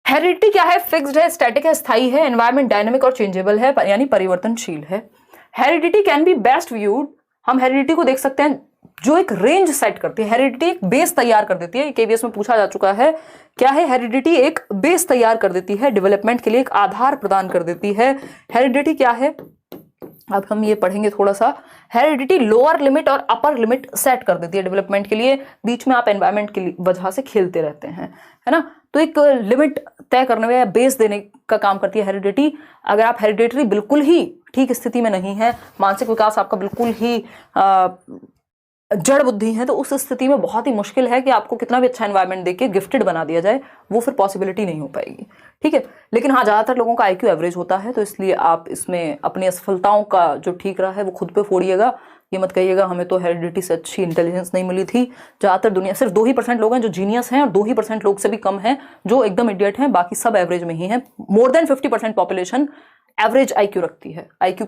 हेरिडिटी क्या है, फिक्स्ड है, स्टैटिक है, स्थायी है। एनवायरमेंट डायनेमिक और चेंजेबल है यानी परिवर्तनशील है। Heredity can be best viewed, हम हेरिडिटी को देख सकते हैं जो एक रेंज सेट करती है। हेरिडिटी एक बेस तैयार कर देती है, केवीएस में पूछा जा चुका है। क्या है, हेरिडिटी एक बेस तैयार कर देती है, डेवलपमेंट के लिए एक आधार प्रदान कर देती है। हेरिडिटी क्या है, अब हम ये पढ़ेंगे थोड़ा सा। हेरिडिटी लोअर लिमिट और अपर लिमिट सेट कर देती है डेवलपमेंट के लिए, बीच में आप एनवायरमेंट की वजह से खेलते रहते हैं, है ना। तो एक लिमिट तय करने में या बेस देने का काम करती है हेरिडिटी। अगर आप हेरिडिटरी बिल्कुल ही ठीक स्थिति में नहीं है, मानसिक विकास आपका बिल्कुल ही जड़ बुद्धि है, तो उस स्थिति में बहुत ही मुश्किल है कि आपको कितना भी अच्छा एनवायरनमेंट देके गिफ्टेड बना दिया जाए, वो फिर पॉसिबिलिटी नहीं हो पाएगी। ठीक है। लेकिन हाँ, ज्यादातर लोगों का आईक्यू एवरेज होता है, तो इसलिए आप इसमें अपनी असफलताओं का जो ठीक रहा है वो खुद पे फोड़िएगा। ये मत कहिएगा हमें तो हेरिडिटी से अच्छी इंटेलिजेंस नहीं मिली थी। ज्यादातर दुनिया सिर्फ 2% लोग हैं जो जीनियस हैं और 2% लोग से भी कम हैं जो एकदम इडियट हैं, बाकी सब एवरेज में ही हैं। More than 50% population average IQ रखती है। आईक्यू